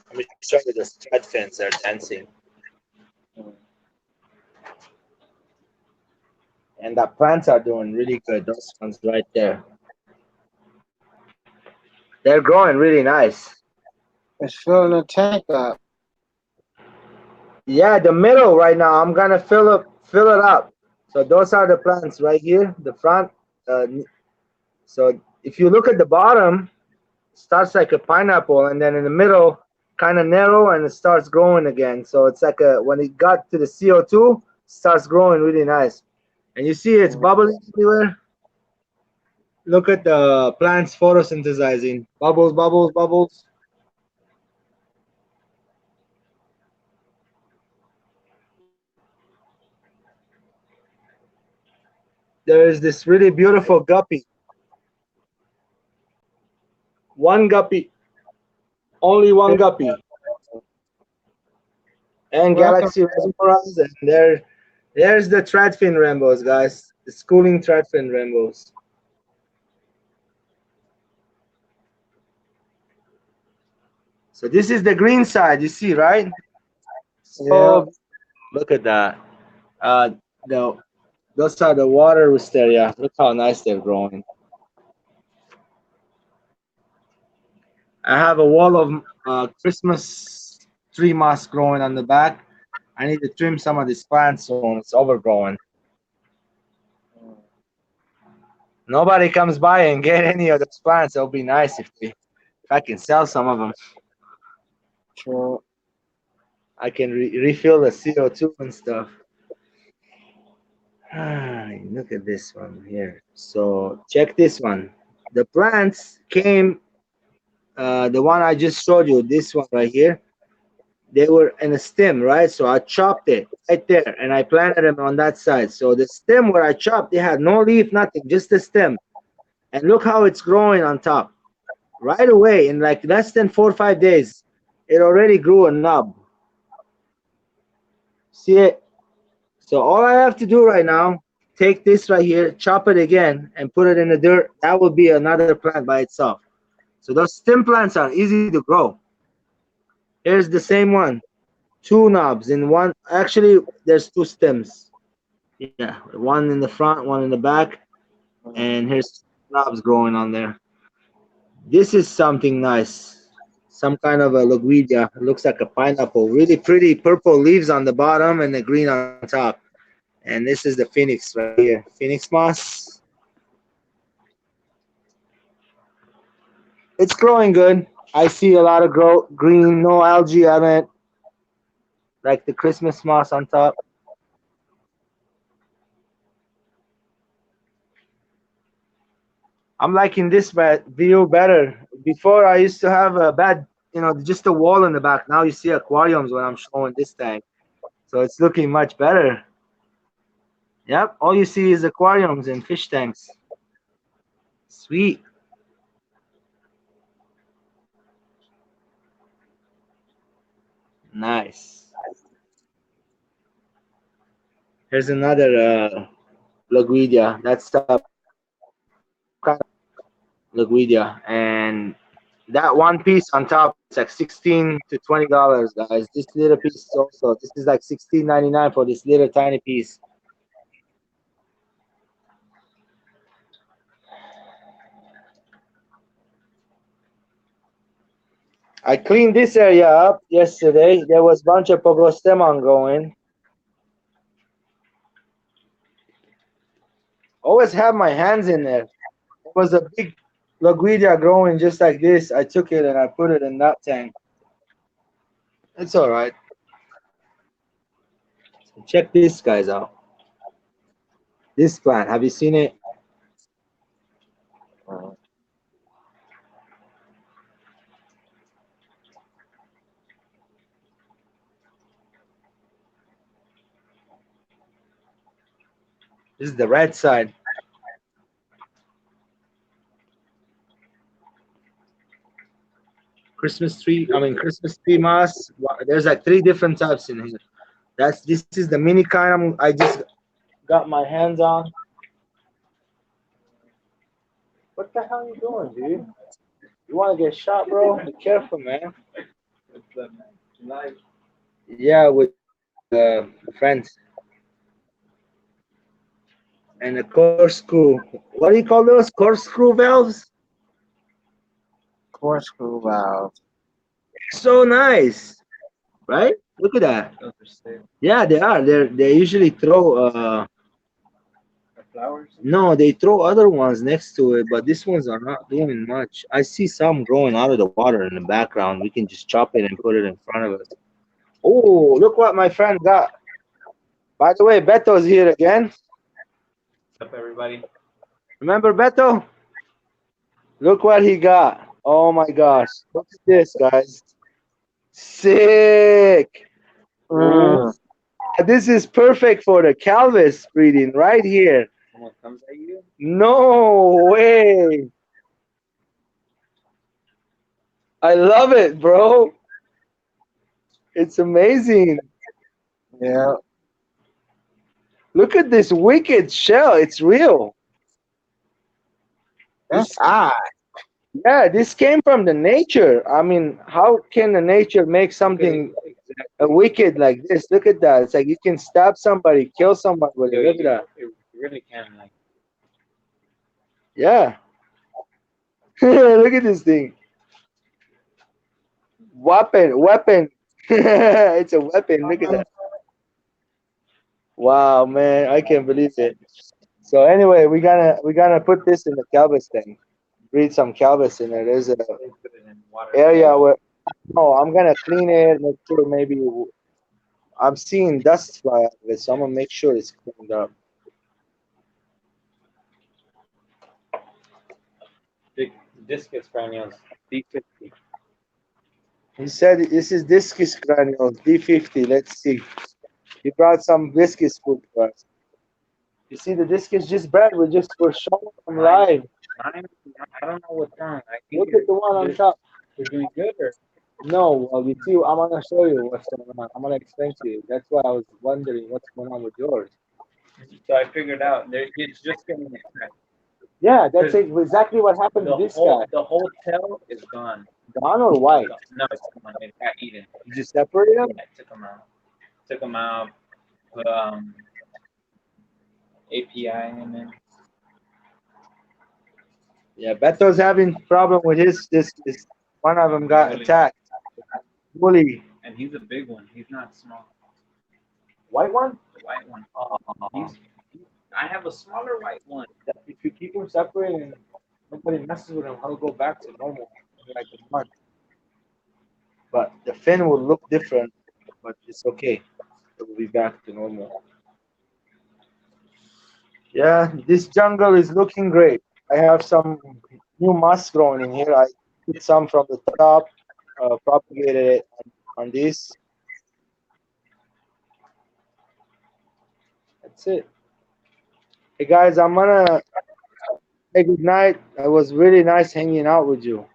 Let me show you the strat fins are dancing. And the plants are doing really good. Those ones right there. They're growing really nice. It's filling the tank up. Yeah, the middle right now, I'm gonna fill it up. So those are the plants right here, the front. So if you look at the bottom, it starts like a pineapple, and then in the middle, kind of narrow, and it starts growing again. So it's like when it got to the CO2, it starts growing really nice. And you see it's bubbling everywhere. Look at the plants photosynthesizing. Bubbles, bubbles, bubbles. There is this really beautiful guppy. One guppy. Only one guppy. And Welcome. Galaxy Rainbows, and there's the Threadfin Rainbows, guys. The schooling Threadfin Rainbows. So this is the green side, you see, right? So look at that. The those are the water wisteria. Look how nice they're growing. I have a wall of Christmas tree moss growing on the back. I need to trim some of these plants soon. It's overgrowing. Nobody comes by and get any of those plants. It'll be nice if I can sell some of them. True. I can refill the CO2 and stuff. Look at this one here. So check this one. The plants came, the one I just showed you, this one right here, they were in a stem, right? So I chopped it right there and I planted them on that side. So the stem where I chopped, they had no leaf, nothing, just the stem. And look how it's growing on top. Right away, in like less than 4 or 5 days, it already grew a nub. See it? So all I have to do right now, take this right here, chop it again, and put it in the dirt. That will be another plant by itself. So those stem plants are easy to grow. Here's the same one. 2 knobs in one. Actually, there's 2 stems. Yeah, one in the front, one in the back. And here's knobs growing on there. This is something nice. Some kind of a loguedia. It looks like a pineapple. Really pretty purple leaves on the bottom and the green on top. And this is the Phoenix right here. Phoenix moss. It's growing good. I see a lot of green, no algae on it. Like the Christmas moss on top. I'm liking this view better. Before I used to have a bad, just a wall in the back. Now you see aquariums when I'm showing this tank. So it's looking much better. Yep, all you see is aquariums and fish tanks. Sweet. Nice. Here's another Laguidia. That's Laguidia, and that one piece on top is like $16 to $20, guys. This little piece is also, this is like $16.99 for this little tiny piece. I cleaned this area up yesterday. There was a bunch of Pogostemon growing. Always have my hands in there. There was a big Laguidia growing just like this. I took it and I put it in that tank. It's all right. Check this guys out. This plant, have you seen it? This is the red side. Christmas tree moss. There's like 3 different types in here. This is the mini kind I just got my hands on. What the hell are you doing, dude? You want to get shot, bro? Be careful, man. Yeah, with friends. And a corkscrew. What do you call those? Corkscrew valves? Corkscrew valve. So nice, right? Look at that. Yeah, they are. They usually throw Flowers? no, they throw other ones next to it, but these ones are not doing much. I see some growing out of the water in the background. We can just chop it and put it in front of us. Oh, look what my friend got. By the way, Beto's here again. What's up, everybody? Remember Beto? Look what he got. Oh my gosh. Look at this, guys. Sick. This is perfect for the Calvis breeding right here. Someone comes at you? No way. I love it, bro. It's amazing. Yeah. Look at this wicked shell. It's real. That's odd. Yeah, this came from the nature. I mean, how can the nature make something wicked like this? Look at that. It's like you can stab somebody, kill somebody with it. Look at that. You really can, like, Yeah. Look at this thing. Weapon. It's a weapon. Look at that. Wow, man, I can't believe it. So anyway, we're gonna put this in the Calvis thing. Breed some Calvis in there. There's a put it in water. area where I'm gonna clean it, make sure maybe I'm seeing dust fly out of it, so I'm gonna make sure it's cleaned up. Big discus granules, D50. He said this is discus granules, D50. Let's see. He brought some discus food for us. You see the discus just bred. We're showing them live. I don't know what's wrong. I think Look at the one on top. you're doing good, or No, well, you see, I'm gonna show you what's going on. I'm gonna explain to you. That's why I was wondering what's going on with yours. so I figured out it's just getting attacked. Yeah, that's exactly what happened to this guy. The whole tail is gone. Gone or white? No, it's gone. It got eaten. You just separate them? I took them out. Put API in it. Yeah, Beto's having problem with his discus. One of them got attacked. Bully. And he's a big one. He's not small. White one? The white one. I have a smaller white one. If you keep them separate and nobody messes with them, he'll go back to normal in like a month. But the fin will look different, but it's okay. It will be back to normal. Yeah, this jungle is looking great. I have some new moss growing in here. I put some from the top, propagated it on this. That's it. Hey guys, I'm gonna say good night. It was really nice hanging out with you.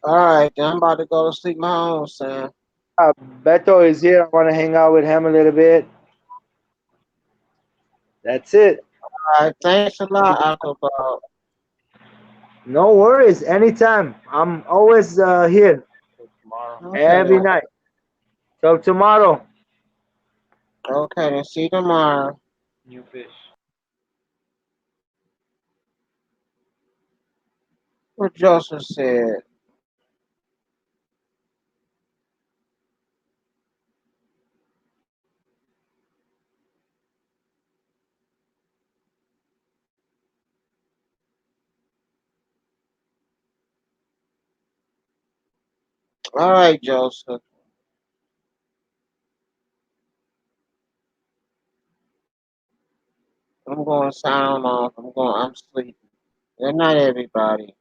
All right, then I'm about to go to sleep my own, Sam. Beto is here. I want to hang out with him a little bit. That's it. All right, thanks a lot, Uncle Bob. No worries. Anytime. I'm always here Tomorrow, every Okay, night. So tomorrow. okay, then see you tomorrow. new fish. What Joseph said. All right, Joseph. I'm going to sign off. I'm sleeping. Good night, everybody.